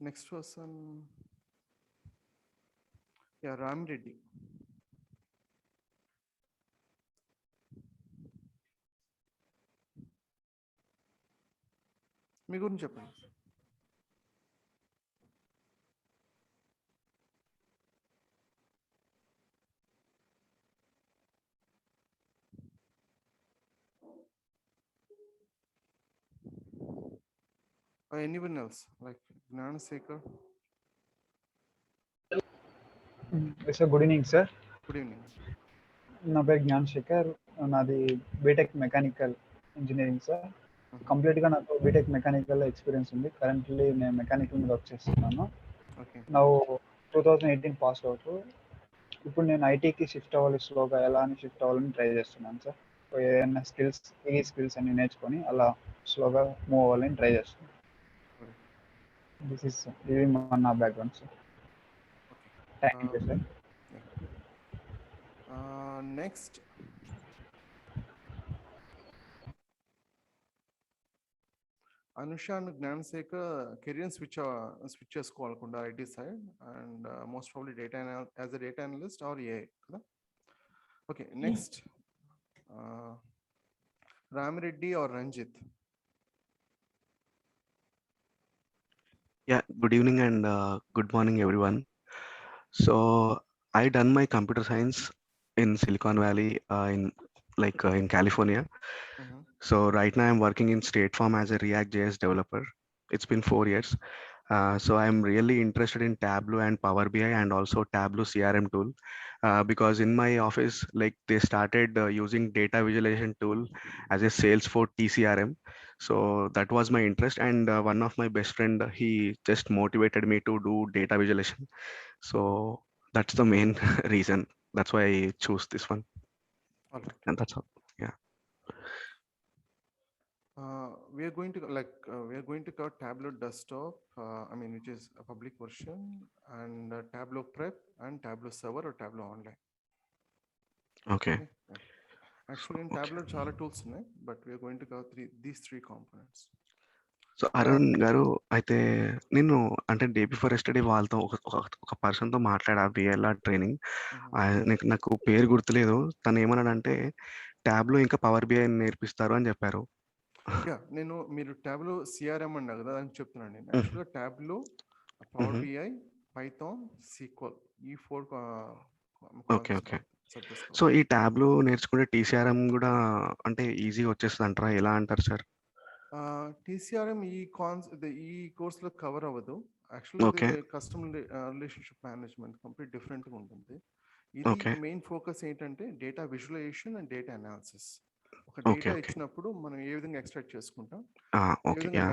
Next person. Yeah, Ram Reddy. మీ గురించి చెప్పండి. Or anyone else like Gnanasekhar? Sir good evening sir. Good evening. నా పేరు జ్ఞాన్ శేఖర్, నాది BTech mechanical engineering sir. కంప్లీట్గా నాకు బీటెక్ మెకానికల్ ఎక్స్పీరియన్స్ ఉంది. కరెంట్లీ నేను మెకానికల్ మీద వర్క్ చేస్తున్నాను. నా 2018 పాస్ అవుట్. ఇప్పుడు నేను ఐటీకి షిఫ్ట్ అవ్వాలి, స్లోగా ఎలా అని షిఫ్ట్ అవ్వాలని ట్రై చేస్తున్నాను సార్. ఏదైనా స్కిల్స్ అన్ని నేర్చుకొని అలా స్లోగా మూవ్ అవ్వాలని ట్రై చేస్తున్నాను. ఇది నా background sir. Thank you sir. Next. Anusha and Gnanasekhar career switch చేసుకోవాలనుకుంటా IT side and most probably as a data analyst or AI. Okay, next. Ram Reddy or Ranjit? Yeah, good evening and good morning everyone. So I done my computer science in Silicon Valley in California. So right now I'm working in State Farm as a React.js developer. It's been 4 years. So I'm really interested in Tableau and Power BI and also Tableau CRM tool because in my office, like they started using data visualization tool as a Salesforce TCRM. So that was my interest, and one of my best friend, he just motivated me to do data visualization. So that's the main reason. That's why I choose this one. All right. And that's all. Yeah. We are going to cover Tableau desktop, which is a public version, and Tableau prep and Tableau server or Tableau online. Okay. Actually, in Tableau, chala tools ఉన్నాయి, but we are going to cover these three components. So Arun గారు, అయితే నేను అంటే day before yesterday వాళ్ళతో ఒక పర్సన్తో మాట్లాడా BLR training. నాకు పేరు గుర్తులేదు. తను ఏమన్నాడంటే ట్యాబ్లో ఇంకా పవర్ బిఐ నేర్పిస్తారు అని చెప్పారు. మీరు ట్యాబ్లో సిఆర్ఎం అన్నారు కదా అని చెప్తున్నాను నేను. యాక్చువల్గా ట్యాబ్లో పవర్ బిఐ, పైథాన్, సీక్వల్ ఈ 4. Okay okay. సో ఈ ట్యాబ్లో నేర్చుకుంటే టీసీఆర్ఎం కూడా అంటే ఈజీగా వచ్చేస్తుంది అంటారా? ఎలా అంటారు సార్? టీసీఆర్ఎం ఈ కోర్సులో కవర్ అవ్వదు. Actually customer relationship management complete డిఫరెంట్గా ఉంటుంది. ఇది మెయిన్ ఫోకస్ ఏంటంటే data visualisation and data analysis. ఒక డేటా ఇచ్చినప్పుడు మనం ఏ విధంగా ఎక్స్ట్రాక్ట్ చేసుకుంటాం, ఏ విధంగా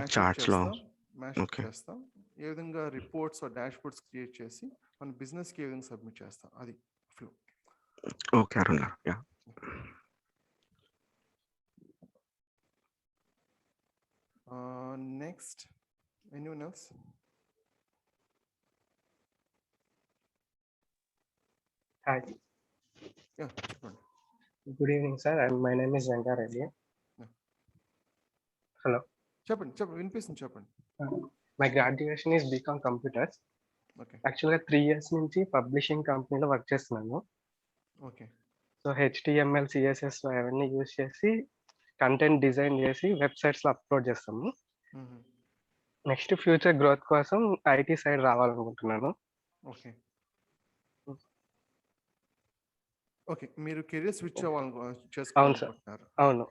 మ్యాషప్ చేస్తాం, ఏ విధంగా రిపోర్ట్స్ డాష్ బోర్డ్స్ క్రియేట్ చేసి మన బిజినెస్కి ఏ విధంగా సబ్మిట్ చేస్తాం, అది ఫ్లో. ఓకే అరుణ్ గారు. Yeah. Next, anyone else? Hi. Yeah, చెప్పండి. Good evening, sir. My name is Shankar Reddy. Hello. చెప్పండి వినిపిస్తుంది, చెప్పండి. My graduation is BCom Computers. Okay. Actually 3 years నుంచి పబ్లిషింగ్ కంపెనీలో వర్క్ చేస్తున్నాను. ఓకే. సో HTML, CSS అవన్నీ use చేసి కంటెంట్ డిజైన్ చేసి వెబ్సైట్స్లో అప్లోడ్ చేస్తాము. నెక్స్ట్ ఫ్యూచర్ గ్రోత్ కోసం ఐటీ సైడ్ రావాలనుకుంటున్నాను. Okay okay. మీరు కెరీర్ స్విచ్ చేసుకోవాలనుకుంటున్నారు? అవును.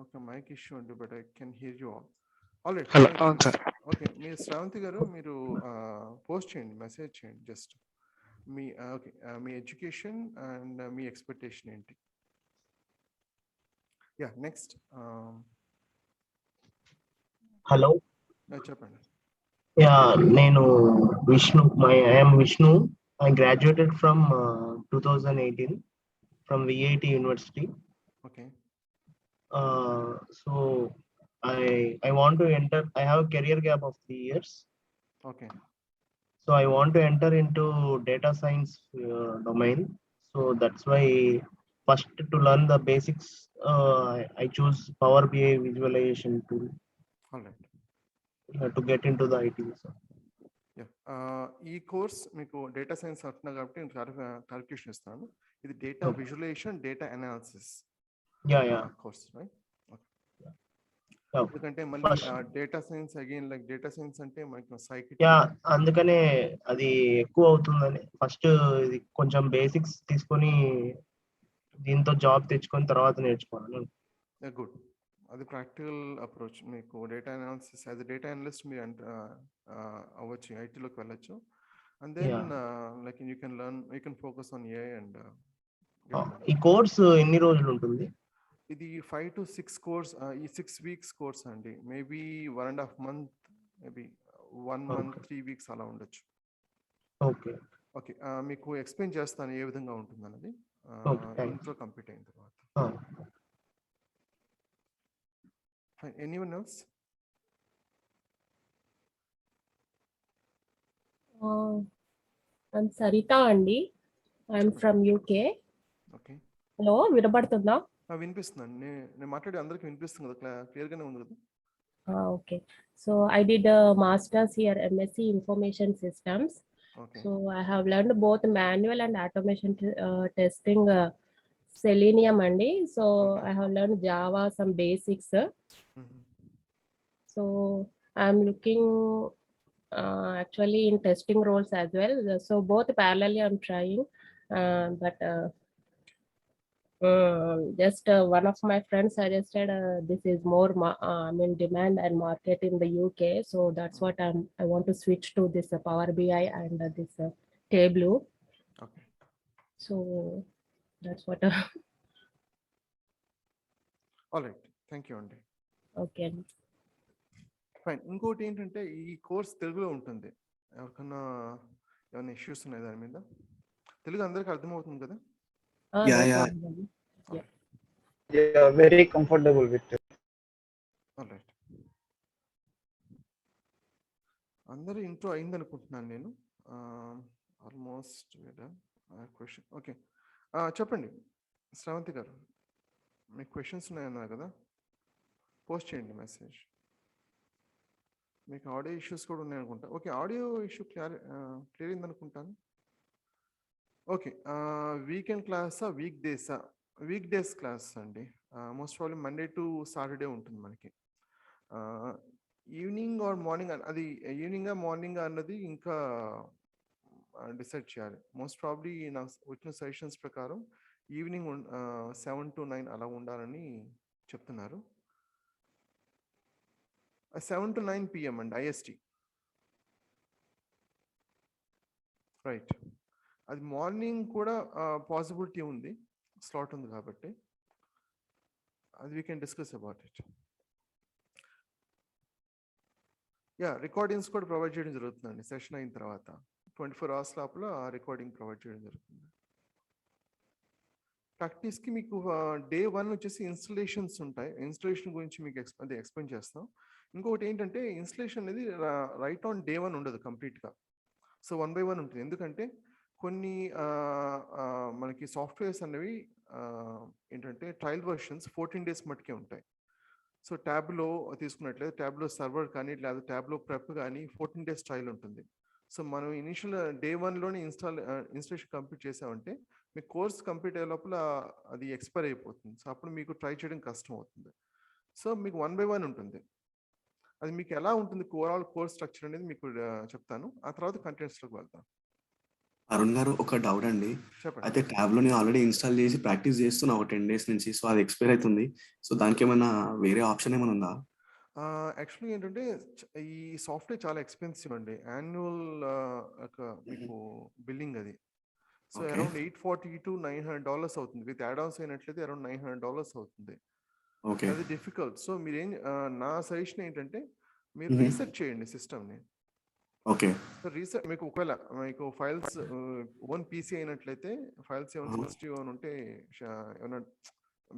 ఓకే, మైక్ ఇష్యూ ఉంది, but I can hear you all. All right. Hello. అవును సార్. ఓకే, మీరు శ్రావంతి గారు మీరు పోస్ట్ చేయండి, మెసేజ్ చేయండి జస్ట్ మీ మీ ఎడ్యుకేషన్ అండ్ మీ ఎక్స్పెక్టేషన్ ఏంటి. Yeah, next. హలో, చెప్పండి. యా, నేను Vishnu. I'm Vishnu. I graduated from 2018 from VIT University. Okay. So I want to enter. I have a career gap of 3 years. Okay. So I want to enter into data science domain. So that's why first to learn the basics, I choose Power BI visualization tool All right. to get into the IT. So. Yeah ఈ course మీకు data science అంటున్నా కాబట్టి నేను clarification ఇస్తాను. ఇది data Okay. Visualisation, data analysis Yeah. Course, right? Yeah. ఎందుకంటే మళ్ళీ First. Data science again like data science అంటే మనకి యా అందుకనే అది ఎక్కువ అవుతుందని ఫస్ట్ ఇది కొంచెం బేసిక్స్ తీసుకొని దీంతో జాబ్ తెచ్చుకొని తర్వాత నేర్చుకోవాలి. గుడ్. అది ప్రాక్టికల్ అప్రోచ్. మీకు data analysis as data analyst మీరు అవ్వచ్చు, ఐటీలోకి వెళ్ళచ్చు. And then like you can learn, you can focus on AI and ఈ కోర్స్ ఎన్ని రోజులు ఉంటుంది? ఇది 5 to 6 కోర్స్, ఈ 6 weeks కోర్స్ అండి. Maybe 1.5 month, maybe 1 month, 3 weeks అలా ఉండొచ్చు. ఓకే ఓకే, మీకు ఎక్స్ప్లెయిన్ చేస్తాను ఏ విధంగా ఉంటుంది అన్నది ఇంట్రో కంప్లీట్ అయిన తర్వాత. Anyone else? I'm Sarita అండి. I'm from UK. Okay, hello, వినబడుతుందా? వినిపిస్తుందండి. నేను మాట్లాడే అందరికి వినిపిస్తుంది కదా, క్లియర్గానే ఉంది కదా? Okay, so I did masters here MSc information systems. So I have learned both manual and automation testing Selenium అండి. So I have learn Java some basics. So I'm looking actually in testing roles as well. So both parallelly I'm trying, but just one of my friends suggested this is more demand and market in the UK. So that's what I want to switch to this Power BI and this Tableau. Okay. So that's what. All right. Thank you, Andy. Okay. Fine. ఇంకోటి ఏంటంటే ఈ course తెలుగులో ఉంటుంది. ఎవరికన్నా ఏమైనా issues ఉన్నాయి దాని మీద? తెలుగు అందరికి అర్థమవుతుంది కదా? Very comfortable with. ఆల్రైట్, అందరూ ఇంట్రో అయింది అనుకుంటున్నాను నేను. Almost question. ఓకే, చెప్పండి శ్రావంతి గారు, మీకు క్వశ్చన్స్ ఉన్నాయన్నారు కదా, పోస్ట్ చేయండి మెసేజ్. మీకు ఆడియో ఇష్యూస్ కూడా ఉన్నాయనుకుంటా. ఓకే, ఆడియో ఇష్యూ క్లియర్ అయింది అనుకుంటాను. ఓకే, వీకెండ్ క్లాసా వీక్ డేసా? వీక్ డేస్ క్లాస్ అండి. Most probably Monday to Saturday ఉంటుంది మనకి. ఈవినింగ్ ఆర్ మార్నింగ్, అది ఈవినింగా మార్నింగ్ అన్నది ఇంకా డిసైడ్ చేయాలి. మోస్ట్ ప్రాబ్లీ నాకు వచ్చిన సజెషన్స్ ప్రకారం ఈవినింగ్ 7 to 9 అలా ఉండాలని చెప్తున్నారు. 7 to 9 PM అండి, IST. రైట్, అది మార్నింగ్ కూడా పాసిబిలిటీ ఉంది, స్లాట్ ఉంది కాబట్టి అది we can discuss about it. Recordings కూడా ప్రొవైడ్ చేయడం జరుగుతుందండి. సెషన్ అయిన తర్వాత 24 hours లోపల రికార్డింగ్ ప్రొవైడ్ చేయడం జరుగుతుంది. ప్రాక్టీస్కి మీకు day 1 వచ్చేసి ఇన్స్టలేషన్స్ ఉంటాయి. ఇన్స్టలేషన్ గురించి మీకు ఎక్స్ప్లెయిన్ చేస్తాం. ఇంకొకటి ఏంటంటే ఇన్స్టలేషన్ అనేది రైట్ ఆన్ day 1 ఉండదు కంప్లీట్గా. సో 1 by 1 ఉంటుంది. ఎందుకంటే కొన్ని మనకి సాఫ్ట్వేర్స్ అనేవి ఏంటంటే ట్రయల్ వర్షన్స్ 14 days మట్టుకే ఉంటాయి. సో ట్యాబ్లో తీసుకున్నట్లయితే ట్యాబ్లో సర్వర్ కానీ లేదా ట్యాబ్లో ప్రెప్ కానీ 14 days ట్రయల్ ఉంటుంది. సో మనం ఇనిషియల్ day 1లోనే ఇన్స్టలేషన్ కంప్లీట్ చేసామంటే మీ కోర్స్ కంప్లీట్ అయ్యే లోపల అది ఎక్స్పైర్ అయిపోతుంది. సో అప్పుడు మీకు ట్రై చేయడం కష్టం అవుతుంది. సో మీకు 1 by 1 ఉంటుంది. అది మీకు ఎలా ఉంటుంది ఓవరాల్ కోర్స్ స్ట్రక్చర్ అనేది మీకు చెప్తాను. ఆ తర్వాత కంటెంట్స్లోకి వెళ్తాను. అరుణ్ గారు, ఒక డౌట్ అండి. అయితే ట్యాబ్లో నేను ఆల్రెడీ ఇన్స్టాల్ చేసి ప్రాక్టీస్ చేస్తున్నా ఒక 10 days నుంచి. సో అది ఎక్స్పైర్ అవుతుంది. సో దానికి ఏమైనా వేరే ఆప్షన్ ఏమైనా ఉందా? యాక్చువల్లీ ఏంటంటే ఈ సాఫ్ట్వేర్ చాలా ఎక్స్పెన్సివ్ అండి. యాన్యువల్ మీకు బిల్లింగ్ అది. సో అరౌండ్ $840 to $900 అవుతుంది. విత్ యాడ్-ఆన్స్ అయినట్లయితే అరౌండ్ $900 అవుతుంది. అది డిఫికల్ట్. సో మీరేం, నా సజెషన్ ఏంటంటే మీరు రీసెర్చ్ చేయండి సిస్టమ్ని. ఓకే, సో రీసెర్చ్ మీకు ఒకవేళ మీకు ఫైల్స్ ఓన్ పీసీ అయినట్లయితే ఫైల్స్ ఏమైనా సెన్సిటివ్ అని ఉంటే ఏమైనా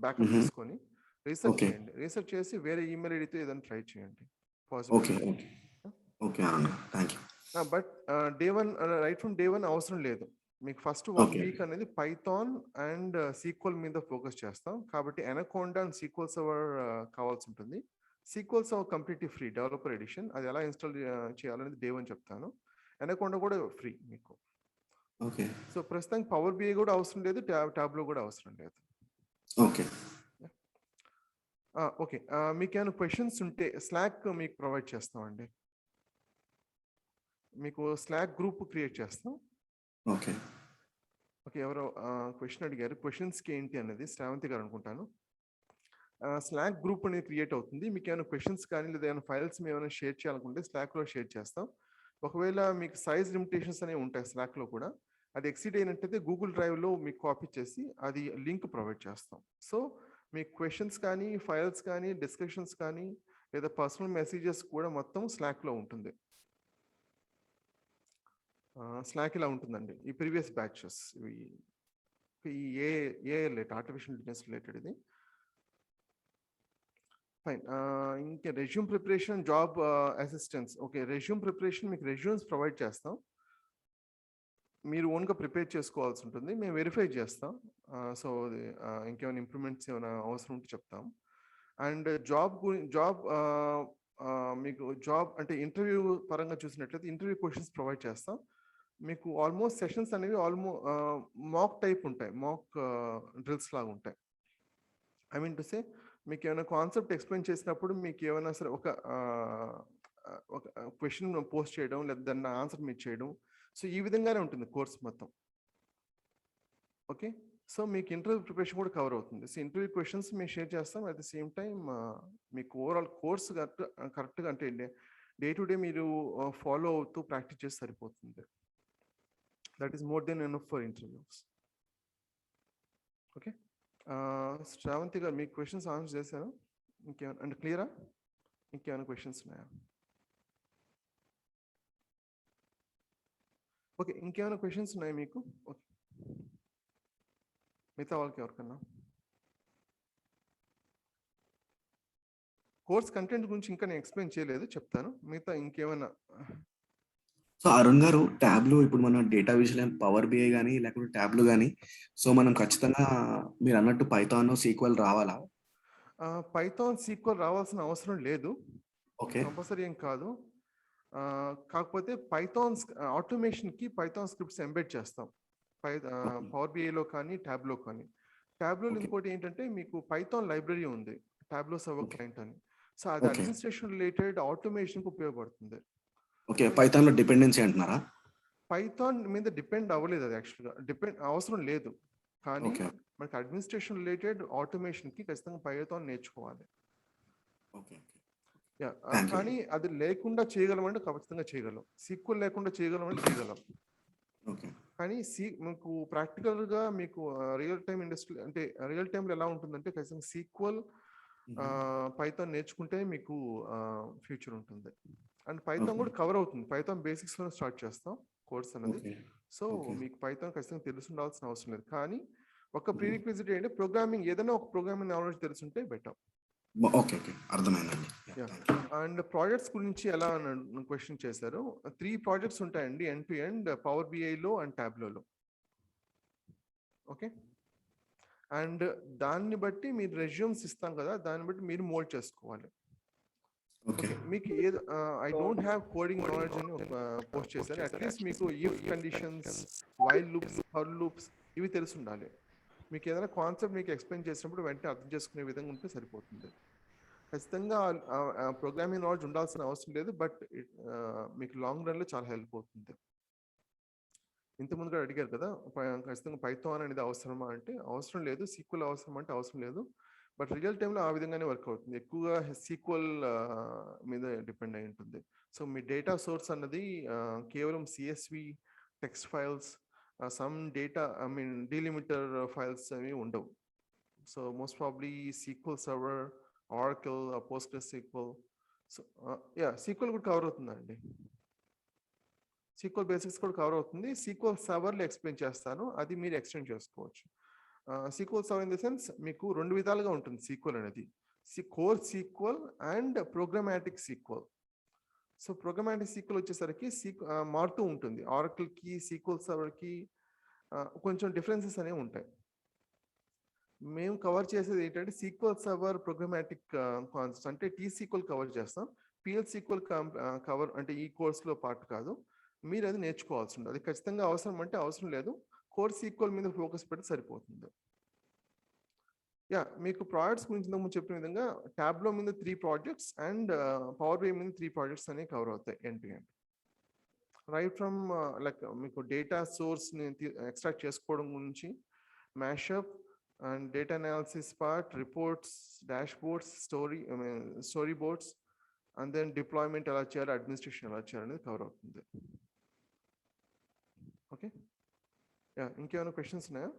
బ్యాకప్ తీసుకొని రీసెర్చ్ చేయండి. రీసెర్చ్ చేసి వేరే ఈమెయిల్ ఐడితో ఏదైనా ట్రై చేయండి possible. But day 1 right from day 1 అవసరం లేదు. మీకు ఫస్ట్ 1 Okay. వీక్ అనేది పైథాన్ అండ్ సీక్వల్ మీద ఫోకస్ చేస్తాం. కాబట్టి ఎనకోండా అండ్ సీక్వల్ సర్వర్ కావాల్సి ఉంటుంది. SQL server completely free, developer edition. అది ఎలా ఇన్స్టాల్ చేయాలనేది డే 1 చెప్తాను. ఎనకోండా కూడా ఫ్రీ మీకు. ఓకే. సో ప్రస్తుతానికి పవర్ బిఐ కూడా అవసరం లేదు, ట్యాబ్లో కూడా అవసరం లేదు. ఓకే. ఓకే, మీకు ఏమైనా క్వశ్చన్స్ ఉంటే స్లాక్ మీకు ప్రొవైడ్ చేస్తామండి. మీకు స్లాక్ గ్రూప్ క్రియేట్ చేస్తాం. ఓకే. ఓకే, ఎవరో క్వశ్చన్ అడిగారు, క్వశ్చన్స్కి ఏంటి అనేది శ్రావంతి గారు అనుకుంటాను. స్లాక్ గ్రూప్ అనేది క్రియేట్ అవుతుంది. మీకు ఏమైనా క్వశ్చన్స్ కానీ లేదా ఏమైనా ఫైల్స్ ఏమైనా షేర్ చేయాలనుకుంటే స్లాక్లో షేర్ చేస్తాం. ఒకవేళ మీకు సైజ్ లిమిటేషన్స్ అనేవి ఉంటాయి స్లాక్లో కూడా, అది ఎక్సీడ్ అయినట్టయితే గూగుల్ డ్రైవ్లో మీకు కాపీ చేసి అది లింక్ ప్రొవైడ్ చేస్తాం. సో మీకు క్వశ్చన్స్ కానీ ఫైల్స్ కానీ డిస్కషన్స్ కానీ లేదా పర్సనల్ మెసేజెస్ కూడా మొత్తం స్లాక్లో ఉంటుంది. స్లాక్ ఇలా ఉంటుందండి. ఈ ప్రీవియస్ బ్యాచెస్ ఈ ఏ రిలేటెడ్ ఆర్టిఫిషియల్ ఇంటెలిజెన్స్ రిలేటెడ్ ఇది. ఫైన్. ఇంకా resume preparation, job assistance. Okay, resume preparation మీకు రెజ్యూమ్స్ ప్రొవైడ్ చేస్తాం. మీరు ఓన్గా ప్రిపేర్ చేసుకోవాల్సి ఉంటుంది, మేము వెరిఫై చేస్తాం. సో ఇంకేమైనా ఇంప్రూవ్మెంట్స్ ఏమైనా అవసరం ఉంటే చెప్తాం. అండ్ మీకు జాబ్ అంటే ఇంటర్వ్యూ పరంగా చూసినట్లయితే ఇంటర్వ్యూ క్వశ్చన్స్ ప్రొవైడ్ చేస్తాం. మీకు ఆల్మోస్ట్ సెషన్స్ అనేవి మాక్ టైప్ ఉంటాయి, మాక్ డ్రిల్స్ లాగా ఉంటాయి. ఐ మీన్ టు సే మీకు ఏమైనా కాన్సెప్ట్ ఎక్స్ప్లెయిన్ చేసినప్పుడు మీకు ఏమైనా సరే ఒక క్వశ్చన్ పోస్ట్ చేయడం లేదా దాన్ని ఆన్సర్ మీరు చేయడం, సో ఈ విధంగానే ఉంటుంది కోర్స్ మొత్తం. ఓకే, సో మీకు ఇంటర్వ్యూ ప్రిపరేషన్ కూడా కవర్ అవుతుంది. సో ఇంటర్వ్యూ క్వశ్చన్స్ మేము షేర్ చేస్తాం. అట్ ద సేమ్ టైం మీకు ఓవరాల్ కోర్స్ కరెక్ట్గా అంటే డే టు డే మీరు ఫాలో అవుతూ ప్రాక్టీస్ చేసి సరిపోతుంది. That is more than enough for interviews. Okay, Sravanthi గారు మీ క్వశ్చన్స్ ఆన్సర్ చేశాను. ఇంకేమైనా అంటే క్లియరా? ఇంకేమైనా క్వశ్చన్స్ ఉన్నాయా? ఓకే, ఇంకేమైనా క్వశ్చన్స్ ఉన్నాయా మీకు? ఓకే, మిగతా వాళ్ళకి ఎవరికన్నా కోర్స్ కంటెంట్ గురించి ఇంకా నేను ఎక్స్ప్లెయిన్ చేయలేదు, చెప్తాను. మిగతా ఇంకేమైనా? సో అరుణ్ గారు, ట్యాబ్లో ఇప్పుడు మన డేటా విజువల్ పవర్ బిఐ కానీ లేకపోతే ట్యాబ్లో కానీ, సో మనం ఖచ్చితంగా మీరు అన్నట్టు పైథాన్ సీక్వెల్ రావాలా? పైథాన్ సీక్వెల్ రావాల్సిన అవసరం లేదు, ఓకే. కంపల్సరీ ఏం కాదు. కాకపోతే పైథాన్ ఆటోమేషన్కి పైథాన్ స్క్రిప్ట్స్ ఎంబెడ్ చేస్తాం పవర్ బిఐలో కానీ ట్యాబ్లో కానీ. ట్యాబ్లో ఇంకోటి ఏంటంటే మీకు పైథాన్ లైబ్రరీ ఉంది, ట్యాబ్లో సర్వర్ క్లయింట్ అని. సో అది అడ్మినిస్ట్రేషన్ రిలేటెడ్ ఆటోమేషన్కి ఉపయోగపడుతుంది. ఓకే, పైథాన్లో డిపెండెన్సీ అంటున్నారా? పైథాన్ మీద డిపెండ్ అవ్వలేదు, అది యాక్చువల్గా అవసరం లేదు. కానీ మనకి అడ్మినిస్ట్రేషన్ రిలేటెడ్ ఆటోమేషన్కి ఖచ్చితంగా పైథాన్ నేర్చుకోవాలి. కానీ అది లేకుండా చేయగలమంటే ఖచ్చితంగా చేయగలం. సీక్వెల్ లేకుండా చేయగలమంటే చేయగలం. కానీ మీకు ప్రాక్టికల్గా మీకు రియల్ టైమ్ ఇండస్ట్రీ అంటే రియల్ టైంలో ఎలా ఉంటుందంటే ఖచ్చితంగా సీక్వెల్ పైథాన్ నేర్చుకుంటే మీకు ఫ్యూచర్ ఉంటుంది. అండ్ పైథాన్ కూడా కవర్ అవుతుంది. పైథాన్ బేసిక్స్లో స్టార్ట్ చేస్తాం కోర్స్ అనేది. సో మీకు పైథాన్ ఖచ్చితంగా తెలిసి ఉండాల్సిన అవసరం లేదు. కానీ ఒక ప్రీరిక్విజిట్ ఏంటంటే ప్రోగ్రామింగ్, ఏదైనా ఒక ప్రోగ్రామింగ్ నాలెడ్జ్ తెలుసుంటే బెటర్. ఓకే, అర్థమైందండి. అండ్ ప్రాజెక్ట్స్ గురించి ఎలా క్వశ్చన్ చేశారు. 3 ప్రాజెక్ట్స్ ఉంటాయండి ఎండ్ టు ఎండ్, పవర్ బిఐలో అండ్ ట్యాబ్లో. ఓకే, అండ్ దాన్ని బట్టి మీరు రెజ్యూమ్స్ ఇస్తాం కదా, దాన్ని బట్టి మీరు మోల్డ్ చేసుకోవాలి. ఓకే, మీకు ఏదో I don't have coding knowledge అని పోస్ట్ చేశారు. అట్లీస్ట్ మీకు if conditions, while loops, for loops ఇవి తెలిసి ఉండాలి. మీకు ఏదైనా కాన్సెప్ట్ మీకు ఎక్స్ప్లెయిన్ చేసినప్పుడు వెంటనే అర్థం చేసుకునే విధంగా ఉంటే సరిపోతుంది. ఖచ్చితంగా ప్రోగ్రామింగ్ నాలెడ్జ్ ఉండాల్సిన అవసరం లేదు, బట్ మీకు లాంగ్ రన్లో చాలా హెల్ప్ అవుతుంది. ఇంతకుముందు కూడా అడిగారు కదా, ఖచ్చితంగా పైథాన్ అనేది అవసరమా అంటే అవసరం లేదు, సీక్వెల్ అవసరం అంటే అవసరం లేదు. బట్ రియల్ టైంలో ఆ విధంగానే వర్క్ అవుతుంది. ఎక్కువగా సీక్వెల్ మీద డిపెండ్ అయి ఉంటుంది. సో మీ డేటా సోర్స్ అన్నది కేవలం CSV, text files, some data delimiter files అవి ఉండవు. So most probably SQL server, Oracle, PostgreSQL. So SQL కూడా కవర్ అవుతుందండి. సీక్వెల్ బేసిక్స్ కూడా కవర్ అవుతుంది. సీక్వెల్ సర్వర్లో ఎక్స్ప్లెయిన్ చేస్తాను, అది మీరు ఎక్స్టెండ్ చేసుకోవచ్చు. SQL server in the sense మీకు 2 విధాలుగా ఉంటుంది సీక్వెల్ అనేది, core SQL and programmatic SQL. So programmatic SQL వచ్చేసరికి మారుతూ ఉంటుంది. ఆరకిల్కి, సీక్వెల్ సర్వర్కి కొంచెం డిఫరెన్సెస్ అనేవి ఉంటాయి. మేము కవర్ చేసేది ఏంటంటే సీక్వెల్ సర్వర్ ప్రోగ్రామాటిక్ కాన్సెప్ట్స్ అంటే టీసీక్వెల్ కవర్ చేస్తాం. పిఎల్ సీక్వెల్ కవర్ అంటే ఈ కోర్సులో పార్ట్ కాదు. మీరు అది నేర్చుకోవాల్సి ఉంటుంది. అది ఖచ్చితంగా అవసరం అంటే అవసరం లేదు. కోర్ సీక్వెల్ మీద ఫోకస్ పెడితే సరిపోతుంది. మీకు ప్రాజెక్ట్స్ గురించి ఇంతకుముందు చెప్పిన విధంగా ట్యాబ్లో మీద 3 ప్రాజెక్ట్స్ అండ్ పవర్ బి మీద 3 ప్రాజెక్ట్స్ అనేవి కవర్ అవుతాయి end to end. Right from like మీకు డేటా సోర్స్ని ఎక్స్ట్రాక్ట్ చేసుకోవడం గురించి, mashup and data analysis part, reports, dashboards, storyboards, and then deployment ఎలా చేయాలి, అడ్మినిస్ట్రేషన్ ఎలా చేయాలి అనేది కవర్ అవుతుంది. ఓకే, ఇంకేమైనా క్వశ్చన్స్ ఉన్నాయా?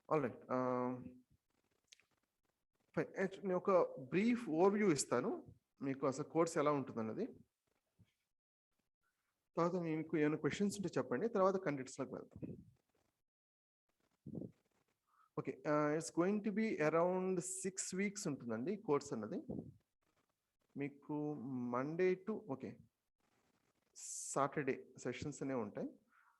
ఆల్రైట్, నేను ఒక బ్రీఫ్ ఓవర్వ్యూ ఇస్తాను మీకు అసలు కోర్స్ ఎలా ఉంటుంది అన్నది. తర్వాత మీకు ఏమైనా క్వశ్చన్స్ ఉంటే చెప్పండి, తర్వాత కంటెంట్స్లోకి వెళ్తాం. Okay, it's going to be around 6 weeks ఉంటుందండి కోర్స్ అన్నది. మీకు మండే టు సాటర్డే సెషన్స్ అనేవి ఉంటాయి.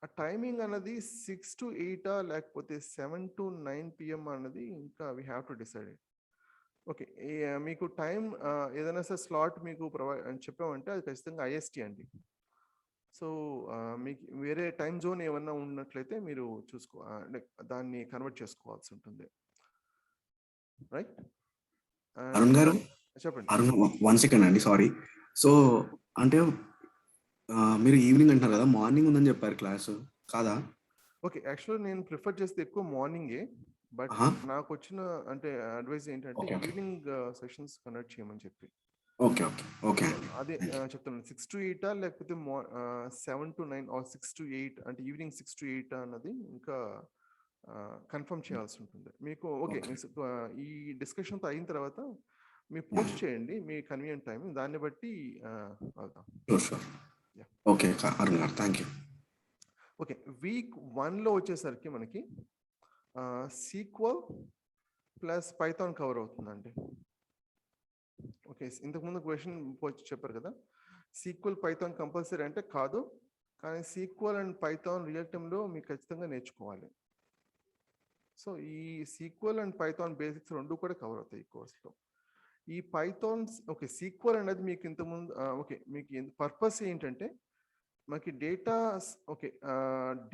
ఆ టైమింగ్ అన్నది 6 to 8 లేకపోతే 7 to 9 PM అన్నది ఇంకా we have to decide. Okay, మీకు టైం ఏదైనా సరే స్లాట్ మీకు చెప్పామంటే అది ఖచ్చితంగా IST అండి. సో మీకు వేరే టైం జోన్ ఏమన్నా ఉన్నట్లయితే మీరు దాన్ని కన్వర్ట్ చేసుకోవాల్సి ఉంటుంది. రైట్ అరుణ్ గారు, చెప్పండి. అరుణ్ 1 second అండి, సారీ. సో అంటే మీరు ఈవినింగ్ అంటారు కదా, మార్నింగ్ ఉందని చెప్పారు క్లాసు కాదా? ఓకే, యాక్చువల్లీ నేను ప్రిఫర్ చేస్తే ఎక్కువ మార్నింగే, బట్ నాకు వచ్చిన అంటే అడ్వైస్ ఏంటంటే ఈవినింగ్ సెషన్స్ కండక్ట్ చేయమని చెప్పి. ఓకే ఓకే ఓకే, అదే చెప్తున్నాను. 6 to 8 లేకపోతే 7 to 9 ఆర్ 6 to 8 అంటే ఈవినింగ్ 6 to 8 అన్నది ఇంకా కన్ఫర్మ్ చేయాల్సి ఉంటుంది మీకు. ఓకే, ఈ డిస్కషన్తో అయిన తర్వాత మీరు పోస్ట్ చేయండి మీ కన్వీనియంట్ టైం, దాన్ని బట్టి వెళ్దాం. ఓకే అరుణ్ గారు, థ్యాంక్ యూ. ఓకే, వీక్ 1లో వచ్చేసరికి మనకి సీక్వెల్ ప్లస్ పైథాన్ కవర్ అవుతుందండి. ఓకే, ఇంతకుముందు క్వశ్చన్ చెప్పారు కదా, సీక్వెల్ పైథాన్ కంపల్సరీ అంటే కాదు, కానీ సీక్వెల్ అండ్ పైథాన్ రియల్ టైంలో మీకు ఖచ్చితంగా నేర్చుకోవాలి. సో ఈ సీక్వెల్ అండ్ పైథాన్ బేసిక్స్ రెండు కూడా కవర్ అవుతాయి ఈ కోర్స్లో. ఈ పైథాన్స్ సీక్వెల్ అనేది మీకు ఇంతకుముందు మీకు పర్పస్ ఏంటంటే మనకి డేటా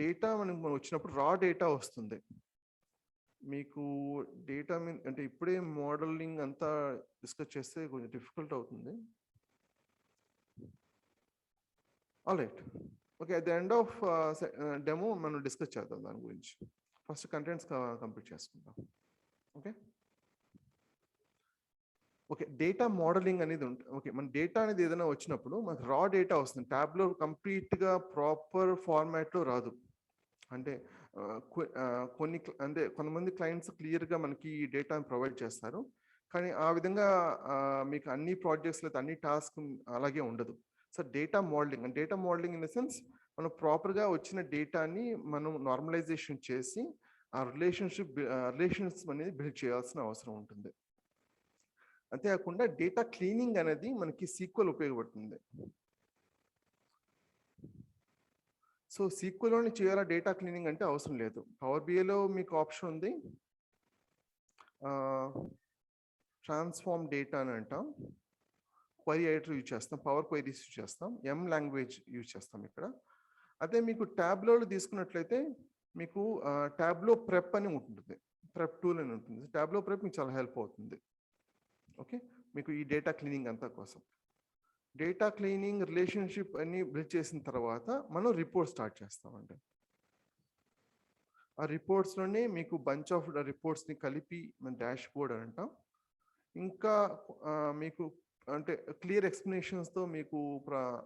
డేటా మనకు వచ్చినప్పుడు రా డేటా వస్తుంది. మీకు డేటా అంటే ఇప్పుడే మోడలింగ్ అంతా డిస్కస్ చేస్తే కొంచెం డిఫికల్ట్ అవుతుంది. Alright, okay, at the end of demo మనం డిస్కస్ చేద్దాం దాని గురించి. ఫస్ట్ కంటెంట్స్ కంప్లీట్ చేసుకుందాం. ఓకే, డేటా మోడలింగ్ అనేది ఉంటుంది. మన డేటా అనేది ఏదైనా వచ్చినప్పుడు మనకు రా డేటా వస్తుంది. ట్యాబ్లో కంప్లీట్గా ప్రాపర్ ఫార్మాట్లో రాదు. అంటే కొంతమంది క్లయింట్స్ క్లియర్గా మనకి ఈ డేటాను ప్రొవైడ్ చేస్తారు, కానీ ఆ విధంగా మీకు అన్ని ప్రాజెక్ట్స్లో అన్ని టాస్క్ అలాగే ఉండదు. So data modelling in the sense మనం ప్రాపర్గా వచ్చిన డేటాని మనం నార్మలైజేషన్ చేసి ఆ రిలేషన్స్ అనేది బిల్డ్ చేయాల్సిన అవసరం ఉంటుంది. అంతేకాకుండా డేటా క్లీనింగ్ అనేది మనకి సీక్వెల్ ఉపయోగపడుతుంది. సో సీక్వెల్లోనే చేయాలా డేటా క్లీనింగ్ అంటే అవసరం లేదు. పవర్ బిఐలో మీకు ఆప్షన్ ఉంది, ట్రాన్స్ఫార్మ్ డేటా అని అంటాం, క్వరీ ఎడిటర్ యూజ్ చేస్తాం, పవర్ క్వైరీస్ యూజ్ చేస్తాం, ఎం లాంగ్వేజ్ యూజ్ చేస్తాం ఇక్కడ. అదే మీకు ట్యాబ్లో తీసుకున్నట్లయితే మీకు ట్యాబ్లో ప్రెప్ అని ఉంటుంది, ప్రెప్ టూల్ అని ఉంటుంది. ట్యాబ్లో ప్రెప్ మీకు చాలా హెల్ప్ అవుతుంది. ఓకే, మీకు ఈ డేటా క్లీనింగ్ అంతా కోసం. డేటా క్లీనింగ్ రిలేషన్షిప్ అన్ని బిల్డ్ చేసిన తర్వాత మనం రిపోర్ట్ స్టార్ట్ చేస్తామండి. ఆ రిపోర్ట్స్లోనే మీకు బంచ్ ఆఫ్ రిపోర్ట్స్ని కలిపి మన డాష్ బోర్డ్ అని అంటాం. ఇంకా మీకు అంటే క్లియర్ ఎక్స్ప్లెనేషన్స్తో మీకు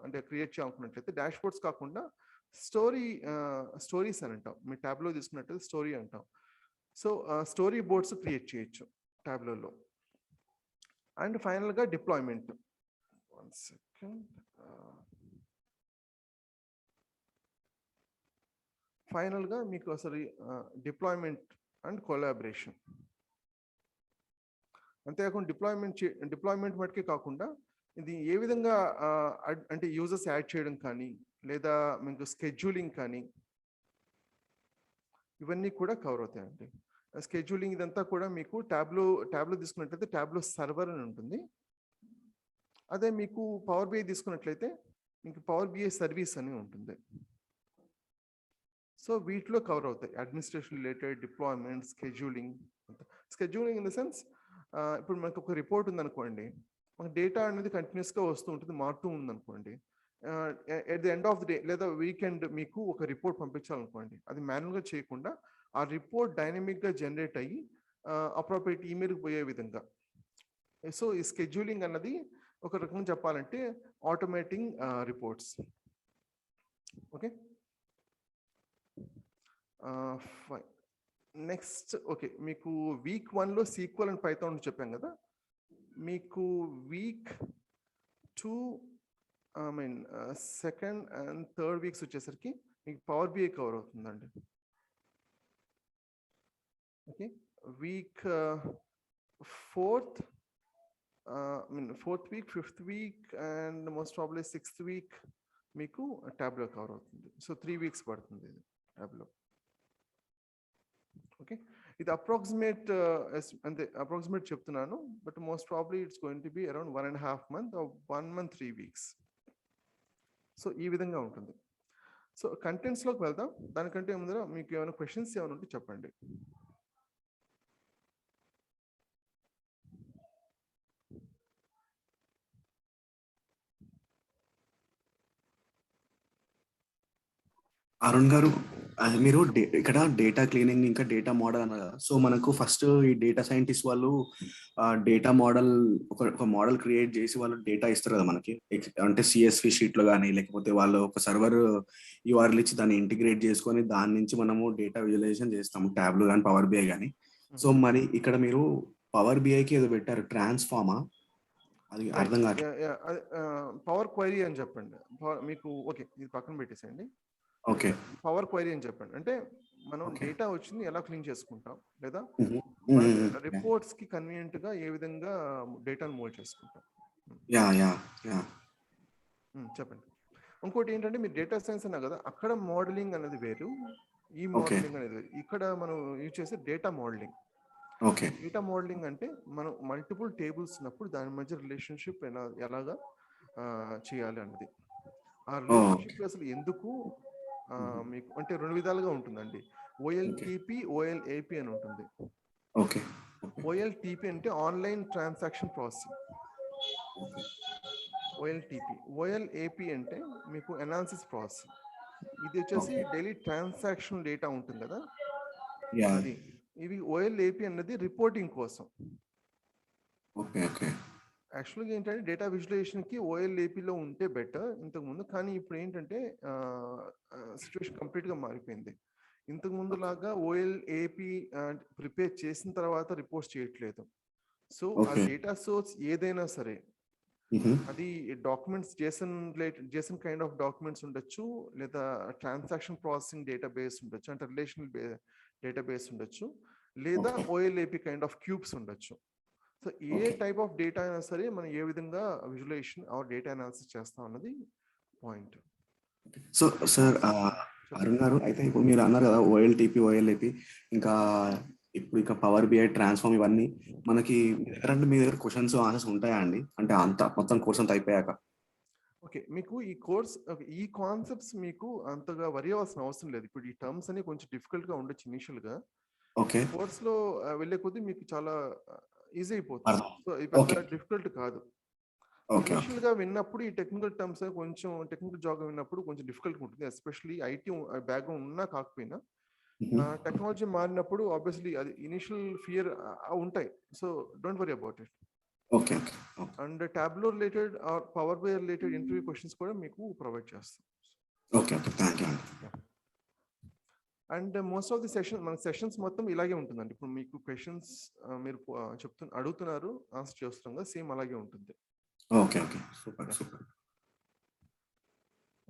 అంటే క్రియేట్ చేయాలనుకున్నట్లయితే డాష్ బోర్డ్స్ కాకుండా స్టోరీస్ అని అంటాం. మీ ట్యాబ్లో తీసుకున్నట్లయితే స్టోరీ అంటాం. సో స్టోరీ బోర్డ్స్ క్రియేట్ చేయొచ్చు ట్యాబ్లో. అండ్ ఫైనల్గా డిప్లాయ్మెంట్. 1 second. ఫైనల్గా మీకు అసలు డిప్లాయ్మెంట్ అండ్ కొలాబరేషన్. అంతేకాకుండా డిప్లాయ్మెంట్ మటుకే కాకుండా ఇది ఏ విధంగా అంటే యూజర్స్ యాడ్ చేయడం కానీ లేదా మీకు స్కెడ్యూలింగ్ కానీ ఇవన్నీ కూడా కవర్ అవుతాయండి. స్కెడ్యూలింగ్ ఇదంతా కూడా మీకు ట్యాబ్లో తీసుకున్నట్లయితే ట్యాబ్లో సర్వర్ అని ఉంటుంది. అదే మీకు పవర్ బిఐ తీసుకున్నట్లయితే మీకు పవర్ బిఐ సర్వీస్ అని ఉంటుంది. సో వీటిలో కవర్ అవుతాయి administration related, deployment, scheduling in the sense ఇప్పుడు మనకు ఒక రిపోర్ట్ ఉందనుకోండి, మన డేటా అనేది కంటిన్యూస్గా వస్తూ ఉంటుంది, మారుతూ ఉందనుకోండి. At the end of the day లేదా వీకెండ్ మీకు ఒక రిపోర్ట్ పంపించాలనుకోండి, అది మాన్యువల్గా చేయకుండా ఆ రిపోర్ట్ డైనమిక్గా జనరేట్ అయ్యి అప్రోప్రియేట్ ఈమెయిల్కి పోయే విధంగా. సో ఈ స్కెడ్యూలింగ్ అన్నది ఒక రకంగా చెప్పాలంటే automating reports. Okay, next okay, మీకు వీక్ 1లో సీక్వెల్ అండ్ పైథాన్ చెప్పాం కదా. మీకు week 2 second and third weeks వచ్చేసరికి మీకు పవర్ బిఐ కవర్ అవుతుందండి. Okay, week 4th week, 5th week and most probably 6th week మీకు ట్యాబ్లో కవర్ అవుతుంది. సో 3 వీక్స్ పడుతుంది ఇది ట్యాబ్లో. ఓకే, ఇది అప్రాక్సిమేట్ అంటే అప్రాక్సిమేట్ చెప్తున్నాను, but most probably it's going to be around 1.5 months or 1 month 3 weeks. So ఈ విధంగా ఉంటుంది. సో కంటెంట్స్లోకి వెళ్దాం. దానికంటే ముందర మీకు ఏమైనా క్వశ్చన్స్ ఏమైనా ఉంటే చెప్పండి. అరుణ్ గారు, మీరు ఇక్కడ డేటా క్లీనింగ్ ఇంకా డేటా మోడల్ అన్నారు కదా. సో మనకు ఫస్ట్ ఈ డేటా సైంటిస్ట్ వాళ్ళు డేటా మోడల్ ఒక మోడల్ క్రియేట్ చేసి వాళ్ళు డేటా ఇస్తారు కదా మనకి, అంటే CSV షీట్లో కానీ లేకపోతే వాళ్ళు ఒక సర్వర్ URL ఇచ్చి దాన్ని ఇంటిగ్రేట్ చేసుకొని దాని నుంచి మనము డేటా విజువలైజేషన్ చేస్తాము, ట్యాబ్లో కానీ పవర్ బిఐ కానీ. సో మరి ఇక్కడ మీరు పవర్ బిఐకి ఏదో పెట్టారు, ట్రాన్స్ఫార్మా, అది అర్థం కాదు. పవర్ క్వైరీ అని చెప్పండి మీకు. ఓకే, ఇది పక్కన పెట్టేసేయండి. ఓకే, పవర్ క్వైరీ అని చెప్పండి. అంటే మనం డేటా వచ్చింది ఎలా క్లీన్ చేసుకుంటాం, లేదా రిపోర్ట్స్ కి కన్వీనియంట్ గా ఏ విధంగా డేటాను మోల్డ్ చేసుకుంటాం. చెప్పండి. ఇంకోటి ఏంటంటే మీరు డేటా సైన్స్ అన్నా కదా, అక్కడ మోడలింగ్ అనేది వేరు, ఈ మోడలింగ్ అనేది వేరు. ఇక్కడ మనం యూజ్ చేసే డేటా మోడలింగ్. డేటా మోడలింగ్ అంటే మనం మల్టిపుల్ టేబుల్స్ ఉన్నప్పుడు దాని మధ్య రిలేషన్షిప్ ఎలాగా చేయాలి అన్నది. ఆ రిలేషన్షిప్ అసలు ఎందుకు మీకు అంటే 2 విధాలుగా ఉంటుందండి. OLTP, OLAP అని ఉంటుంది. OLTP అంటే online transaction processing. OLTP. OLAP అంటే మీకు అనాలిసిస్ ప్రాసెసింగ్. ఇది వచ్చేసి డైలీ ట్రాన్సాక్షన్ డేటా ఉంటుంది కదా, అది. ఇవి OLAP అన్నది రిపోర్టింగ్ కోసం. యాక్చువల్గా ఏంటంటే డేటా విజువలైజేషన్కి OLAPలో ఉంటే బెటర్ ఇంతకుముందు, కానీ ఇప్పుడు ఏంటంటే సిచ్యువేషన్ కంప్లీట్గా మారిపోయింది. ఇంతకుముందు లాగా OLAP ప్రిపేర్ చేసిన తర్వాత రిపోర్ట్స్ చేయట్లేదు. సో ఆ డేటా సోర్స్ ఏదైనా సరే, అది documents Jason kind of documents ఉండొచ్చు, లేదా ట్రాన్సాక్షన్ ప్రాసెసింగ్ డేటాబేస్ ఉండొచ్చు, అంటే రిలేషనల్ డేటాబేస్ ఉండొచ్చు, లేదా OLAP కైండ్ ఆఫ్ క్యూబ్స్ ఉండొచ్చు. So A type of data అయినా సరే మనం ఏ విధంగా విజువలైజేషన్ ఆర్ డేటా అనాలిసిస్ చేస్తాం అన్నది పాయింట్. సో సార్ అరుణ్ గారు, అయితే ఇప్పుడు మీరు అన్నారు కదా OLTP, OLAP, ఇంకా ఇప్పుడు ఇక పవర్ బిఐ, ట్రాన్స్ఫార్మ్, ఇవన్నీ మనకి మీ దగ్గర క్వశ్చన్స్ ఆన్సర్స్ ఉంటాయా అండి? అంటే అంత మొత్తం కోర్స్ అంతా అయిపోయాక. ఓకే, మీకు ఈ కోర్స్ ఈ కాన్సెప్ట్స్ మీకు అంతగా వరి అవ్వాల్సిన అవసరం లేదు. ఇప్పుడు ఈ టర్మ్స్ అని కొంచెం డిఫికల్ట్ గా ఉండొచ్చు ఇనిషియల్ గా. కోర్స్ లో వెళ్ళే కొద్దీ మీకు చాలా ఈజీ అయిపోతుంది. సో ఇది డిఫికల్ట్ కాదు. ఇనిషియల్ గా విన్నప్పుడు ఈ టెక్నికల్ టర్మ్స్ కొంచెం టెక్నికల్ జాబ్ విన్నప్పుడు కొంచెం డిఫికల్ట్ ఉంటుంది, ఎస్పెషల్లీ IT బ్యాక్గ్రౌండ్ ఉన్నా కాకపోయినా. టెక్నాలజీ మారినప్పుడు ఆబ్వియస్లీ అది ఇనిషియల్ ఫియర్ ఉంటాయి. So don't worry about it. And Tableau related or power BI related interview questions కూడా మీకు ప్రొవైడ్ చేస్తాం. అండ్ మోస్ట్ ఆఫ్ ది మన సెషన్స్ మొత్తం ఇలాగే ఉంటుందండి. ఇప్పుడు మీకు క్వశ్చన్స్ మీరు అడుగుతున్నారు, ఆన్సర్ చేస్తున్నాం కదా, సేమ్ అలాగే ఉంటుంది.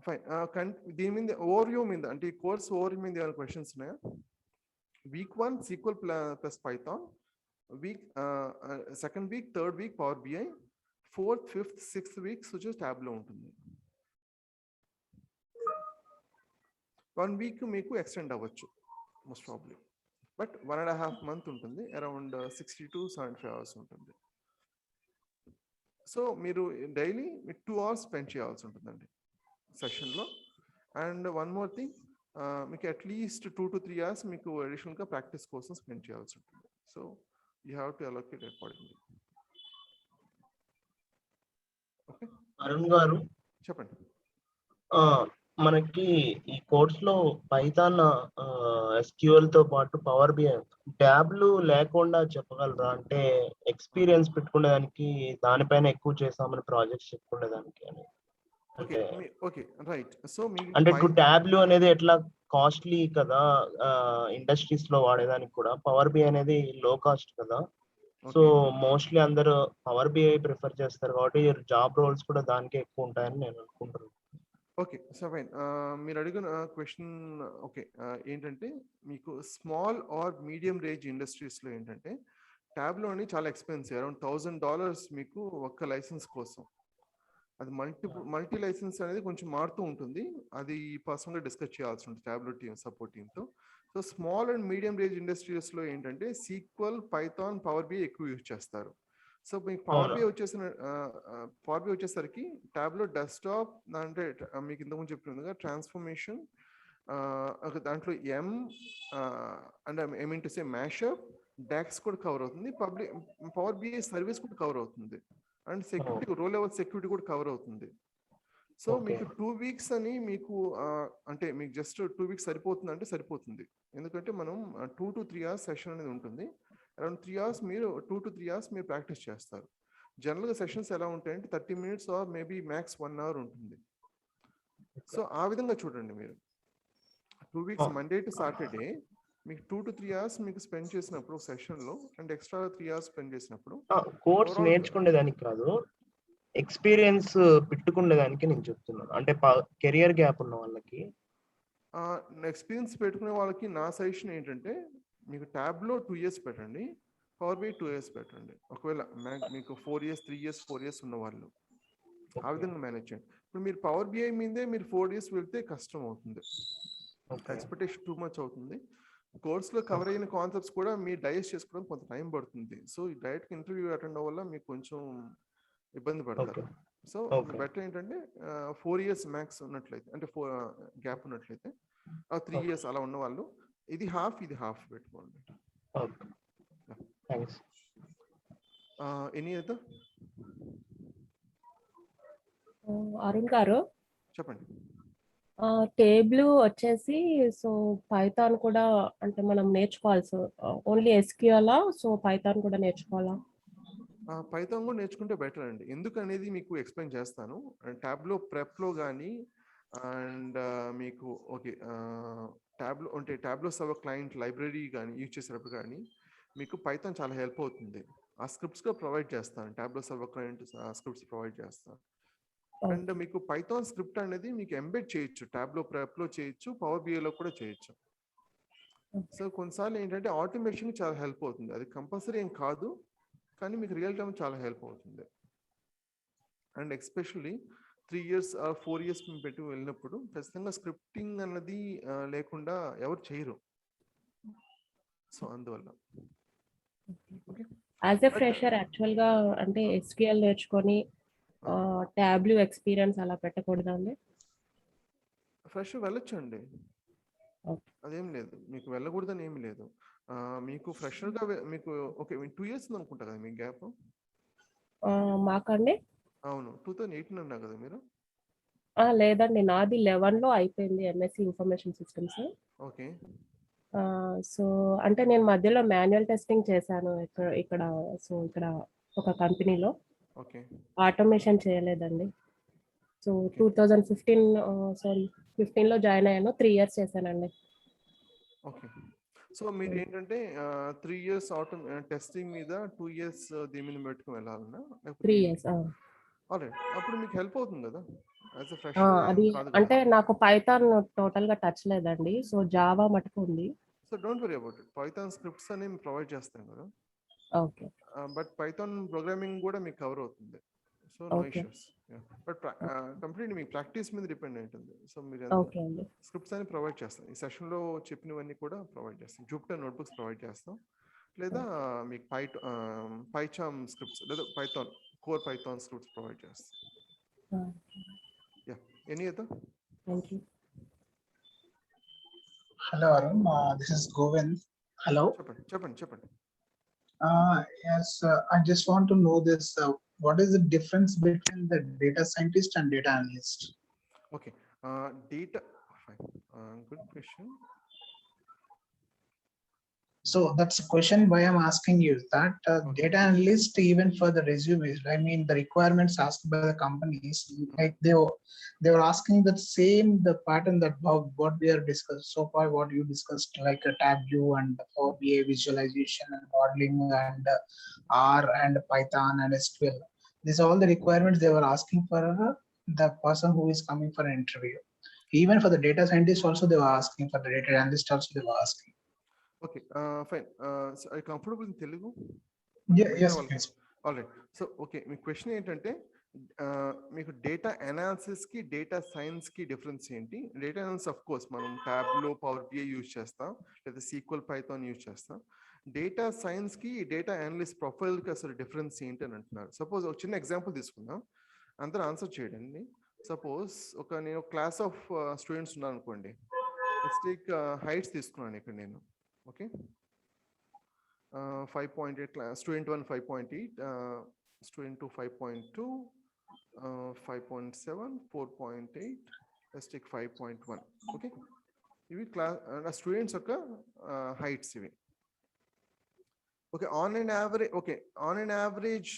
ఫైన్. దీని మీద ఓవర్వ్యూ మీద, అంటే ఈ కోర్స్ ఓవర్వ్యూ మీద ఏమైనా క్వశ్చన్స్ ఉన్నాయా? Week 1 SQL plus Python, week second week, third week power BI, 4th, 5th, 6th weeks వచ్చేసి ట్యాబ్లో ఉంటుంది. 1 వీక్ మీకు ఎక్స్టెండ్ అవ్వచ్చు మోస్ట్ ప్రాబ్లీ, బట్ 1.5 month ఉంటుంది, అరౌండ్ 60 to 75 hours ఉంటుంది. సో మీరు డైలీ 2 hours స్పెండ్ చేయాల్సి ఉంటుందండి సెషన్లో. అండ్ వన్ మోర్ థింగ్, మీకు అట్లీస్ట్ 2 to 3 hours మీకు అడిషనల్గా ప్రాక్టీస్ కోసం స్పెండ్ చేయాల్సి ఉంటుంది. So you have to allocate accordingly. Okay Arun గారు చెప్పండి. మనకి ఈ కోర్స్ లో పైథాన్, SQL తో పాటు పవర్ బిఐ ట్యాబ్లు లేకుండా చెప్పగలరా? అంటే ఎక్స్పీరియన్స్ పెట్టుకునేదానికి దానిపైన ఎక్కువ చేసామని ప్రాజెక్ట్స్ చెప్పుకునేదానికి అని. Okay right. సో అంటే ట్యాబ్లు అనేది ఎట్లా కాస్ట్లీ కదా ఇండస్ట్రీస్ లో వాడేదానికి కూడా, పవర్ బిఐ అనేది లో కాస్ట్ కదా. సో మోస్ట్లీ అందరూ పవర్ బిఐ ప్రిఫర్ చేస్తారు కాబట్టి జాబ్ రోల్స్ కూడా దానికే ఎక్కువ ఉంటాయని నేను అనుకుంటున్నాను. Okay so fine. మీరు అడిగిన క్వశ్చన్ ఓకే ఏంటంటే, మీకు స్మాల్ ఆర్ మీడియం రేంజ్ ఇండస్ట్రీస్లో ఏంటంటే ట్యాబ్లో అని చాలా ఎక్స్పెన్సివ్, అరౌండ్ $1,000 మీకు ఒక్క లైసెన్స్ కోసం. అది మల్టీ లైసెన్స్ అనేది కొంచెం మారుతూ ఉంటుంది, అది పర్సనల్గా డిస్కస్ చేయాల్సి ఉంటుంది ట్యాబ్లో టీమ్ సపోర్ట్ టీమ్తో. So small and medium range ఇండస్ట్రీస్లో ఏంటంటే SQL, పైథాన్, పవర్ బిఐ ఎక్కువ యూజ్ చేస్తారు. సో మీకు పవర్ బిఐ వచ్చేసరికి ట్యాబ్లో డెస్క్టాప్ అంటే మీకు ఇంతకుముందు చెప్తున్నదిగా ట్రాన్స్ఫర్మేషన్, దాంట్లో and I mean to say mashup, DAX కూడా కవర్ అవుతుంది, పవర్ బిఐ సర్వీస్ కూడా కవర్ అవుతుంది, and security, row level security కూడా కవర్ అవుతుంది. సో మీకు 2 weeks అని మీకు అంటే మీకు జస్ట్ 2 weeks సరిపోతుంది అంటే సరిపోతుంది, ఎందుకంటే మనం 2 to 3 hours సెషన్ అనేది ఉంటుంది. అరౌండ్ 3 hours మీరు 2 to 3 hours మీరు ప్రాక్టీస్ చేస్తారు. జనరల్గా సెషన్స్ ఎలా ఉంటాయంటే 30 minutes or maybe max 1 hour ఉంటుంది. సో ఆ విధంగా చూడండి మీరు 2 weeks మండే టు సాటర్డే మీకు 2 to 3 hours మీకు స్పెండ్ చేసినప్పుడు సెషన్లో, అండ్ ఎక్స్ట్రా 3 hours స్పెండ్ చేసినప్పుడు కోర్స్ నేర్చుకునేదానికి కాదు, ఎక్స్పీరియన్స్ పెట్టుకునేదానికి నేను చెప్తున్నాను. అంటే కెరియర్ గ్యాప్ ఉన్న వాళ్ళకి, ఎక్స్పీరియన్స్ పెట్టుకునే వాళ్ళకి నా సజెషన్ ఏంటంటే, మీకు ట్యాబ్లో 2 years పెట్టండి, పవర్ బిఐ 2 years పెట్టండి. ఒకవేళ మీకు 4 years, 3 years, 4 years ఉన్న వాళ్ళు ఆ విధంగా మేనేజ్ చేయండి. ఇప్పుడు మీరు పవర్ బిఐ మీదే మీరు 4 years వెళ్తే కష్టం అవుతుంది, ఎక్స్పెక్టేషన్ టూ మచ్ అవుతుంది. కోర్సులో కవర్ అయిన కాన్సెప్ట్స్ కూడా మీరు డైజెస్ట్ చేసుకోవడం కొంత టైం పడుతుంది. సో డైరెక్ట్ ఇంటర్వ్యూ అటెండ్ అవ్వడం వల్ల మీకు కొంచెం ఇబ్బంది పడతారు. సో బెటర్ ఏంటంటే 4 years మ్యాక్స్ ఉన్నట్లయితే, అంటే 4 గ్యాప్ ఉన్నట్లయితే 3 years అలా ఉన్న వాళ్ళు ఇది హాఫ్ పెట్టుకోండి. Any other? అరుణ్ గారు చెప్పండి. టేబుల్ వచ్చేసి సో పైథాన్ కూడా అంటే మనం నేర్చుకోవాల్సి ఓన్లీ SQL, సో పైథాన్ కూడా నేర్చుకోవాలా? పైథాన్ కూడా నేర్చుకుంటే బెటర్ అండి. ఎందుకు అనేది మీకు ఎక్స్ప్లెయిన్ చేస్తాను. ట్యాబ్లో ప్రెప్లో కానీ అండ్ మీకు ఓకే ట్యాబ్లో అంటే ట్యాబ్లో సర్వర్ క్లయింట్ లైబ్రరీ కానీ యూజ్ చేసేటప్పుడు కానీ మీకు పైథాన్ చాలా హెల్ప్ అవుతుంది. ఆ స్క్రిప్ట్స్ కూడా ప్రొవైడ్ చేస్తాను, ట్యాబ్లో సర్వర్ క్లయింట్ స్క్రిప్ట్స్ ప్రొవైడ్ చేస్తాను. అండ్ మీకు పైథాన్ స్క్రిప్ట్ అనేది మీకు ఎంబెడ్ చేయొచ్చు, ట్యాబ్లో ప్రెప్లో చేయొచ్చు, పవర్ బిఐలో కూడా చేయొచ్చు. సో కొన్నిసార్లు ఏంటంటే ఆటోమేషన్ చాలా హెల్ప్ అవుతుంది, అది కంపల్సరీ ఏం కాదు కానీ మీకు రియల్ టైం చాలా హెల్ప్ అవుతుంది. And especially 3 years or 4 years పెట్టి వెళ్ళినప్పుడు ఖచ్చితంగా స్క్రిప్టింగ్ అన్నది లేకుండా ఎవరు చేయరు. సో అందువల్ల యాజ్ ఎ ఫ్రెషర్ యాక్చువల్గా అంటే SQL నేర్చుకొని ట్యాబ్లు ఎక్స్పీరియన్స్ అలా పెట్టకూడదా అండి? ఫ్రెష్ వెళ్ళొచ్చు అండి, అదేం లేదు, మీకు వెళ్ళకూడదని ఏమి లేదు. మీకు ఫ్రెషర్గా మీకు ఓకే 2 years అనుకుంటా కదా మీకు గ్యాప్? మాకండి అవును 2018 అన్నా కదా మీరు? లేదండి, నాది 11లో అయిపోయింది MSc information systems. Okay. So అంటే నేను మధ్యలో మాన్యువల్ టెస్టింగ్ చేశాను ఇక్కడ సో ఇక్కడ ఒక కంపెనీలో. ఓకే. ఆటోమేషన్ చేయలేదండి. సో 2015లో జాయిన్ అయ్యాను, 3 years చేశానండి. ఓకే. సో మీరు ఏంటంటే 3 years టెస్టింగ్ మీద 2 years దీని మీద పెట్టుకుని వెళ్ళాలన్నా? 3 years. ఆల్రైట్, అప్పుడు మీకు హెల్ప్ అవుతుంది కదా యాజ్ ఎ ఫ్రెష్. అది అంటే నాకు పైథాన్ టోటల్ గా టచ్ లేదండి, సో జావా మటుకు ఉంది. So don't worry about it, Python scripts అని ప్రొవైడ్ చేస్తాం కదా. ఓకే. బట్ పైథాన్ ప్రోగ్రామింగ్ కూడా మీకు కవర్ అవుతుంది. So no issues. But complete మీ ప్రాక్టీస్ మీద డిపెండ్ ఉంటుంది. సో మీరు స్క్రిప్ట్స్ అని ప్రొవైడ్ చేస్తాం. ఈ సెషన్లో చెప్పినవన్నీ కూడా ప్రొవైడ్ చేస్తాం. జూపిటర్ నోట్బుక్స్ ప్రొవైడ్ చేస్తాం, లేదా మీకు పైచామ్ స్క్రిప్ట్స్ లేదా కోర్ పైథాన్ స్క్రిప్ట్స్ ప్రొవైడ్ చేస్తాం. Any other? Hello Arun, this is Govind. Hello. చెప్పండి. Yes, I just want to know this. What is the difference between the data scientist and data analyst? Okay, data. Good question. So that's a question why I'm asking you that data analyst, even for the resumes, I mean the requirements asked by the companies, like they were asking the same the pattern that what we are discussed so far, what you discussed, like a Tableau and Power BI visualization and modeling and R and Python and SQL. These are all the requirements they were asking for the person who is coming for an interview. Even for the data scientist also they were asking, for the data analyst also they were asking. Okay, fine. So are you comfortable in Telugu? Yes, please. All right. So okay, my question ఏంటంటే మీకు data analysis కి data science కి difference ఏంటి? Data analysis of course మనం టాబ్లో power BI use చేస్తాం, లేదా sequel Python use చేస్తాం. Data science కి డేటా అనలిస్ట్ ప్రొఫైల్ కి అసలు డిఫరెన్స్ ఏంటి అని అంటున్నారు. సపోజ్ ఒక చిన్న ఎగ్జాంపుల్ తీసుకుందాం, అందరూ ఆన్సర్ చేయండి. సపోజ్ నేను క్లాస్ ఆఫ్ స్టూడెంట్స్ ఉన్నాను అనుకోండి. లెట్స్ టేక్ హైట్స్ తీసుకున్నాను ఇక్కడ నేను. Okay, 5.8 class, student 1 5.8, student 2 5.2, 5.7, 4.8, let's take 5.1. Okay, ఇవి క్లాస్ స్టూడెంట్స్ యొక్క హైట్స్ ఇవి. Okay, on and average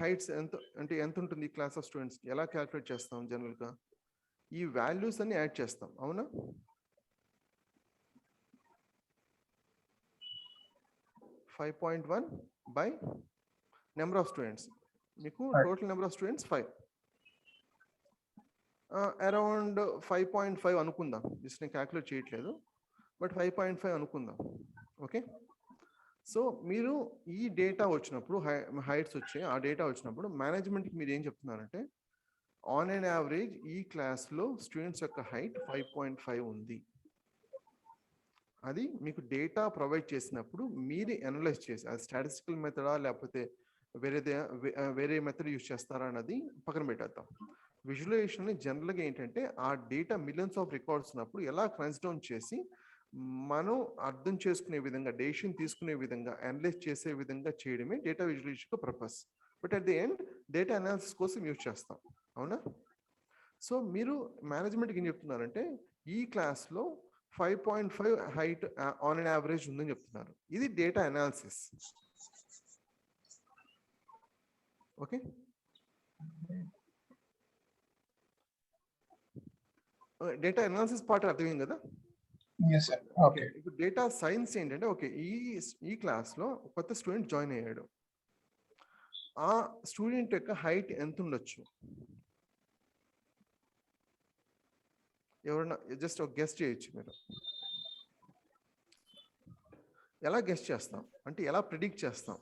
heights ఎంత ఉంటుంది ఈ క్లాస్ ఆఫ్ స్టూడెంట్స్కి? ఎలా క్యాలిక్యులేట్ చేస్తాం? జనరల్గా ఈ వాల్యూస్ అన్ని యాడ్ చేస్తాం, అవునా? 5.1 by number of students. మీకు total number of students 5. Around 5.5 అనుకుందాం. జస్ట్ నేను క్యాలిక్యులేట్ చేయట్లేదు, బట్ 5.5 అనుకుందాం. ఓకే, సో మీరు ఈ డేటా వచ్చినప్పుడు హైట్స్ వచ్చాయి, ఆ డేటా వచ్చినప్పుడు మేనేజ్మెంట్కి మీరు ఏం చెప్తున్నారంటే ఆన్ అండ్ యావరేజ్ ఈ క్లాస్లో స్టూడెంట్స్ యొక్క హైట్ 5.5 ఉంది. అది మీకు డేటా ప్రొవైడ్ చేసినప్పుడు మీరు అనలైజ్ చేసి, అది స్టాటిస్టికల్ మెథడా లేకపోతే వేరే మెథడ్ యూజ్ చేస్తారా అన్నది పక్కన పెట్టేద్దాం. విజువలైజేషన్ జనరల్గా ఏంటంటే ఆ డేటా మిలియన్స్ ఆఫ్ రికార్డ్స్ ఉన్నప్పుడు ఎలా క్రన్స్ డౌన్ చేసి మనం అర్థం చేసుకునే విధంగా, డెసిషన్ తీసుకునే విధంగా, అనలైజ్ చేసే విధంగా చేయడమే data visualisation purpose. But at the end data analysis కోసం యూజ్ చేస్తాం, అవునా? సో మీరు మేనేజ్మెంట్కి ఏం చెప్తున్నారంటే ఈ క్లాస్లో 5.5 హైట్ ఆన్ అండ్ యావరేజ్ ఉందని చెప్తున్నారు. ఇది data analysis. Okay, data analysis part అర్థమైంది కదా? ఓకే, ఇప్పుడు డేటా సైన్స్ ఏంటంటే ఓకే ఈ క్లాస్లో కొత్త స్టూడెంట్ జాయిన్ అయ్యాడు, ఆ స్టూడెంట్ యొక్క హైట్ ఎంత ఉండొచ్చు? ఎవరన్నా జస్ట్ ఒక గెస్ట్ చేయొచ్చు. మీరు ఎలా గెస్ట్ చేస్తాం అంటే ఎలా ప్రిడిక్ట్ చేస్తాం?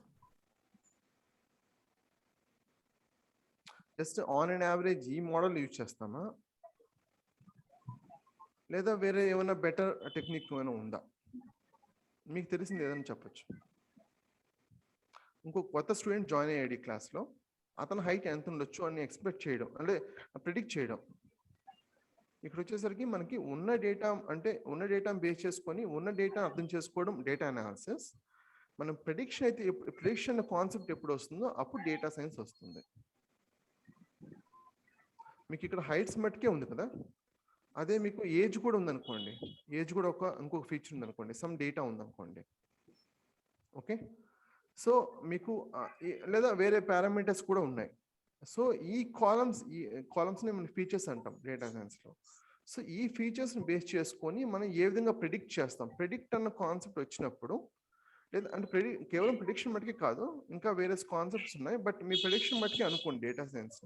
జస్ట్ ఆన్ అండ్ యావరేజ్ ఈ మోడల్ యూజ్ చేస్తామా, లేదా వేరే ఏమైనా బెటర్ టెక్నిక్ ఏమైనా ఉందా? మీకు తెలిసింది ఏదైనా చెప్పచ్చు. ఇంకో కొత్త స్టూడెంట్ జాయిన్ అయ్యాడు ఈ క్లాస్లో, అతని హైట్ ఎంత ఉండొచ్చు అని ఎక్స్పెక్ట్ చేయడం, అంటే ప్రిడిక్ట్ చేయడం. ఇక్కడ వచ్చేసరికి మనకి ఉన్న డేటా బేస్ చేసుకొని ఉన్న డేటా అర్థం చేసుకోవడం డేటా అనాలిసిస్. మనం ప్రిడిక్షన్ కాన్సెప్ట్ ఎప్పుడు వస్తుందో అప్పుడు డేటా సైన్స్ వస్తుంది. మీకు ఇక్కడ హైట్స్ మట్టుకే ఉంది కదా, అదే మీకు ఏజ్ కూడా ఉందనుకోండి, ఏజ్ కూడా ఇంకొక ఫీచర్ ఉందనుకోండి, సమ్ డేటా ఉందనుకోండి. ఓకే, సో మీకు లేదా వేరే పారామీటర్స్ కూడా ఉన్నాయి. సో ఈ కాలమ్స్ని మనం ఫీచర్స్ అంటాం డేటా సైన్స్లో. సో ఈ ఫీచర్స్ని బేస్ చేసుకొని మనం ఏ విధంగా ప్రిడిక్ట్ చేస్తాం. ప్రిడిక్ట్ అన్న కాన్సెప్ట్ వచ్చినప్పుడు, లేదా అంటే కేవలం ప్రిడిక్షన్ మట్టుకే కాదు, ఇంకా వేరే కాన్సెప్ట్స్ ఉన్నాయి, బట్ మీ ప్రిడిక్షన్ మట్టుకే అనుకోండి డేటా సైన్స్.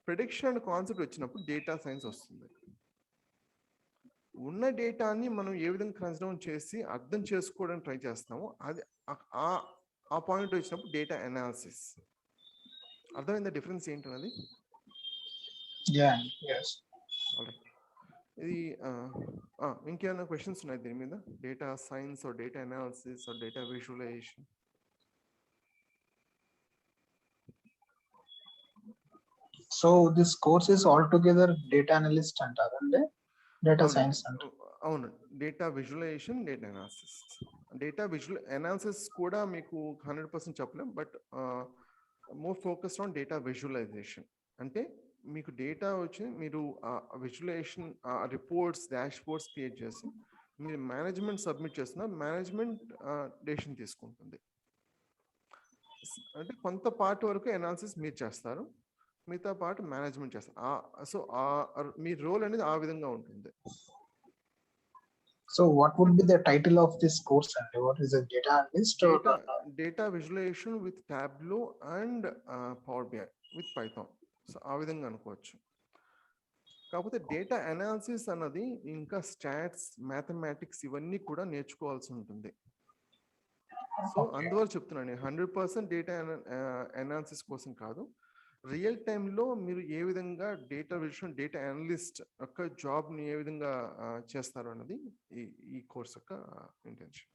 ప్రిడిక్షన్ కాన్సెప్ట్ వచ్చినప్పుడు డేటా సైన్స్ వస్తుంది. ఉన్న డేటాని మనం ఏ విధంగా క్రన్స్ డౌన్ చేసి అర్థం చేసుకోవడానికి ట్రై చేస్తామో అది ఆ పాయింట్ వచ్చినప్పుడు డేటా అనాలిసిస్. అర్థమైందా డిఫరెన్స్ ఏంటన్నది? Yeah, yes. ఇది ఇంకేమైనా క్వశ్చన్స్ ఉన్నాయి దీని మీద? Data science or data analysis or data visualisation? So this course is altogether data analyst అంటారండి, డేటా సైన్స్ అంటారు. అవును, data visualisation, data analysis. Data analysis కూడా మీకు 100% చెప్పలేం, but more focused on data visualisation. అంటే మీకు డేటా వచ్చి మీరు visualisation reports, dashboards create చేసి మీరు మేనేజ్మెంట్ సబ్మిట్ చేస్తున్న మేనేజ్మెంట్ డెసిషన్ తీసుకుంటుంది. అంటే కొంత పార్ట్ వరకు అనాలిసిస్ మీరు చేస్తారు, మిగతా పార్ట్ మేనేజ్మెంట్ చేస్తారు. సో మీ రోల్ అనేది ఆ విధంగా ఉంటుంది. So what would be the title of this course and what is a data analyst? Data visualization with Tableau and Power BI with Python. So ఆ విధంగా అనుకోవచ్చు. కాకపోతే డేటా అనాలిసిస్ అన్నది ఇంకా స్టాట్స్, మ్యాథమెటిక్స్ ఇవన్నీ కూడా నేర్చుకోవాల్సి ఉంటుంది. సో అందువల్ల చెప్తున్నాను, 100% డేటా అనాలిసిస్ కోసం కాదు, రియల్ టైంలో మీరు ఏ విధంగా డేటా విజువల్, డేటా అనలిస్ట్ యొక్క జాబ్ని ఏ విధంగా చేస్తారు అన్నది ఈ కోర్స్ యొక్క ఇంటెన్షన్.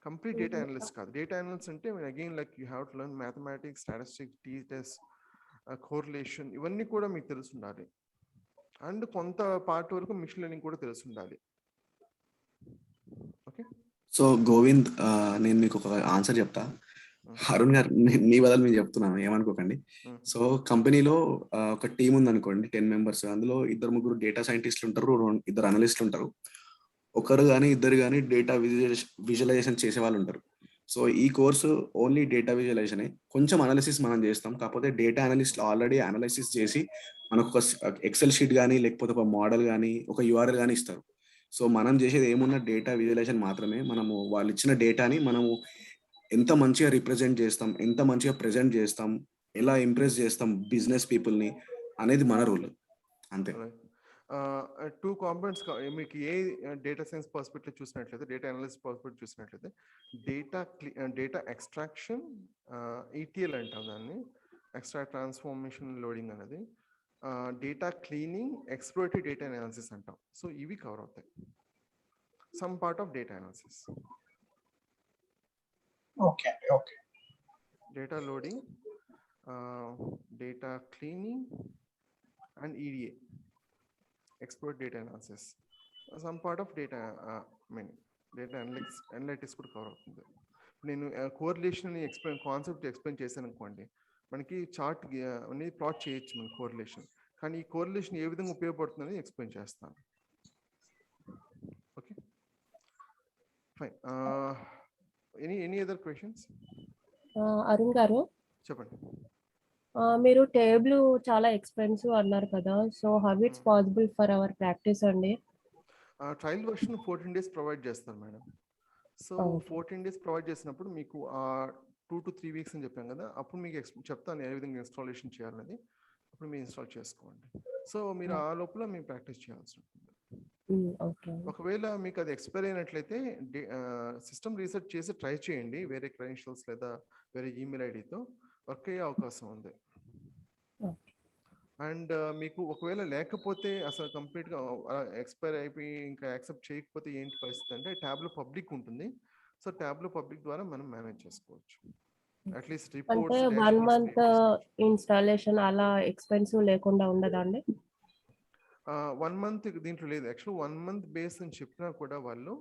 కంప్లీట్ డేటా అనలిస్ట్ కాదు. డేటా అనలిస్ట్ అంటే again like you have to learn mathematics, statistics, tea-test, correlation ఇవన్నీ కూడా మీకు తెలిసి ఉండాలి. అండ్ కొంత పార్ట్ వరకు మిషన్ లెర్నింగ్ కూడా తెలిసి ఉండాలి. ఓకే. సో గోవింద్, నేను మీకు ఒక ఆన్సర్ చెప్తా. అరుణ్ గారు, మీ బదులు మీరు చెప్తున్నాను, ఏమనుకోకండి. సో కంపెనీలో ఒక టీం ఉంది అనుకోండి, 10 members. అందులో 2-3 డేటా సైంటిస్టులు ఉంటారు, 2 అనలిస్టులు ఉంటారు. ఒకరు కానీ ఇద్దరు కానీ డేటా విజువలైజేషన్ చేసే వాళ్ళు ఉంటారు. సో ఈ కోర్సు ఓన్లీ డేటా విజువలైజేషనే. కొంచెం అనాలిసిస్ మనం చేస్తాం, కాకపోతే డేటా అనలిస్ట్ ఆల్రెడీ అనాలిసిస్ చేసి మనకు ఒక ఎక్సెల్ షీట్ కానీ లేకపోతే ఒక మోడల్ కానీ ఒక URL కానీ ఇస్తారు. సో మనం చేసేది ఏమున్నా డేటా విజువలైజేషన్ మాత్రమే. మనము వాళ్ళు ఇచ్చిన డేటాని మనము ఎంత మంచిగా రిప్రజెంట్ చేస్తాం, ఎంత మంచిగా ప్రెజెంట్ చేస్తాం, ఎలా ఇంప్రెస్ చేస్తాం బిజినెస్ పీపుల్ని అనేది మన రోల్ అంతే. 2 కాంపోనెంట్స్ మీకు ఏ డేటా సైన్స్ పర్స్పెక్టివ్ చూసినట్లయితే, డేటా అనలిస్ట్ పర్స్పెక్టివ్ చూసినట్లయితే డేటా ఎక్స్ట్రాక్షన్, ETL అంటాం దాన్ని, ఎక్స్ట్రాక్ట్ ట్రాన్స్ఫార్మేషన్ లోడింగ్ అనేది, డేటా క్లీనింగ్, ఎక్స్ప్లోరేటివ్ డేటా అనాలిసిస్ అంటాం. సో ఇవి కవర్ అవుతాయి, some part of data analysis. Okay. Data loading, data cleaning and EDA, export data analysis, some part of data data analytics కూడా cover అవుతుంది. నేను correlation concept explain చేశాను అనుకోండి, మనకి chart అనేది ప్లాట్ చేయొచ్చు మన కోరిలేషన్, కానీ ఈ కోరిలేషన్ ఏ విధంగా ఉపయోగపడుతుందని ఎక్స్ప్లెయిన్ చేస్తాను. Okay, fine. Any other questions? Arun గారు, చెప్పండి. మీరు టేబుల్ చాలా ఎక్స్పెన్సివ్ అన్నారు కదా, so how it's possible for hour practice అండి? ట్రయల్ వర్షన్ 14 days ప్రొవైడ్ చేస్తారు మేడం. సో 14 days ప్రొవైడ్ చేసినప్పుడు మీకు 2 to 3 weeks అని చెప్పాం కదా, అప్పుడు మీకు చెప్తాను ఏ విధంగా ఇన్స్టాలేషన్ చేయాలనేది. అప్పుడు మీరు ఇన్స్టాల్ చేసుకోండి. సో మీరు ఆ లోపల మీరు ప్రాక్టీస్ చేయాల్సి ఉంటుంది. ఒకవేళ మీకు అది ఎక్స్పైర్ అయినట్లయితే సిస్టమ్ రీసెట్ చేసి ట్రై చేయండి, వేరే క్రెడెన్షియల్స్ లేదా వేరే ఈమెయిల్ ఐడితో వర్క్ అయ్యే అవకాశం ఉంది. అండ్ మీకు ఒకవేళ లేకపోతే అసలు కంప్లీట్గా ఎక్స్పైర్ అయిపోయి ఇంకా యాక్సెప్ట్ చేయకపోతే ఏంటి పరిస్థితి అంటే, ట్యాబ్లో పబ్లిక్ ఉంటుంది. సో ట్యాబ్లో పబ్లిక్ ద్వారా మనం మేనేజ్ చేసుకోవచ్చు. అట్లీస్ట్ అంటే 1 month ఇన్స్టాలేషన్ అలా ఎక్స్పెన్సివ్ లేకుండా ఉండదండి? 1 month దీంట్లో లేదు. యాక్చువల్ 1 month బేస్ అని చెప్పినా కూడా వాళ్ళు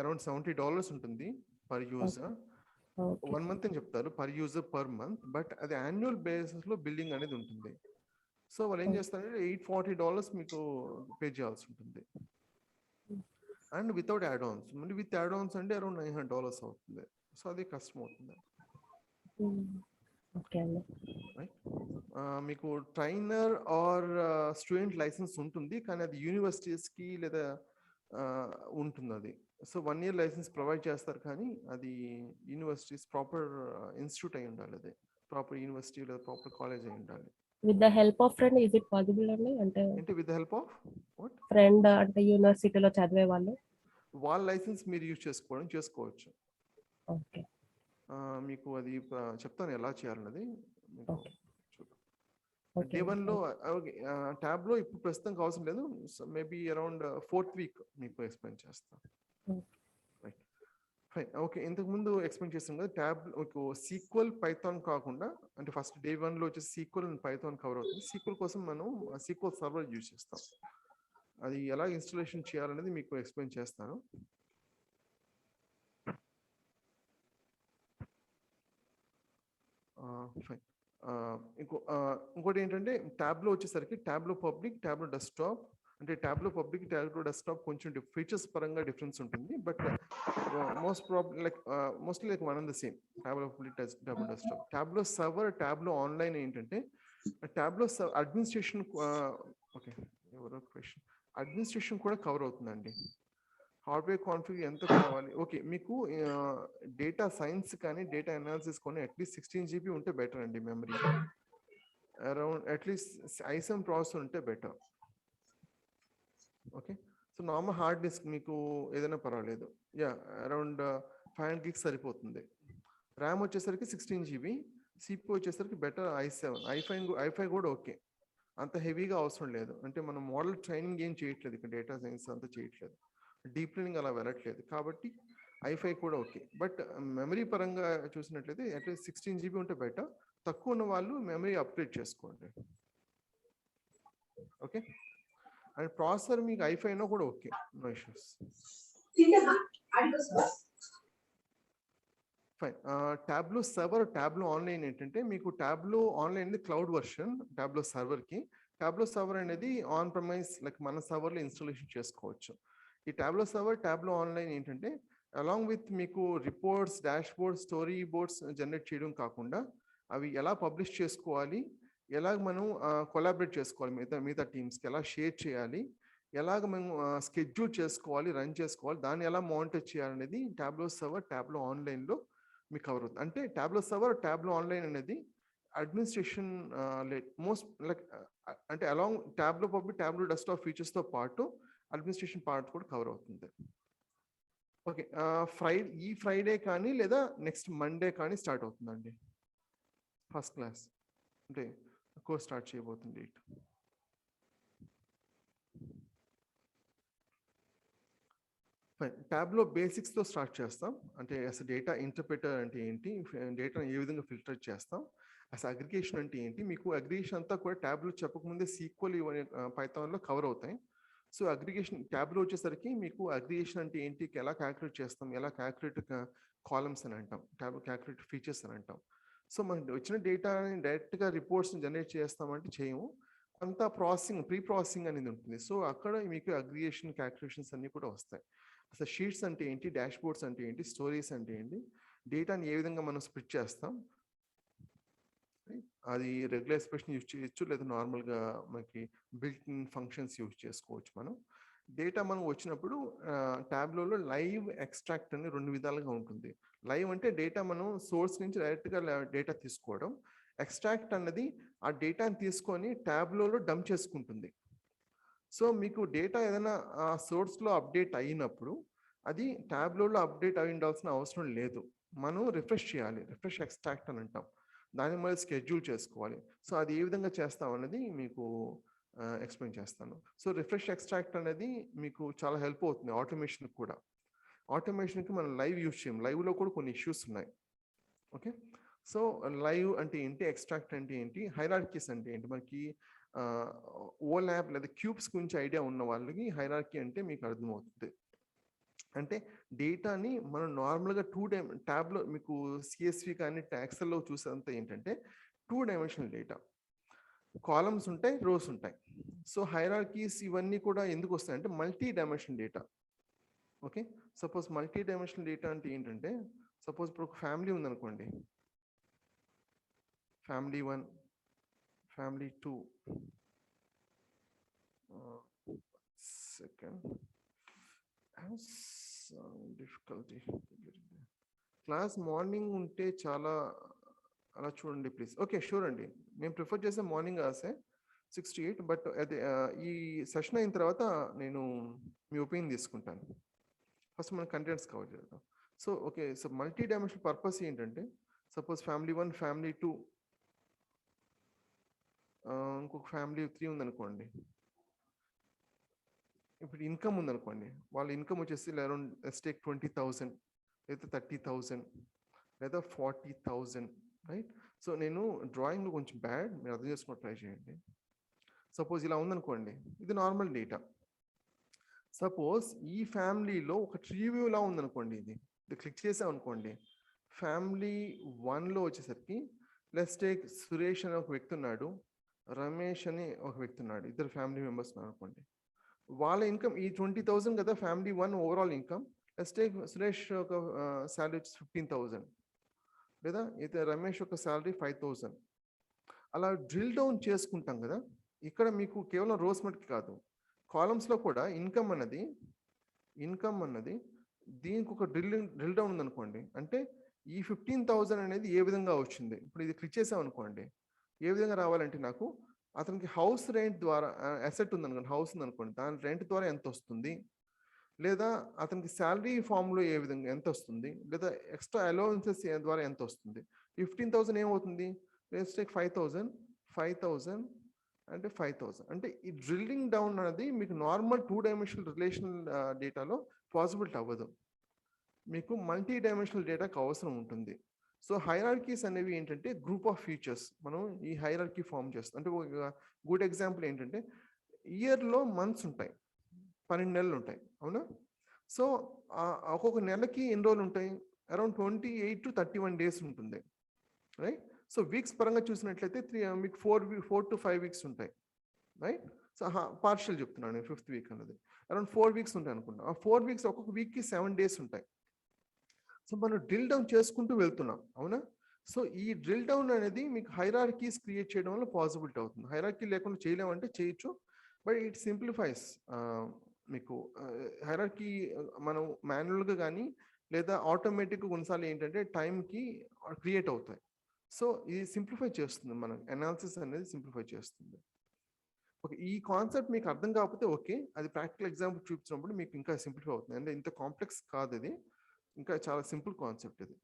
అరౌండ్ $70 ఉంటుంది పర్ యూజర్. 1 month అని చెప్తారు per user per month, but అది యాన్యువల్ బేసిస్ లో బిల్డింగ్ అనేది ఉంటుంది. సో వాళ్ళు ఏం చేస్తారంటే $840 మీకు పే చేయాల్సి ఉంటుంది. అండ్ వితౌట్ యాడ్ ఆన్స్, మళ్ళీ విత్ యాడ్ ఆన్స్ అంటే అరౌండ్ $900 అవుతుంది. సో అది కష్టం అవుతుంది. మీకు ట్రైనర్ ఆర్ స్టూడెంట్ లైసెన్స్ ఉంటుంది, కానీ అది యూనివర్సిటీస్కి లేదా ఉంటుంది అది. సో 1 year లైసెన్స్ ప్రొవైడ్ చేస్తారు, కానీ అది యూనివర్సిటీస్ ప్రాపర్ ఇన్స్టిట్యూట్ అయి ఉండాలి, అది ప్రాపర్ యూనివర్సిటీ లేదా ప్రాపర్ కాలేజ్ అయి ఉండాలి. With the help of friend is it possible అండి? అంటే with the help of what? Friend అంటే యూనివర్సిటీలో చదివే వాళ్ళు వాళ్ళ లైసెన్స్ మీరు యూజ్ చేసుకోవచ్చు. ఓకే. మీకు అది చెప్తాను ఎలా చేయాలన్నది. మీకు Okay. డే 1లో ట్యాబ్లో ఇప్పుడు ప్రస్తుతం అవసరం లేదు. మేబీ అరౌండ్ 4th వీక్ మీకు ఎక్స్ప్లెయిన్ చేస్తాను. Right, fine. ఓకే, ఇంతకుముందు ఎక్స్ప్లెయిన్ చేస్తాం కదా ట్యాబ్ సీక్వల్ పైథాన్ కాకుండా, అంటే ఫస్ట్ డే 1లో వచ్చేసి సీక్వల్ అండ్ పైథాన్ కవర్ అవుతుంది. సీక్వల్ కోసం మనం సీక్వల్ సర్వర్ యూజ్ చేస్తాం. అది ఎలా ఇన్స్టాలేషన్ చేయాలనేది మీకు ఎక్స్ప్లెయిన్ చేస్తాను. ఫైన్. ఇంకోటి ఏంటంటే ట్యాబ్లో వచ్చేసరికి ట్యాబ్లో పబ్లిక్, ట్యాబ్లో డెస్క్టాప్. అంటే ట్యాబ్లో పబ్లిక్, ట్యాబ్లో డెస్క్టాప్ కొంచెం ఫీచర్స్ పరంగా డిఫరెన్స్ ఉంటుంది. But mostly like one and the same. Tableau public, Tableau desktop. Tableau server, Tableau online ఏంటంటే ట్యాబ్లో అడ్మినిస్ట్రేషన్. ఓకే, ఎవరో క్వశ్చన్. అడ్మినిస్ట్రేషన్ కూడా కవర్ అవుతుందండి. హార్డ్వేర్ కాన్ఫిగ్ ఎంత కావాలి? ఓకే, మీకు డేటా సైన్స్ కానీ డేటా అనాలిసిస్ కానీ అట్లీస్ట్ 16 GB ఉంటే బెటర్ అండి. Memory around at least i7 processor ఉంటే better. Okay, so normal hard disk మీకు ఏదైనా పర్వాలేదు. అరౌండ్ 500 GB సరిపోతుంది. ర్యామ్ వచ్చేసరికి 16 GB, CPU వచ్చేసరికి బెటర్ i7. i5 కూడా ఓకే, అంత హెవీగా అవసరం లేదు. అంటే మనం మోడల్ ట్రైనింగ్ ఏం చేయట్లేదు ఇక్కడ, డేటా సైన్స్ అంతా చేయట్లేదు, డీప్ లెర్నింగ్ అలా వెళ్ళట్లేదు కాబట్టి i5 కూడా ఓకే. బట్ మెమరీ పరంగా చూసినట్లయితే అట్లీస్ట్ 16 GB ఉంటే బెటర్. తక్కువ ఉన్న వాళ్ళు మెమరీ అప్గ్రేడ్ చేసుకోండి. ఓకే, అండ్ ప్రాసెసర్ మీకు i5 అయినా కూడా okay, no issues. Fine. Tableau server, Tableau online ఏంటంటే మీకు ట్యాబ్లో ఆన్లైన్ క్లౌడ్ వర్షన్. ట్యాబ్లో సర్వర్కి ట్యాబ్లో సర్వర్ అనేది ఆన్ ప్రైమైస్ లైక్ మన సర్వర్లో ఇన్స్టాలేషన్ చేసుకోవచ్చు. ఈ ట్యాబ్లో సర్వర్, ట్యాబ్లో ఆన్లైన్ ఏంటంటే అలాంగ్ విత్ మీకు reports, dashboards, story boards generate చేయడం కాకుండా అవి ఎలా పబ్లిష్ చేసుకోవాలి, ఎలాగ మనం కొలాబరేట్ చేసుకోవాలి మిగతా టీమ్స్కి, ఎలా షేర్ చేయాలి, ఎలాగ మేము స్కెడ్యూల్ చేసుకోవాలి, రన్ చేసుకోవాలి, దాన్ని ఎలా మానిటర్ చేయాలనేది ట్యాబ్లో సర్వర్, ట్యాబ్లో ఆన్లైన్లో మీకు కవర్ అవుతుంది. అంటే ట్యాబ్లో సర్వర్, ట్యాబ్లో ఆన్లైన్ అనేది అడ్మినిస్ట్రేషన్ మోస్ట్ లైక్ అంటే అలాంగ్ ట్యాబ్లో పబ్లిక్, ట్యాబ్లో డెస్క్టాప్ ఫీచర్స్తో పాటు అడ్మినిస్ట్రేషన్ పార్ట్ కూడా కవర్ అవుతుంది. ఓకే, ఈ ఫ్రైడే కానీ లేదా నెక్స్ట్ మండే కానీ స్టార్ట్ అవుతుందండి ఫస్ట్ క్లాస్. అంటే కోర్స్ స్టార్ట్ చేయబోతుంది. ట్యాబ్లో బేసిక్స్తో స్టార్ట్ చేస్తాం. అంటే అసలు డేటా ఇంటర్ప్రిటర్ అంటే ఏంటి, డేటాను ఏ విధంగా ఫిల్టర్ చేస్తాం, అసలు అగ్రిగేషన్ అంటే ఏంటి. మీకు అగ్రిగేషన్ అంతా కూడా ట్యాబ్లో చెప్పకముందే సీక్వల్ పైథాన్లో కవర్ అవుతాయి. సో అగ్రిగేషన్ ట్యాబ్లో వచ్చేసరికి మీకు అగ్రిగేషన్ అంటే ఏంటి, ఎలా క్యాల్కులేట్ చేస్తాం, ఎలా క్యాల్కులేట్ కాలమ్స్ అని అంటాం, ట్యాబ్లో క్యాల్కులేట్ ఫీచర్స్ అని అంటాం. సో మనకి వచ్చిన డేటాని డైరెక్ట్గా రిపోర్ట్స్ని జనరేట్ చేస్తామంటే చేయము, కొంత ప్రాసెసింగ్, ప్రీ ప్రాసెసింగ్ అనేది ఉంటుంది. సో అక్కడ మీకు అగ్రిగేషన్ క్యాల్కులేషన్స్ అన్నీ కూడా వస్తాయి. అసలు షీట్స్ అంటే ఏంటి, డాష్ బోర్డ్స్ అంటే ఏంటి, స్టోరీస్ అంటే ఏంటి, డేటాని ఏ విధంగా మనం స్ప్లిట్ చేస్తాం, అది రెగ్యులర్ ఎక్స్ప్రెషన్ యూజ్ చేయొచ్చు, లేదా నార్మల్గా మనకి బిల్ట్ ఇన్ ఫంక్షన్స్ యూజ్ చేసుకోవచ్చు. మనం డేటా మనం వచ్చినప్పుడు ట్యాబ్లో లైవ్, ఎక్స్ట్రాక్ట్ అని 2 విధాలుగా ఉంటుంది. లైవ్ అంటే డేటా మనం సోర్స్ నుంచి డైరెక్ట్గా డేటా తీసుకోవడం. ఎక్స్ట్రాక్ట్ అన్నది ఆ డేటాని తీసుకొని ట్యాబ్లో డంప్ చేసుకుంటుంది. సో మీకు డేటా ఏదైనా ఆ సోర్స్లో అప్డేట్ అయినప్పుడు అది ట్యాబ్లో అప్డేట్ అయి ఉండాల్సిన అవసరం లేదు, మనం రిఫ్రెష్ చేయాలి. రిఫ్రెష్ ఎక్స్ట్రాక్ట్ అని అంటాం. దాన్ని మళ్ళీ స్కెడ్యూల్ చేసుకోవాలి. సో అది ఏ విధంగా చేస్తాం అనేది మీకు ఎక్స్ప్లెయిన్ చేస్తాను. సో రిఫ్రెష్ ఎక్స్ట్రాక్ట్ అనేది మీకు చాలా హెల్ప్ అవుతుంది ఆటోమేషన్కి కూడా. ఆటోమేషన్కి మనం లైవ్ యూజ్ చేయం, లైవ్లో కూడా కొన్ని ఇష్యూస్ ఉన్నాయి. ఓకే, సో లైవ్ అంటే ఏంటి, ఎక్స్ట్రాక్ట్ అంటే ఏంటి, హైరార్కీస్ అంటే ఏంటి, మనకి ఓవర్లాప్ లేదా క్యూబ్స్ గురించి ఐడియా ఉన్న వాళ్ళకి హైరార్కీ అంటే మీకు అర్థమవుతుంది. అంటే డేటాని మనం నార్మల్గా ట్యాబ్లో మీకు సిఎస్వి కానీ ఎక్సెల్లో చూసేంత ఏంటంటే 2 డైమెన్షనల్ డేటా, కాలమ్స్ ఉంటాయి, రోస్ ఉంటాయి. సో హైరార్కీస్ ఇవన్నీ కూడా ఎందుకు వస్తాయంటే multi dimensional data. Okay, suppose multi dimensional data అంటే ఏంటంటే, సపోజ్ ఇప్పుడు ఒక ఫ్యామిలీ ఉందనుకోండి, family 1, family 2, second difficulty. Class morning ఉంటే చాలా, అలా చూడండి ప్లీజ్. ఓకే, షూర్ అండి, మేము ప్రిఫర్ చేసే మార్నింగ్ రాసే 6 to 8. బట్ అదే ఈ సెషన్ అయిన తర్వాత నేను మీ ఒపీనియన్ తీసుకుంటాను. ఫస్ట్ మనం కంటెంట్స్ కవర్ చేద్దాం. So okay, so multi dimensional purpose ఏంటంటే సపోజ్ ఫ్యామిలీ 1 ఫ్యామిలీ 2 ఇంకొక ఫ్యామిలీ 3 ఉందనుకోండి. ఇప్పుడు ఇన్కమ్ ఉందనుకోండి, వాళ్ళ ఇన్కమ్ వచ్చేసి అరౌండ్ టేక్ 20,000 లేదా 30,000 లేదా 40,000, రైట్? సో నేను డ్రాయింగ్లో కొంచెం బ్యాడ్, మీరు అర్థం చేసుకుని ట్రై చేయండి. సపోజ్ ఇలా ఉందనుకోండి, ఇది నార్మల్ డేటా. సపోజ్ ఈ ఫ్యామిలీలో ఒక ట్రీ వ్యూలా ఉందనుకోండి, ఇది క్లిక్ చేసామనుకోండి, ఫ్యామిలీ 1లో వచ్చేసరికి లెట్స్ టేక్ సురేష్ అనే ఒక వ్యక్తి ఉన్నాడు, రమేష్ అని ఒక వ్యక్తి ఉన్నాడు, ఇద్దరు ఫ్యామిలీ మెంబర్స్ అనుకోండి. వాళ్ళ ఇన్కమ్ ఈ 20,000 కదా family 1 overall income. Let's take Suresh ఒక శాలరీ వచ్చి 15,000 లేదా అయితే రమేష్ ఒక శాలరీ 5,000. అలా డ్రిల్ డౌన్ చేసుకుంటాం కదా. ఇక్కడ మీకు కేవలం రోస్ మట్కి కాదు, కాలమ్స్లో కూడా ఇన్కమ్ అన్నది దీనికి ఒక డ్రిల్ డౌన్ ఉందనుకోండి. అంటే ఈ 15,000 అనేది ఏ విధంగా వచ్చింది, ఇప్పుడు ఇది క్లిక్ చేసాం అనుకోండి, ఏ విధంగా రావాలంటే నాకు అతనికి హౌస్ రెంట్ ద్వారా అసెట్ ఉందనుకోండి, హౌస్ ఉందనుకోండి, దాని రెంట్ ద్వారా ఎంత వస్తుంది, లేదా అతనికి శాలరీ ఫామ్లో ఏ విధంగా ఎంత వస్తుంది, లేదా ఎక్స్ట్రా అలవెన్సెస్ ద్వారా ఎంత వస్తుంది. 15,000 ఏమవుతుంది, లెట్స్ టేక్ 5,000 అంటే 5,000. అంటే ఈ డ్రిల్లింగ్ డౌన్ అనేది మీకు నార్మల్ 2 డైమెన్షనల్ రిలేషనల్ డేటాలో పాసిబిలిటీ అవ్వదు, మీకు మల్టీ డైమెన్షనల్ డేటాకు అవసరం ఉంటుంది. సో హైరార్కీస్ అనేవి ఏంటంటే గ్రూప్ ఆఫ్ ఫీచర్స్, మనం ఈ హైరార్కీ ఫామ్ చేస్తాం. అంటే ఒక గుడ్ ఎగ్జాంపుల్ ఏంటంటే ఇయర్లో మంత్స్ ఉంటాయి, 12 నెలలు ఉంటాయి, అవునా? సో ఒక్కొక్క నెలకి ఎన్ని రోజులు ఉంటాయి, అరౌండ్ 28 to 31 డేస్ ఉంటుంది, రైట్? సో వీక్స్ పరంగా చూసినట్లయితే మీకు 4 to 5 వీక్స్ ఉంటాయి, రైట్? సో పార్షియల్ చెప్తున్నాను నేను, 5th వీక్ అన్నది అరౌండ్ 4 వీక్స్ ఉంటాయి అనుకుంటా. ఆ 4 వీక్స్ ఒక్కొక్క వీక్కి 7 డేస్ ఉంటాయి. సో మనం డ్రిల్ డౌన్ చేసుకుంటూ వెళ్తున్నాం, అవునా? సో ఈ డ్రిల్ డౌన్ అనేది మీకు హైరార్కీస్ క్రియేట్ చేయడం వల్ల పాసిబిలిటీ అవుతుంది. హైరార్కీ లేకుండా చేయలేమంటే చేయొచ్చు, బట్ ఇట్ సింప్లిఫైస్. మీకు హైరార్కీ మనం మాన్యువల్గా కానీ లేదా ఆటోమేటిక్గా కొన్నిసార్లు ఏంటంటే టైంకి క్రియేట్ అవుతాయి. సో ఇది సింప్లిఫై చేస్తుంది, మనం అనాలిసిస్ అనేది సింప్లిఫై చేస్తుంది. ఓకే, ఈ కాన్సెప్ట్ మీకు అర్థం కాకపోతే ఓకే, అది ప్రాక్టికల్ ఎగ్జాంపుల్ చూపించినప్పుడు మీకు ఇంకా సింప్లిఫై అవుతుంది. అంటే ఇంత కాంప్లెక్స్ కాదు ఇది, ఇంకా చాలా సింపుల్ కాన్సెప్ట్ ఇది.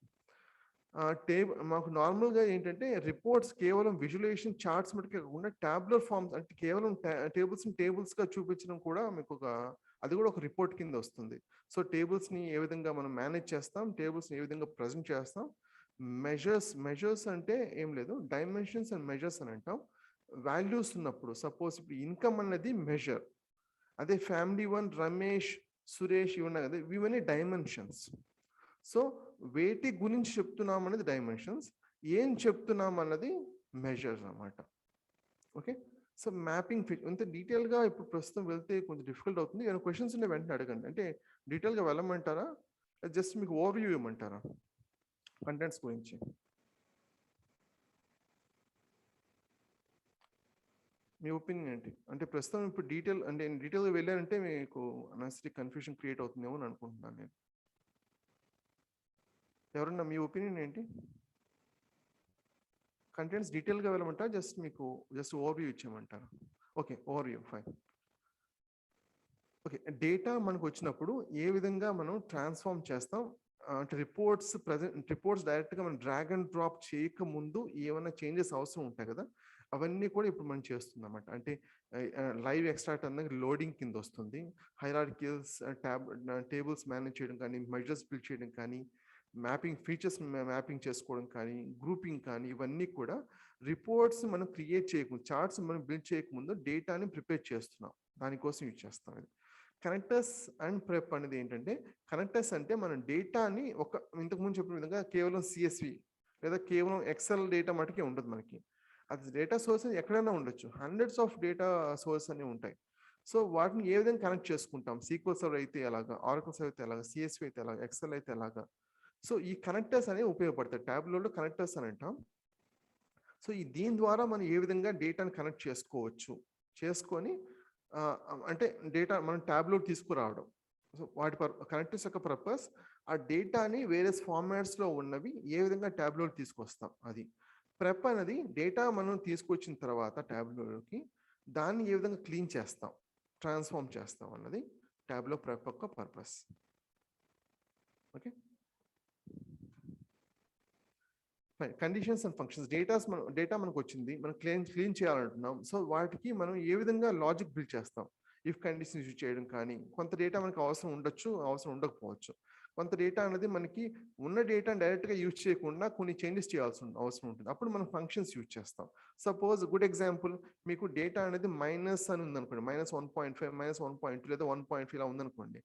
మాకు నార్మల్గా ఏంటంటే రిపోర్ట్స్ కేవలం విజువలైజేషన్ చార్ట్స్ మటుకే కాకుండా ట్యాబ్లర్ ఫార్మ్స్, అంటే కేవలం టేబుల్స్గా చూపించడం కూడా మీకు అది కూడా ఒక రిపోర్ట్ కింద వస్తుంది. సో టేబుల్స్ని ఏ విధంగా మనం మేనేజ్ చేస్తాం, టేబుల్స్ని ఏ విధంగా ప్రజెంట్ చేస్తాం. మెజర్స్ అంటే ఏం లేదు, డైమెన్షన్స్ అండ్ మెజర్స్ అని అంటాం. వాల్యూస్ ఉన్నప్పుడు సపోజ్ ఇప్పుడు ఇన్కమ్ అన్నది మెజర్, అదే ఫ్యామిలీ 1 రమేష్ సురేష్ ఇవి ఉన్నాయి కదా, ఇవన్నీ డైమెన్షన్స్. సో వేటి గురించి చెప్తున్నాం అనేది డైమెన్షన్స్, ఏం చెప్తున్నాం అన్నది మెజర్స్ అన్నమాట. ఓకే, సో మ్యాపింగ్ ఇంత డీటెయిల్గా ఇప్పుడు ప్రస్తుతం వెళ్తే కొంచెం డిఫికల్ట్ అవుతుంది. ఏమైనా క్వశ్చన్స్ ఉంటే వెంటనే అడగండి. అంటే డీటెయిల్గా వెళ్ళమంటారా, జస్ట్ మీకు ఓవర్వ్యూ ఇవ్వమంటారా కంటెంట్స్ గురించి? మీ ఒపీనియన్ ఏంటి? అంటే ప్రస్తుతం ఇప్పుడు డీటెయిల్గా వెళ్ళారంటే మీకు అనెసరీ కన్ఫ్యూజన్ క్రియేట్ అవుతుందేమో అని అనుకుంటున్నాను నేను. ఎవరన్నా మీ ఒపీనియన్ ఏంటి? కంటెంట్స్ డీటెయిల్గా వెళ్ళమంటారా, జస్ట్ ఓవర్వ్యూ ఇచ్చామంటారా? Okay, overview fine. Okay, data మనకు వచ్చినప్పుడు ఏ విధంగా మనం ట్రాన్స్ఫార్మ్ చేస్తాం అంటే రిపోర్ట్స్ డైరెక్ట్గా మనం డ్రాగ్ అండ్ డ్రాప్ చేయక ముందు ఏమైనా చేంజెస్ అవసరం ఉంటాయి కదా, అవన్నీ కూడా ఇప్పుడు మనం చేస్తుంది అనమాట. అంటే లైవ్ ఎక్స్ట్రాక్ట్ అనేది లోడింగ్ కింద వస్తుంది, హైరార్కీస్ టేబుల్స్ మేనేజ్ చేయడం కానీ, మెజర్స్ బిల్డ్ చేయడం కానీ, మ్యాపింగ్ ఫీచర్స్ మ్యాపింగ్ చేసుకోవడం కానీ, గ్రూపింగ్ కానీ, ఇవన్నీ కూడా రిపోర్ట్స్ మనం క్రియేట్ చేయకముందు, చార్ట్స్ మనం బిల్డ్ చేయకముందు డేటాని ప్రిపేర్ చేస్తున్నాం, దానికోసం యూజ్ చేస్తాం. ఇది కనెక్టర్స్ అండ్ ప్రెప్ అనేది ఏంటంటే, కనెక్టర్స్ అంటే మనం డేటాని ఇంతకుముందు చెప్పిన విధంగా కేవలం CSV లేదా కేవలం ఎక్సెల్ డేటా మటుకే ఉండదు మనకి. అది డేటా సోర్సెస్ ఎక్కడైనా ఉండొచ్చు, హండ్రెడ్స్ ఆఫ్ డేటా సోర్సెస్ అనేవి ఉంటాయి. సో వాటిని ఏ విధంగా కనెక్ట్ చేసుకుంటాం, సీక్వెల్ సర్వర్ అయితే ఎలాగా, ఆరకల్ సర్వర్ అయితే ఎలాగా, CSV అయితే ఎలాగా, ఎక్సెల్ అయితే ఎలాగా. సో ఈ కనెక్టర్స్ అనేవి ఉపయోగపడతాయి, ట్యాబ్లోలో కనెక్టర్స్ అని అంటాం. సో దీని ద్వారా మనం ఏ విధంగా డేటాను కనెక్ట్ చేసుకొని అంటే డేటా మనం ట్యాబ్లో తీసుకురావడం. సో వాటి కనెక్టర్స్ యొక్క పర్పస్ ఆ డేటాని వేరియస్ ఫార్మాట్స్లో ఉన్నవి ఏ విధంగా ట్యాబ్లో తీసుకొస్తాం. అది ప్రెప్ అనేది డేటా మనం తీసుకొచ్చిన తర్వాత ట్యాబ్లోకి దాన్ని ఏ విధంగా క్లీన్ చేస్తాం, ట్రాన్స్ఫార్మ్ చేస్తాం అన్నది ట్యాబ్లో ప్రెప్ యొక్క purpose. Okay, conditions and functions data మనకు వచ్చింది, మనం క్లీన్ చేయాలంటున్నాం. సో వాటికి మనం ఏ విధంగా లాజిక్ బిల్డ్ చేస్తాం, ఇఫ్ కండిషన్స్ యూజ్ చేయడం కానీ. కొంత డేటా మనకు అవసరం ఉండొచ్చు, అవసరం ఉండకపోవచ్చు. కొంత డేటా అనేది మనకి ఉన్న డేటాను డైరెక్ట్గా యూజ్ చేయకుండా కొన్ని చేంజెస్ అవసరం ఉంటుంది. అప్పుడు మనం ఫంక్షన్స్ యూజ్ చేస్తాం. సపోజ్ గుడ్ ఎగ్జాంపుల్, మీకు డేటా అనేది మైనస్ అని ఉందనుకోండి, -1.5, -1.2 లేదా 1.5 ఇలా ఉందనుకోండి,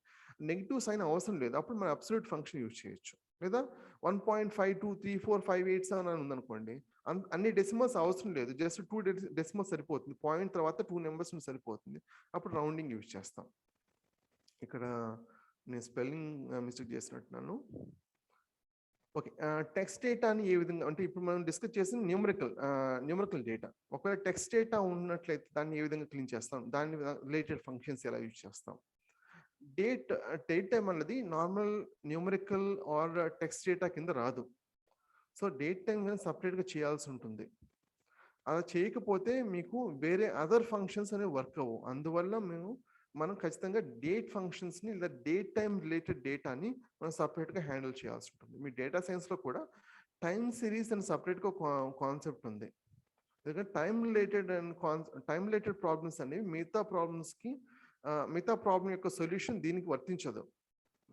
నెగిటివ్ సైన్ అవసరం లేదు. అప్పుడు మనం అబ్సల్యూట్ ఫంక్షన్ యూజ్ చేయొచ్చు. లేదా 1.5234587 అని ఉందనుకోండి, అన్ని డెసిమల్స్ అవసరం లేదు, జస్ట్ 2 డెసిమల్స్ సరిపోతుంది, పాయింట్ తర్వాత 2 నెంబర్స్ సరిపోతుంది. అప్పుడు రౌండింగ్ యూజ్ చేస్తాం. ఇక్కడ నేను స్పెల్లింగ్ మిస్టేక్ చేసినట్టున్నాను. ఓకే, టెక్స్ట్ డేటాని ఏ విధంగా అంటే ఇప్పుడు మనం డిస్కస్ చేసిన న్యూమరికల్ డేటా. ఒకవేళ టెక్స్ట్ డేటా ఉన్నట్లయితే దాన్ని ఏ విధంగా క్లీన్ చేస్తాం, దాని రిలేటెడ్ ఫంక్షన్స్ ఎలా యూజ్ చేస్తాం. డేట్ టైం అన్నది normal numerical or text data కింద రాదు. సో డేట్ టైం కానీ సపరేట్గా చేయాల్సి ఉంటుంది. అలా చేయకపోతే మీకు వేరే అదర్ ఫంక్షన్స్ అనేవి వర్క్ అవ్వవు. అందువల్ల మనం ఖచ్చితంగా డేట్ ఫంక్షన్స్ని లేదా డేట్ టైం రిలేటెడ్ డేటాని మనం సపరేట్గా హ్యాండిల్ చేయాల్సి ఉంటుంది. మీ డేటా సైన్స్లో కూడా టైం సిరీస్ అని సపరేట్గా కాన్సెప్ట్ ఉంది. ఎందుకంటే టైం రిలేటెడ్ ప్రాబ్లమ్స్ అనేవి మిగతా ప్రాబ్లం యొక్క సొల్యూషన్ దీనికి వర్తించదు.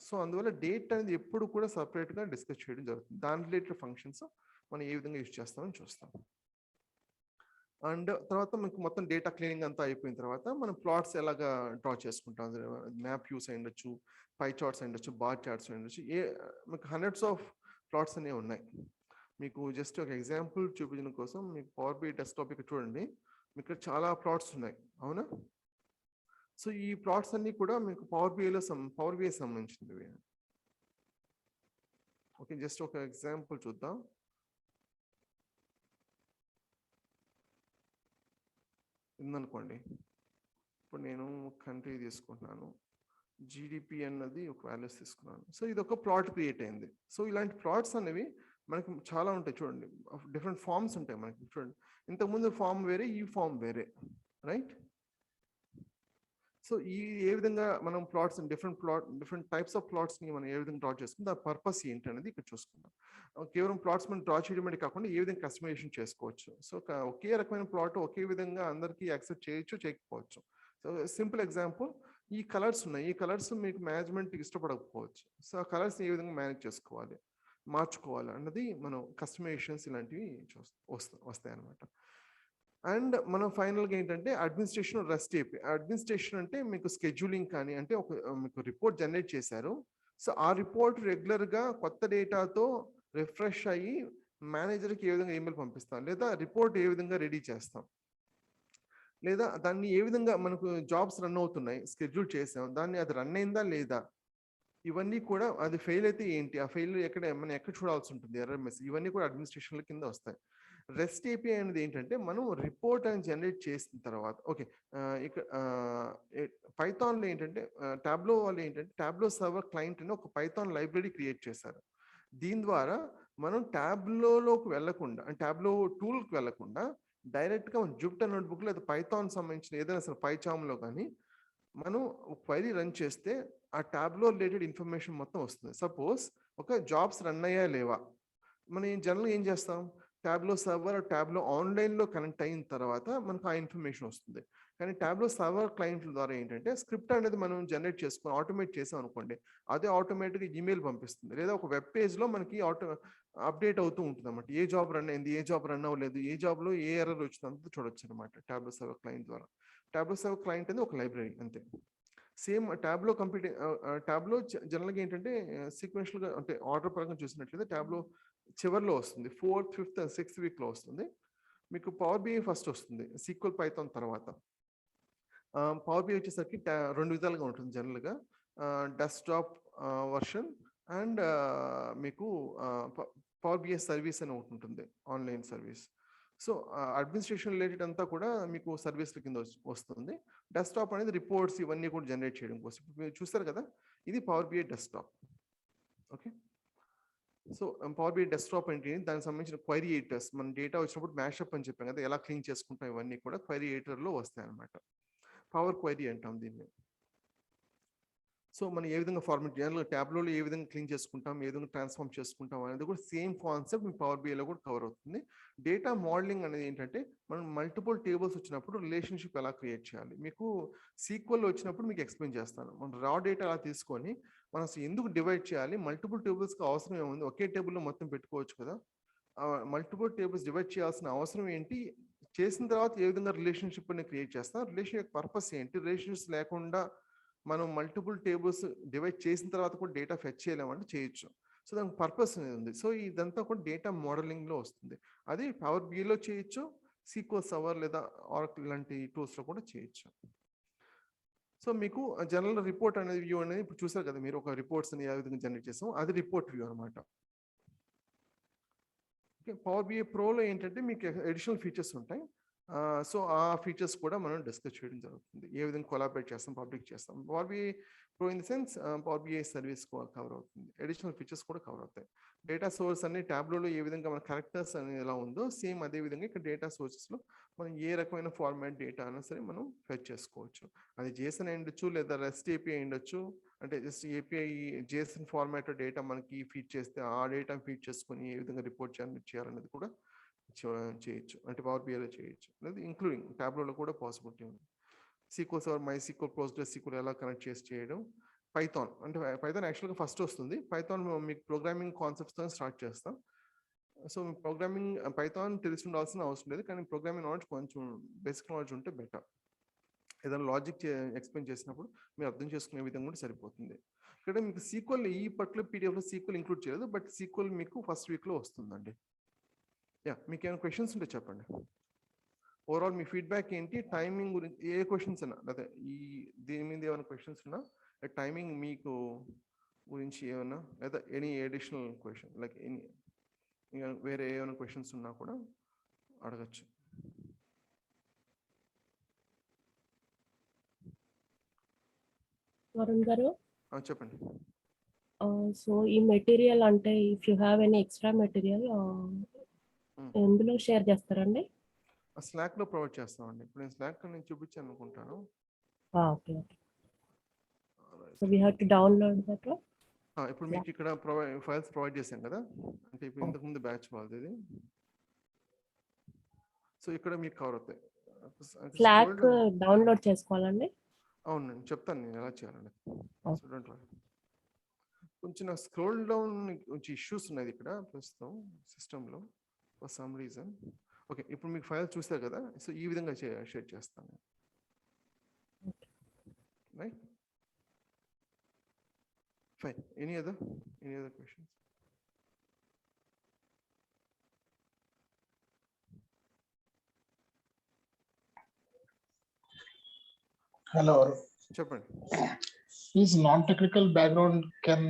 సో అందువల్ల డేట్ అనేది ఎప్పుడు కూడా సపరేట్గా డిస్కస్ చేయడం జరుగుతుంది. దాని రిలేటెడ్ ఫంక్షన్స్ మనం ఏ విధంగా యూజ్ చేస్తామని చూస్తాం. అండ్ తర్వాత మీకు మొత్తం డేటా క్లీనింగ్ అంతా అయిపోయిన తర్వాత మనం ప్లాట్స్ ఎలాగా డ్రా చేసుకుంటాం. మ్యాప్ వ్యూస్ అయ్యుండొచ్చు, పై చార్ట్స్ అయ్యుండొచ్చు, బార్ చార్ట్స్ అయ్యుండొచ్చు. మీకు హండ్రెడ్స్ ఆఫ్ ప్లాట్స్ అనేవి ఉన్నాయి. మీకు జస్ట్ ఒక ఎగ్జాంపుల్ చూపించడం కోసం మీకు పవర్ బి డెస్క్టాప్ ఇక్కడ చూడండి, మీకు ఇక్కడ చాలా ప్లాట్స్ ఉన్నాయి, అవునా? సో ఈ ప్లాట్స్ అన్ని కూడా మీకు పవర్ బిఐ సంబంధించినవి. ఓకే, జస్ట్ ఒక ఎగ్జాంపుల్ చూద్దాం. ఉందనుకోండి, ఇప్పుడు నేను కంట్రీ తీసుకుంటున్నాను, జీడిపి అన్నది ఒక వాల్యూస్ తీసుకున్నాను. సో ఇది ఒక ప్లాట్ క్రియేట్ అయింది. సో ఇలాంటి ప్లాట్స్ అనేవి మనకి చాలా ఉంటాయి. చూడండి, డిఫరెంట్ ఫార్మ్స్ ఉంటాయి మనకి. చూడండి, ఇంతకుముందు ఫామ్ వేరే, ఈ ఫామ్ వేరే, రైట్? సో ఏ విధంగా మనం ప్లాట్స్ డిఫరెంట్ టైప్స్ ఆఫ్ ప్లాట్స్ని మనం ఏ విధంగా డ్రా చేసుకుంటాం, దాని పర్పస్ ఏంటి అనేది ఇక్కడ చూసుకుందాం. కేవలం ప్లాట్స్ మనం డ్రా చేయడం కాకుండా ఏ విధంగా కస్టమైజేషన్ చేసుకోవచ్చు. సో ఒకే రకమైన ప్లాట్ ఒకే విధంగా అందరికీ యాక్సెప్ట్ చేయొచ్చు, చేయకపోవచ్చు. సో సింపుల్ ఎగ్జాంపుల్, ఈ కలర్స్ ఉన్నాయి, ఈ కలర్స్ మీకు మేనేజ్మెంట్ ఇష్టపడకపోవచ్చు. సో ఆ కలర్స్ ఏ విధంగా మేనేజ్ చేసుకోవాలి, మార్చుకోవాలి అన్నది మనం కస్టమైజేషన్స్ ఇలాంటివి వస్తాయి అన్నమాట. అండ్ మనం ఫైనల్గా ఏంటంటే అడ్మినిస్ట్రేషన్, రెస్ట్ ఏపీ. అడ్మినిస్ట్రేషన్ అంటే మీకు స్కెడ్యూలింగ్ కానీ, అంటే మీకు రిపోర్ట్ జనరేట్ చేశారు. సో ఆ రిపోర్ట్ రెగ్యులర్గా కొత్త డేటాతో రిఫ్రెష్ అయ్యి మేనేజర్కి ఏ విధంగా ఈమెయిల్ పంపిస్తాం, లేదా రిపోర్ట్ ఏ విధంగా రెడీ చేస్తాం, లేదా దాన్ని ఏ విధంగా మనకు జాబ్స్ రన్ అవుతున్నాయి, స్కెడ్యూల్ చేసాం, దాన్ని అది రన్ అయిందా లేదా, ఇవన్నీ కూడా అది ఫెయిల్ అయితే ఏంటి, ఆ ఫెయిల్ మనం ఎక్కడ చూడాల్సి ఉంటుంది, ఎర్రర్ మెసేజ్, ఇవన్నీ కూడా అడ్మినిస్ట్రేషన్ల కింద వస్తాయి. రెస్ట్ ఏపీ అనేది ఏంటంటే మనం రిపోర్ట్ అని జనరేట్ చేసిన తర్వాత, ఓకే, ఇక్కడ పైథాన్లో ఏంటంటే టాబ్లో వాళ్ళు ఏంటంటే టాబ్లో సర్వర్ క్లయింట్ అని ఒక పైథాన్ లైబ్రరీ క్రియేట్ చేశారు. దీని ద్వారా మనం టాబ్లోకి వెళ్లకుండా, టాబ్లో టూల్కి వెళ్లకుండా డైరెక్ట్గా జూపిటర్ నోట్బుక్ లేదా పైథాన్ సంబంధించిన ఏదైనా సరే పైచామ్లో కానీ మనం క్వైరీ రన్ చేస్తే ఆ టాబ్లో రిలేటెడ్ ఇన్ఫర్మేషన్ మొత్తం వస్తుంది. సపోజ్ ఒక జాబ్స్ రన్ అయ్యా లేవా, మనం జనరల్గా ఏం చేస్తాం, టాబ్లో సర్వర్ టాబ్లో ఆన్లైన్లో కనెక్ట్ అయిన తర్వాత మనకు ఆ ఇన్ఫర్మేషన్ వస్తుంది. కానీ టాబ్లో సర్వర్ క్లయింట్ల ద్వారా ఏంటంటే స్క్రిప్ట్ అనేది మనం జనరేట్ చేసుకొని ఆటోమేట్ చేసాం అనుకోండి, అదే ఆటోమేటిక్గా ఈమెయిల్ పంపిస్తుంది, లేదా ఒక వెబ్ పేజ్లో మనకి అప్డేట్ అవుతూ ఉంటుంది అన్నమాట. ఏ జాబ్ రన్ అయింది, ఏ జాబ్ రన్ అవ్వలేదు, ఏ జాబ్లో ఏ ఎర్రర్ వచ్చింది అంతా చూడొచ్చు అనమాట టాబ్లో సర్వర్ క్లయింట్ ద్వారా. టాబ్లో సర్వర్ క్లయింట్ అనేది ఒక లైబ్రరీ అంతే. సేమ్ టాబ్లో టాబ్లో జనరల్గా ఏంటంటే సీక్వెన్షియల్గా అంటే ఆర్డర్ పరంగా చూసినట్లయితే టాబ్లో చివరిలో వస్తుంది, 4th, 5th, 6th వీక్లో వస్తుంది. మీకు పవర్ బిఐ ఫస్ట్ వస్తుంది, సీక్వెల్ పైథాన్ తర్వాత. పవర్ బిఐ వచ్చేసరికి 2 విధాలుగా ఉంటుంది జనరల్గా, డెస్క్టాప్ వర్షన్ అండ్ మీకు పవర్ బిఐ సర్వీస్ అని ఒకటి ఉంటుంది, online service. So administration related అంతా కూడా మీకు సర్వీస్ల కింద వస్తుంది. డెస్క్టాప్ అనేది రిపోర్ట్స్ ఇవన్నీ కూడా జనరేట్ చేయడం కోసం. మీరు చూస్తారు కదా, ఇది power BI desktop. Okay, so power BI desktop అంటే దానికి సంబంధించిన క్వైరీ ఎడిటర్స్, మన డేటా వచ్చినప్పుడు మ్యాషప్ అని చెప్పాం కదా, ఎలా క్లీన్ చేసుకుంటాం, ఇవన్నీ కూడా క్వైరీ ఎడిటర్లో వస్తాయి అన్నమాట. పవర్ క్వైరీ అంటాం దీన్ని. సో మనం ఏ విధంగా ఫార్మేట్ చేయాలి, ట్యాబ్లోలో ఏ విధంగా క్లీన్ చేసుకుంటాం, ఏ విధంగా ట్రాన్స్ఫార్మ్ చేసుకుంటాం అనేది కూడా సేమ్ కాన్సెప్ట్ మీ పవర్ బిఐలో కూడా కవర్ అవుతుంది. డేటా మోడలింగ్ అనేది ఏంటంటే మనం మల్టిపుల్ టేబుల్స్ వచ్చినప్పుడు రిలేషన్షిప్ ఎలా క్రియేట్ చేయాలి, మీకు సీక్వెల్ వచ్చినప్పుడు మీకు ఎక్స్ప్లెయిన్ చేస్తాను. మనం రా డేటా అలా తీసుకొని మనం అసలు ఎందుకు డివైడ్ చేయాలి, మల్టిపుల్ టేబుల్స్కి అవసరం ఏముంది, ఒకే టేబుల్లో మొత్తం పెట్టుకోవచ్చు కదా, మల్టిపుల్ టేబుల్స్ డివైడ్ చేయాల్సిన అవసరం ఏంటి, చేసిన తర్వాత ఏ విధంగా రిలేషన్షిప్ అనేది క్రియేట్ చేస్తాం, రిలేషన్ యొక్క పర్పస్ ఏంటి, రిలేషన్స్ లేకుండా మనం మల్టిపుల్ టేబుల్స్ డివైడ్ చేసిన తర్వాత కూడా డేటా ఫెచ్ చేయలేమంటే చేయొచ్చు. సో దానికి పర్పస్ అనేది ఉంది. సో ఇదంతా కూడా డేటా మోడలింగ్లో వస్తుంది. అది పవర్ బిఐలో చేయొచ్చు, సీక్వెల్ సర్వర్ లేదా ఆరకిల్ లాంటి టూల్స్లో కూడా చేయొచ్చు. సో మీకు జనరల్ రిపోర్ట్ అనేది వ్యూ అనేది ఇప్పుడు చూసారు కదా మీరు, ఒక రిపోర్ట్స్ ఏ విధంగా జనరేట్ చేస్తాం, అది రిపోర్ట్ వ్యూ అనమాట. పవర్ బిఐ ప్రోలో ఏంటంటే మీకు అడిషనల్ ఫీచర్స్ ఉంటాయి. సో ఆ ఫీచర్స్ కూడా మనం డిస్కస్ చేయడం జరుగుతుంది. ఏ విధంగా కొలాబరేట్ చేస్తాం, పబ్లిక్ చేస్తాం. Power BI pro in the sense power BI service cover అవుతుంది, అడిషనల్ ఫీచర్స్ కూడా కవర్ అవుతాయి. డేటా సోర్స్ అన్ని ట్యాబ్లోలో ఏ విధంగా మన క్యారెక్టర్స్ అనేది ఎలా ఉందో సేమ్ అదే విధంగా ఇక్కడ డేటా సోర్సెస్లో మనం ఏ రకమైన ఫార్మాట్ డేటా అయినా సరే మనం ఫెచ్ చేసుకోవచ్చు. అది జేసన్ ఉండొచ్చు లేదా రెస్ట్ ఏపీఐ ఉండొచ్చు. అంటే just API Jason format data మనకి ఫీడ్ చేస్తే ఆ డేటా ఫీడ్ చేసుకొని ఏ విధంగా రిపోర్ట్ చేయాలనేది కూడా చేయొచ్చు. అంటే పవర్ బిఐలో చేయొచ్చు, లేదా ఇంక్లూడింగ్ ట్యాబ్లోలో కూడా పాసిబిలిటీ ఉంది. Sequel server, my sequel, Postgres sequel ఎలా కనెక్ట్ చేసి చేయడం. పైథాన్ అంటే పైథాన్ యాక్చువల్గా ఫస్ట్ వస్తుంది. పైథాన్ మీకు ప్రోగ్రామింగ్ కాన్సెప్ట్స్తో స్టార్ట్ చేస్తాం. సో ప్రోగ్రామింగ్ పైథాన్ తెలిసి ఉండాల్సిన అవసరం లేదు, కానీ ప్రోగ్రామింగ్ నాలెడ్జ్ కొంచెం బేసిక్ నాలెడ్జ్ ఉంటే బెటర్. ఏదైనా లాజిక్ ఎక్స్ప్లెయిన్ చేసినప్పుడు మీరు అర్థం చేసుకునే విధంగా కూడా సరిపోతుంది. ఇక్కడ మీకు సీక్వెల్ ఈ పర్టికులర్ పీడిఎఫ్లో సీక్వెల్ ఇంక్లూడ్ చేయలేదు, బట్ సీక్వెల్ మీకు ఫస్ట్ వీక్లో వస్తుందండి. మీకు ఏమైనా క్వశ్చన్స్ ఉంటే చెప్పండి. ఓవరాల్ మీ ఫీడ్బ్యాక్ ఏంటి, టైమింగ్ గురించి ఏ క్వశ్చన్స్ ఉన్నా, లేదా ఈ దీని మీద ఏమైనా క్వశ్చన్స్ ఉన్నా, టైమింగ్ మీకు గురించి ఏమైనా, లేదా any additional question like any వేరే ఏమైనా క్వశ్చన్స్ ఉన్నా కూడా అడగచ్చు. వరుణ్ గారు చెప్పండి. సో ఈ మెటీరియల్ అంటే if you have any extra material ఎందులో షేర్ చేస్తారండి? స్లాక్లో ప్రొవైడ్ చేస్తామండి. ఇప్పుడు నేను స్లాక్ నేను చూపించాను అనుకుంటాను. Okay okay. So we have to download that. ఇప్పుడు మీకు ఇక్కడ ఫైల్స్ ప్రొవైడ్ చేశాం కదా, అంటే ఇప్పుడు ఇంతకుముందు బ్యాచ్ వాళ్ళది ఇది. సో ఇక్కడ మీకు కవర్ అవుతాయి. స్లాక్ డౌన్లోడ్ చేసుకోవాలండి? అవునండి, చెప్తాను నేను ఎలా చేయాలండి. కొంచెం నాకు స్క్రోల్ డౌన్ కొంచెం ఇష్యూస్ ఉన్నాయి ఇక్కడ ప్రస్తుతం సిస్టంలో ఫర్ సమ్ రీజన్. ఓకే, ఇప్పుడు మీకు ఫైల్ చూస్తారు కదా, సో ఈ విధంగా షేర్ చేస్తాను. Right, fine. Any other questions? Hello. చెప్పండి. Is non-technical background can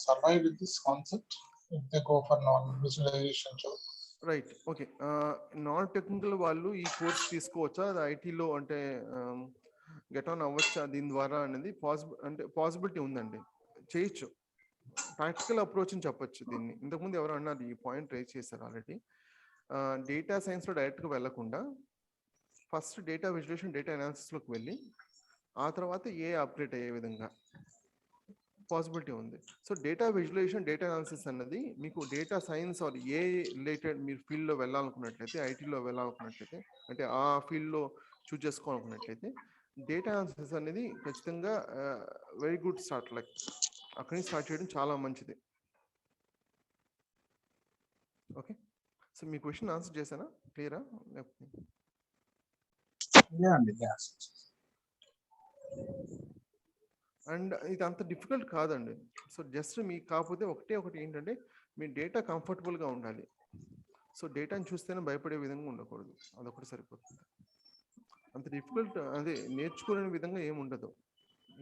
survive with this concept if they go for non-visualization job? Right, okay. Non technical వాళ్ళు ఈ కోర్స్ తీసుకోవచ్చా, అది ఐటీలో అంటే గెట్ ఆన్ అవ్వచ్చా దీని ద్వారా అనేది పాసిబిలిటీ ఉందండి, చేయొచ్చు. ప్రాక్టికల్ అప్రోచ్ అని చెప్పొచ్చు దీన్ని. ఇంతకుముందు ఎవరు అన్నారు, ఈ పాయింట్ రైజ్ చేశారు ఆల్రెడీ. డేటా సైన్స్లో డైరెక్ట్గా వెళ్ళకుండా ఫస్ట్ డేటా విజువలైజేషన్, డేటా అనాలిసిస్లోకి వెళ్ళి ఆ తర్వాత అప్డేట్ అయ్యే విధంగా పాసిబిలిటీ ఉంది. So data visualisation, data analysis అన్నది మీకు డేటా సైన్స్ ఆర్ రిలేటెడ్ మీరు ఫీల్డ్లో వెళ్ళాలనుకున్నట్లయితే, ఐటీలో వెళ్ళాలనుకున్నట్లయితే, అంటే ఆ ఫీల్డ్లో చూస్ చేసుకోవాలనుకున్నట్లయితే డేటా అనాలిసిస్ అనేది ఖచ్చితంగా వెరీ గుడ్ స్టార్ట్. లైక్ అక్కడి నుంచి స్టార్ట్ చేయడం చాలా మంచిది. ఓకే, సో మీ క్వశ్చన్ ఆన్సర్ చేశానా, క్లియరా? అండ్ ఇది అంత డిఫికల్ట్ కాదండి. సో జస్ట్ మీకు కాకపోతే ఒకటి ఏంటంటే మీ డేటా కంఫర్టబుల్గా ఉండాలి. సో డేటాని చూస్తేనే భయపడే విధంగా ఉండకూడదు, అదొకటి సరిపోతుంది. అంత డిఫికల్ట్ అదే నేర్చుకునే విధంగా ఏముండదు.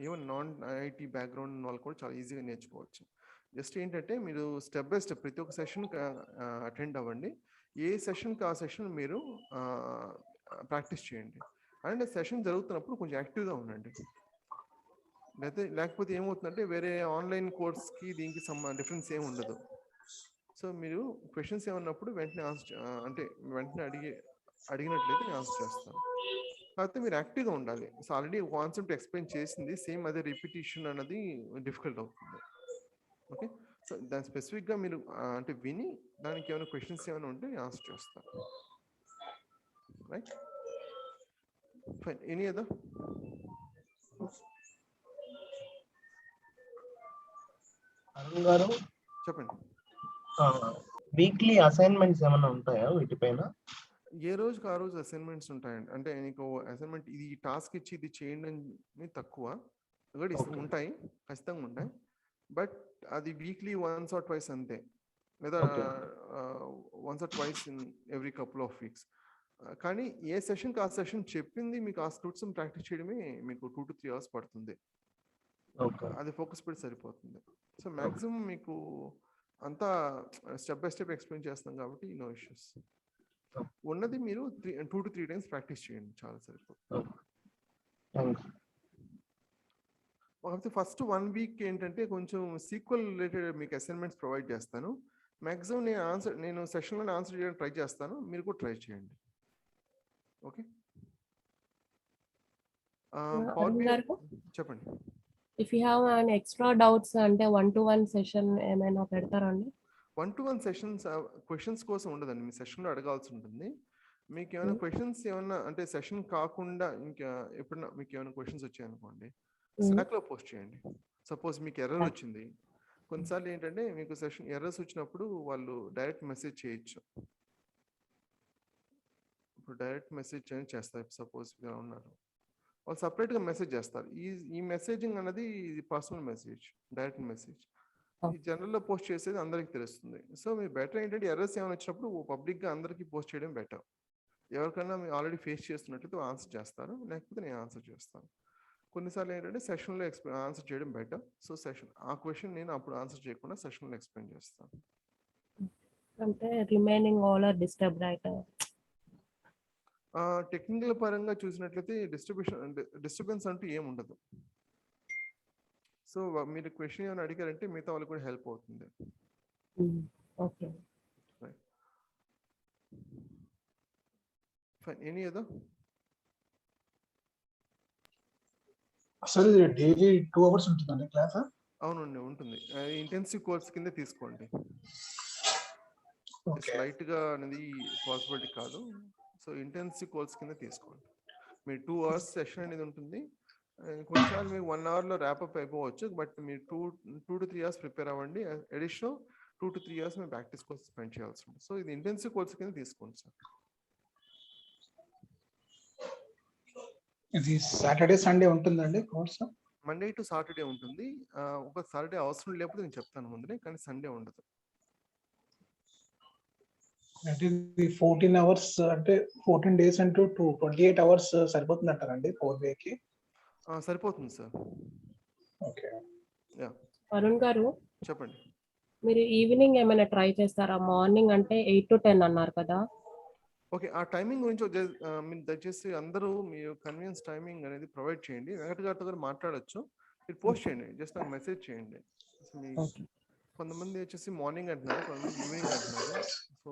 ఈవెన్ నాన్ ఐటీ బ్యాక్గ్రౌండ్ వాళ్ళు కూడా చాలా ఈజీగా నేర్చుకోవచ్చు. జస్ట్ ఏంటంటే మీరు స్టెప్ బై స్టెప్ ప్రతి ఒక్క సెషన్కి అటెండ్ అవ్వండి. ఏ సెషన్కి ఆ సెషన్ మీరు ప్రాక్టీస్ చేయండి. అండ్ సెషన్ జరుగుతున్నప్పుడు కొంచెం యాక్టివ్గా ఉండండి. లేకపోతే ఏమవుతుందంటే వేరే ఆన్లైన్ కోర్స్కి దీనికి డిఫరెన్స్ ఏమి ఉండదు. సో మీరు క్వశ్చన్స్ ఏమన్నప్పుడు వెంటనే వెంటనే అడిగినట్లయితే నేను ఆన్సర్ చేస్తాను. కాకపోతే మీరు యాక్టివ్గా ఉండాలి. సో ఆల్రెడీ కాన్సెప్ట్ ఎక్స్ప్లెయిన్ చేసింది సేమ్ అదే రిపిటేషన్ అన్నది డిఫికల్ట్ అవుతుంది. ఓకే, సో దాని స్పెసిఫిక్గా మీరు అంటే విని దానికి ఏమైనా క్వశ్చన్స్ ఏమైనా ఉంటే ఆన్సర్ చేస్తారు. Right, fine. Any other? Arun గారు చెప్పండి. వీక్లీ అసైన్మెంట్స్ ఏమైనా ఉంటాయా వీటిపైన? ఏ రోజుకి ఆ రోజు అసైన్మెంట్స్ ఉంటాయండి. అంటే నీకు అసైన్మెంట్ ఇది టాస్క్ ఇచ్చి ఇది చేయండి అని తక్కువ కూడా ఉంటాయి, ఖచ్చితంగా ఉంటాయి. బట్ అది వీక్లీ వన్స్ ఆర్ ట్వైస్ అంతే, లేదా once or twice in every couple of weeks. కానీ ఏ సెషన్కి ఆ సెషన్ చెప్పింది మీకు ఆ స్టూడ్స్ ప్రాక్టీస్ చేయడమే మీకు 2 to 3 hours పడుతుంది. అది ఫోకస్ పెట్టి సరిపోతుంది. సో మ్యాక్సిమం మీకు అంతా స్టెప్ బై స్టెప్ ఎక్స్ప్లెయిన్ చేస్తాం కాబట్టి నో ఇష్యూస్. ఉన్నది మీరు 2 to 3 times ప్రాక్టీస్ చేయండి, చాలా సరిపోతుంది. కాకపోతే ఫస్ట్ 1 week ఏంటంటే కొంచెం సీక్వెల్ రిలేటెడ్ మీకు అసైన్మెంట్స్ ప్రొవైడ్ చేస్తాను. మ్యాక్సిమం నేను సెషన్లోనే ఆన్సర్ చేయడానికి ట్రై చేస్తాను, మీరు కూడా ట్రై చేయండి. ఓకే, చెప్పండి. If you have an extra doubts అంటే 1-to-1 సెషన్ ఏమైనా పెడతారండి? 1-to-1 సెషన్స్ క్వశ్చన్స్ కోసం ఉండదండి, మీ సెషన్లో అడగాల్సి ఉంటుంది. మీకు ఏమైనా క్వశ్చన్స్ ఏమన్నా అంటే సెషన్ కాకుండా ఇంకా ఎప్పుడన్నా మీకు ఏమైనా క్వశ్చన్స్ వచ్చాయనుకోండి, స్లాక్లో పోస్ట్ చేయండి. సపోజ్ మీకు ఎర్రర్ వచ్చింది, కొన్నిసార్లు ఏంటంటే మీకు సెషన్ ఎర్రర్స్ వచ్చినప్పుడు వాళ్ళు డైరెక్ట్ మెసేజ్ చేయొచ్చు. ఇప్పుడు డైరెక్ట్ మెసేజ్ చేస్తారు. సపోజ్ ఇలా ఉన్నారు, వాళ్ళు సపరేట్గా మెసేజ్ చేస్తారు. ఈ మెసేజింగ్ అన్నది ఇది పర్సనల్ మెసేజ్, డైరెక్ట్ మెసేజ్. ఈ జనరల్లో పోస్ట్ చేసేది అందరికి తెలుస్తుంది. సో మీ బెటర్ ఏంటంటే ఎర్రర్స్ ఏమైనా వచ్చినప్పుడు పబ్లిక్గా అందరికీ పోస్ట్ చేయడం బెటర్. ఎవరికైనా మీరు ఆల్రెడీ ఫేస్ చేస్తున్నట్లయితే ఆన్సర్ చేస్తారు, లేకపోతే నేను ఆన్సర్ చేస్తాను. కొన్నిసార్లు ఏంటంటే సెషన్లో ఆన్సర్ చేయడం బెటర్. సో ఆ క్వశ్చన్ నేను అప్పుడు ఆన్సర్ చేయకుండా సెషన్లో ఎక్స్ప్లెయిన్ చేస్తాను. అంటే remaining all are disturbed right? Technical పరంగా చూసినట్లయితే డిస్టర్బెన్స్ అంటూ ఏమి ఉండదు. సో మీరు క్వశ్చన్ ఏమైనా అడిగారంటే మిగతా వాళ్ళు కూడా హెల్ప్ అవుతుంది. Okay, fine. Any other? అసలు డైలీ 2 hours ఉంటుందండి క్లాస్? అవునండి, ఉంటుంది. ఇంటెన్సివ్ కోర్స్ కింద తీసుకోండి. స్లైట్ గా అనేది పాసిబిలిటీ కాదు. సో ఇంటెన్సివ్ కోర్స్ కింద తీసుకోండి. మీరు 2 hours సెషన్ అనేది ఉంటుంది. కొన్నిసార్లు మీకు 1 hourలో ర్యాప్అప్ అయిపోవచ్చు, బట్ మీరు 2 to 3 hours ప్రిపేర్ అవ్వండి. అడిషనల్ 2 to 3 hours మీరు ప్రాక్టీస్ కోసం స్పెండ్ చేయాల్సి ఉంటుంది. సో ఇది ఇంటెన్సివ్ కోర్స్ కింద తీసుకోండి సార్. ఇది సాటర్డే సండే ఉంటుందండి కోర్స్? మండే టు సాటర్డే ఉంటుంది. ఒక సాటర్డే అవసరం లేకపోతే నేను చెప్తాను ముందునే, కానీ సండే ఉండదు. అంటే 14 hours అంటే 14 days అంటూ 28 hours సరిపోతుంది అంటారండి 4 days? సరిపోతుంది సార్. ఓకే, అరుణ్ గారు చెప్పండి. మీరు ఈవినింగ్ ఏమైనా ట్రై చేస్తారా? మార్నింగ్ అంటే 8 to 10 అన్నారు కదా. ఓకే, ఆ టైమింగ్ గురించి మీరు దయచేసి అందరూ మీ కన్వీనియన్స్ టైమింగ్ అనేది ప్రొవైడ్ చేయండి. వెంకట గారితో కూడా మాట్లాడచ్చు, మీరు పోస్ట్ చేయండి, జస్ట్ నాకు మెసేజ్ చేయండి. కొంతమంది వచ్చేసి మార్నింగ్ అంటున్నారు, కొంతమంది ఈవినింగ్ అంటున్నారు. సో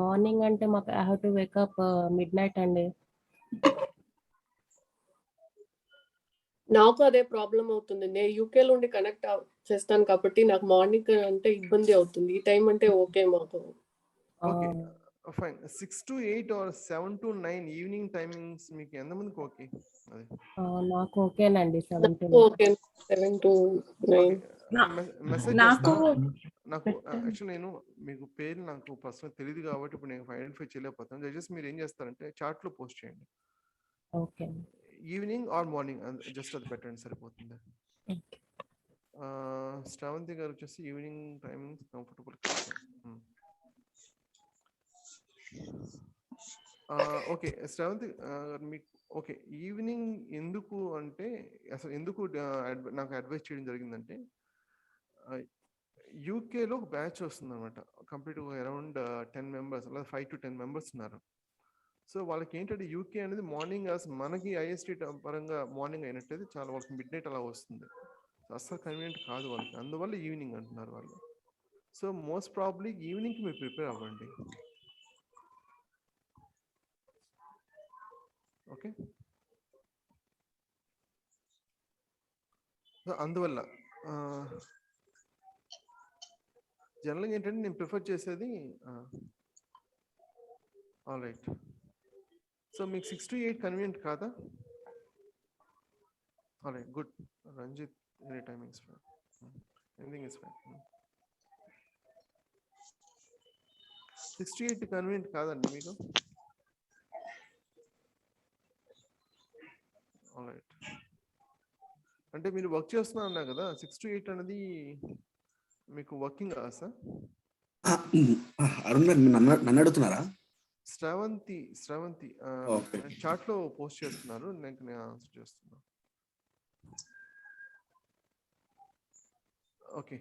మార్నింగ్ అంటే మాకు I have to Wake up midnight అండి. నాకు అదే ప్రాబ్లం అవుతుంది. నేను యూకే నుండి కనెక్ట్ చేస్తాను కాబట్టి నాకు మార్నింగ్ అంటే ఇబ్బంది అవుతుంది. ఈ టైం అంటే ఓకే మాకు. Okay, fine. 6 to 8 or 7 to 9 evening timings మీకు ఎంతమందికి ఓకే? అది నాకు ఓకేనండి. 7 to 9. మెసేజ్ చేస్తాను. నాకు యాక్చువల్లీ నేను మీకు పేరు నాకు పర్సనల్ తెలియదు కాబట్టి ఇప్పుడు నేను ఐడెంటిఫై చేయలేకపోతాను. దయచేసి మీరు ఏం చేస్తారంటే చాట్లో పోస్ట్ చేయండి. Okay, evening or morning just అది పెట్టండి, సరిపోతుంది. శ్రావంతి గారు వచ్చేసి evening timings comfortable. Okay Sravanthi మీకు ఓకే ఈవినింగ్ ఎందుకు అంటే అసలు ఎందుకు నాకు అడ్వైస్ చేయడం జరిగిందంటే యూకేలో ఒక బ్యాచ్ వస్తుంది అనమాట. కంప్లీట్ అరౌండ్ 10 members అలా 5 to 10 members ఉన్నారు. సో వాళ్ళకి ఏంటంటే యూకే అనేది మార్నింగ్ మనకి ఐఎస్టీ పరంగా మార్నింగ్ అయినట్టయితే చాలా వాళ్ళకి midnight అలా వస్తుంది. అస్సలు కన్వీనియంట్ కాదు వాళ్ళకి, అందువల్ల ఈవినింగ్ అంటున్నారు వాళ్ళు. సో మోస్ట్ ప్రాబ్లీ ఈవినింగ్కి మీరు ప్రిపేర్ అవ్వండి. ఓకే, సో అందువల్ల జనరల్గా ఏంటంటే నేను ప్రిఫర్ చేసేది ఆల్ రైట్. సో మీకు 6 to 8 కన్వీనియంట్ కాదా? All right, good. Ranjit, any timing is fine, anything is fine. 6 to 8 convenient కాదండి మీకు? ఆల్ రైట్, అంటే మీరు వర్క్ చేస్తున్నా అన్నా కదా, 6 to 8 అనేది మీకు వర్కింగ్ అవర్స్? అరుణ్ గారు నన్ను అడుగుతున్నారా? శ్రావంతి ఓకే. చాట్ లో పోస్ట్ చేస్తున్నారు, నేను ఆన్సర్ చేస్తున్నా. ఓకే,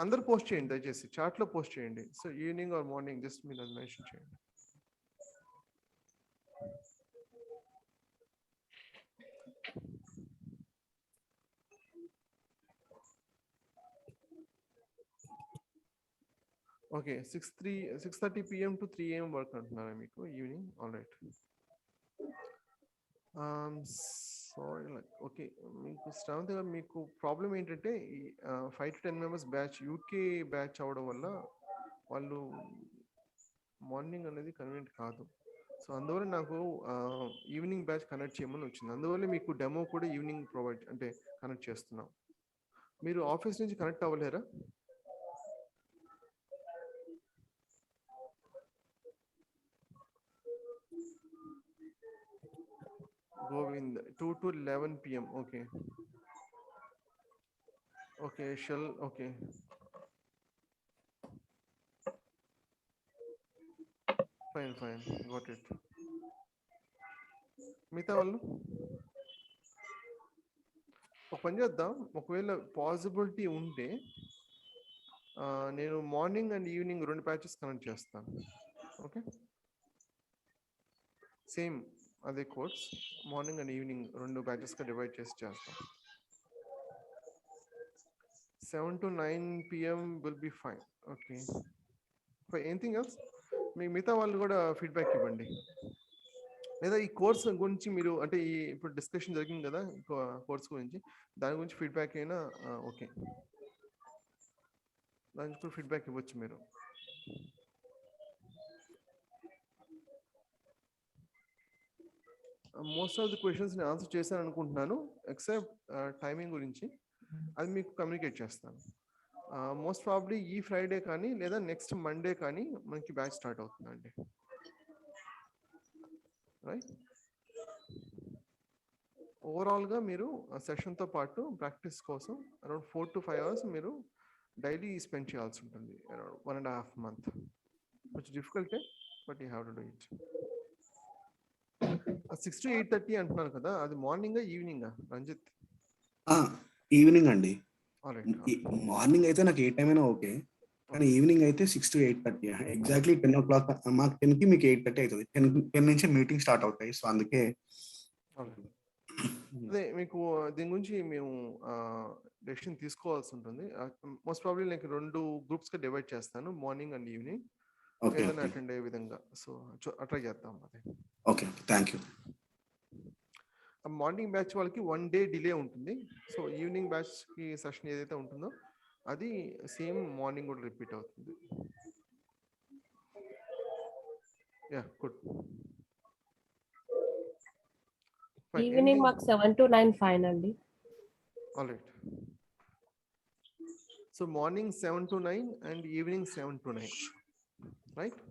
అందరు పోస్ట్ చేయండి దయచేసి, చాట్ లో పోస్ట్ చేయండి. So evening or morning just మీరు అది మెన్షన్ చేయండి. Okay, 6:30 PM to 3 AM work అంటున్నారా మీకు evening? All right. Sorry, okay. మీకు శ్రావంతి గారు, మీకు ప్రాబ్లం ఏంటంటే 5 to 10 members batch UK batch అవడం వల్ల వాళ్ళు మార్నింగ్ అనేది కన్వీనియంట్ కాదు. సో అందువల్ల నాకు ఈవినింగ్ బ్యాచ్ కనెక్ట్ చేయమని వచ్చింది. అందువల్ల మీకు డెమో కూడా ఈవినింగ్ ప్రొవైడ్ అంటే కనెక్ట్ చేస్తున్నాం. మీరు ఆఫీస్ నుంచి connect అవ్వలేరా? Govind, 2 to 11 PM. Okay. Okay, shall, okay. Fine, got it. మిగతా వాళ్ళు ఒక పని చేద్దాం, ఒకవేళ పాసిబిలిటీ ఉంటే నేను morning and evening 2 batches connect చేస్తాను. ఓకే, సేమ్ అదే కోర్స్ మార్నింగ్ అండ్ ఈవినింగ్ 2 బ్యాచెస్గా డివైడ్ చేసి చేస్తాం. 7 to 9 PM will be fine. Okay, anything else? మీకు మిగతా వాళ్ళు కూడా ఫీడ్బ్యాక్ ఇవ్వండి, లేదా ఈ కోర్స్ గురించి మీరు అంటే ఈ ఇప్పుడు డిస్కషన్ జరిగింది కదా కోర్స్ గురించి, దాని గురించి ఫీడ్బ్యాక్ అయినా ఓకే, దాని గురించి ఫీడ్బ్యాక్ ఇవ్వచ్చు మీరు. మోస్ట్ ఆఫ్ ది క్వశ్చన్స్ నేను ఆన్సర్ చేశాను అనుకుంటున్నాను, ఎక్సెప్ట్ టైమింగ్ గురించి. అది మీకు కమ్యూనికేట్ చేస్తాను. మోస్ట్ ప్రాబ్లీ ఈ ఫ్రైడే కానీ లేదా నెక్స్ట్ మండే కానీ మనకి బ్యాచ్ స్టార్ట్ అవుతుందండి. రైట్, ఓవరాల్గా మీరు సెషన్తో పాటు ప్రాక్టీస్ కోసం అరౌండ్ 4 to 5 hours మీరు డైలీ స్పెండ్ చేయాల్సి ఉంటుంది, అరౌండ్ 1.5 months. కొంచెం డిఫికల్టే, but you have to do it. 6 to 8:30 అంటున్నారు కదా, అది మార్నింగా ఈవినింగా రంజిత్? ఈవినింగ్ అండి. మార్నింగ్ అయితే నాకు ఏ టైం అయినా ఓకే, కానీ ఈవినింగ్ అయితే 6 to 8:30. ఎగ్జాక్ట్లీ 10 o'clock మాకు 10కి మీకు 8:30 అవుతుంది. 10 నుంచి మీటింగ్ స్టార్ట్ అవుతాయి. సో అందుకే అదే మీకు దీని గురించి మేము డెసిషన్ తీసుకోవాల్సి ఉంటుంది. మోస్ట్ ప్రాబ్లీ నేను 2 గ్రూప్స్గా డివైడ్ చేస్తాను, మార్నింగ్ అండ్ ఈవినింగ్, ఏదైనా అటెండ్ అయ్యే విధంగా. సో అట్లా చేద్దాం. అదే, okay, thank you. Morning batch వాళ్ళకి 1 day డిలే ఉంటుంది. సో ఈవినింగ్ బ్యాచ్కి సెషన్ ఏదైతే ఉంటుందో అది సేమ్ మార్నింగ్ కూడా రిపీట్ అవుతుంది. Yeah, good. ఈవినింగ్ మాకు 7 to 9 ఫైన్ అండి. All right, so morning 7 to 9 and evening 7 to 9, right?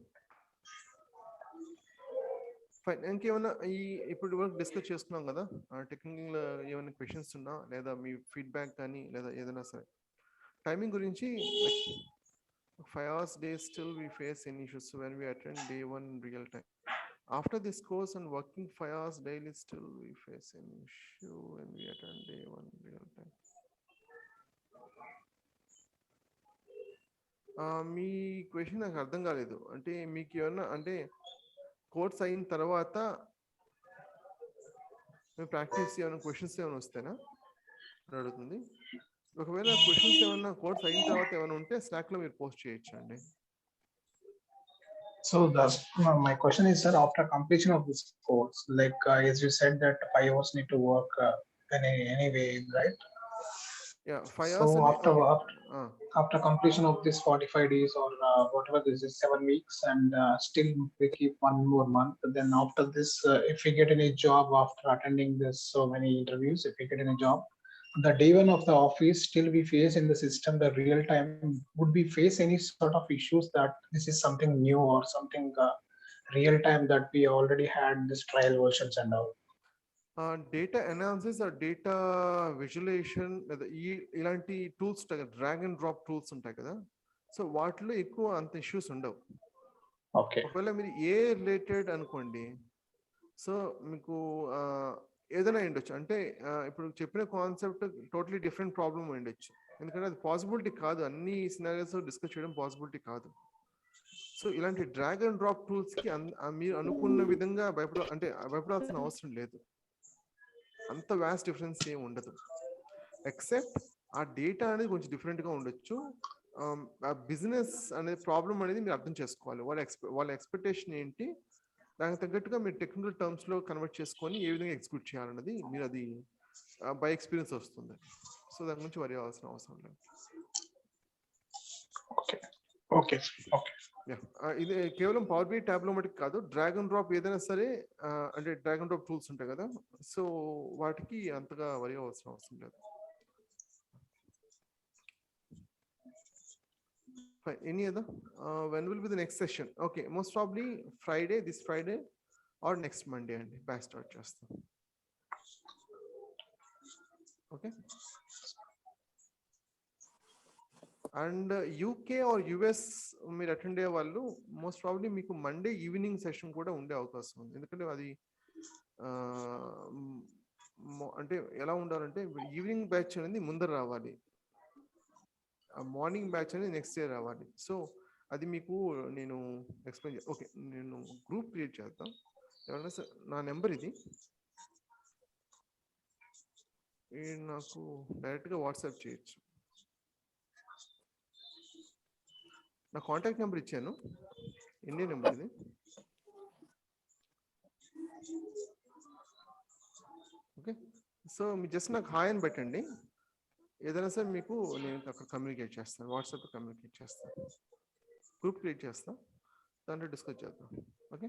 Fine. ఇంకేమైనా ఇప్పుడు వరకు డిస్కస్ చేసుకున్నాం కదా, టెక్నికల్ ఏమైనా క్వశ్చన్స్ ఉన్నా లేదా మీ ఫీడ్బ్యాక్ కానీ లేదా ఏదైనా సరే టైమింగ్ గురించి, 5 hours days still we face any issues when we attend day 1 real time. After this course and working 5 hours daily, still we face an issue when we attend day 1 real time. Me question నాకు అర్థం కాలేదు. అంటే మీకు ఏమన్నా అంటే course అయిన తర్వాత మేము ప్రాక్టీస్ ఏమైనా క్వశ్చన్స్ ఏమైనా వస్తేనా అడుగుతుంది. ఒకవేళ క్వశ్చన్స్ ఏమైనా కోర్స్ అయిన తర్వాత ఏమైనా ఉంటే స్లాక్లో మీరు పోస్ట్ చేయొచ్చు అండి. So my question is, sir, after completion of this course, like as you said that 5 hours need to work anyway, right? Yeah, 5 So hours. after completion of this 45 days or whatever this is 7 weeks, and still we keep 1 more month. Then after this, if we get any job after attending this so many interviews, if we get any job, the day one of the office, still we face in the system the real time, would we face any sort of issues that this is something new or something real time that we already had this trial versions and all? Data analysis or data visualization లేదా ఇలాంటి tools ఉంటాయి కదా, drag and drop tools ఉంటాయి కదా, so వాటిలో ఎక్కువ అంత issues ఉండవు. ఓకే, ఒకవేళ మీరు ఏ రిలేటెడ్ అనుకోండి, సో మీకు ఏదైనా ఉండొచ్చు. అంటే ఇప్పుడు చెప్పిన కాన్సెప్ట్ టోటలీ డిఫరెంట్ ప్రాబ్లమ్ ఉండొచ్చు, ఎందుకంటే అది పాసిబిలిటీ కాదు, అన్ని సినారియోస్ డిస్కస్ చేయడం పాసిబిలిటీ కాదు. సో ఇలాంటి డ్రాగ్ అండ్ డ్రాప్ టూల్స్కి మీరు అనుకున్న విధంగా భయపడాల్సిన అవసరం లేదు. అంత వ్యాస్ట్ డిఫరెన్స్ ఏమి ఉండదు, ఎక్సెప్ట్ ఆ డేటా అనేది కొంచెం డిఫరెంట్గా ఉండొచ్చు. ఆ బిజినెస్ అనే ప్రాబ్లం అనేది మీరు అర్థం చేసుకోవాలి. వాళ్ళ ఎక్స్పెక్టేషన్ ఏంటి, దానికి తగ్గట్టుగా మీరు టెక్నికల్ టర్మ్స్లో కన్వర్ట్ చేసుకొని ఏ విధంగా ఎగ్జిక్యూట్ చేయాలన్నది మీరు అది బై ఎక్స్పీరియన్స్ వస్తుంది. సో దాని గురించి వరి అవ్వాల్సిన అవసరం లేదు. ఓకే, ఇది కేవలం పవర్ బి ట్యాబ్లో మటుకు కాదు, డ్రాగ్ అండ్ డ్రాప్ ఏదైనా సరే, అంటే డ్రాగ్ అండ్ డ్రాప్ టూల్స్ ఉంటాయి కదా, సో వాటికి అంతగా వరి అవ్వాల్సిన అవసరం లేదు. Fine. Any other? When will be the next session? Okay, most probably Friday, this Friday or next Monday, and back start just. Okay. And UK or US మీరు attend అయ్యే వాళ్ళు మోస్ట్ ప్రాబ్లీ మీకు మండే ఈవినింగ్ సెషన్ కూడా ఉండే అవకాశం ఉంది. ఎందుకంటే అది అంటే ఎలా ఉండాలంటే ఈవినింగ్ బ్యాచ్ అనేది ముందర రావాలి, మార్నింగ్ బ్యాచ్ అనేది నెక్స్ట్ డే రావాలి. సో అది మీకు నేను ఎక్స్ప్లెయిన్ ఓకే, నేను గ్రూప్ క్రియేట్ చేద్దాం. ఎవరైనా సార్ నా నెంబర్ ఇది నాకు డైరెక్ట్గా వాట్సాప్ చేయొచ్చు. నా కాంటాక్ట్ నెంబర్ ఇచ్చాను, ఇండియన్ నెంబర్ ఇది. ఓకే, సో మీరు జస్ట్ నాకు హాయ్ అని పెట్టండి, ఏదైనా సరే మీకు నేను అక్కడ కమ్యూనికేట్ చేస్తాను, వాట్సాప్ కమ్యూనికేట్ చేస్తాను, గ్రూప్ క్రియేట్ చేస్తాను, దాంట్లో డిస్కస్ చేద్దాం. ఓకే,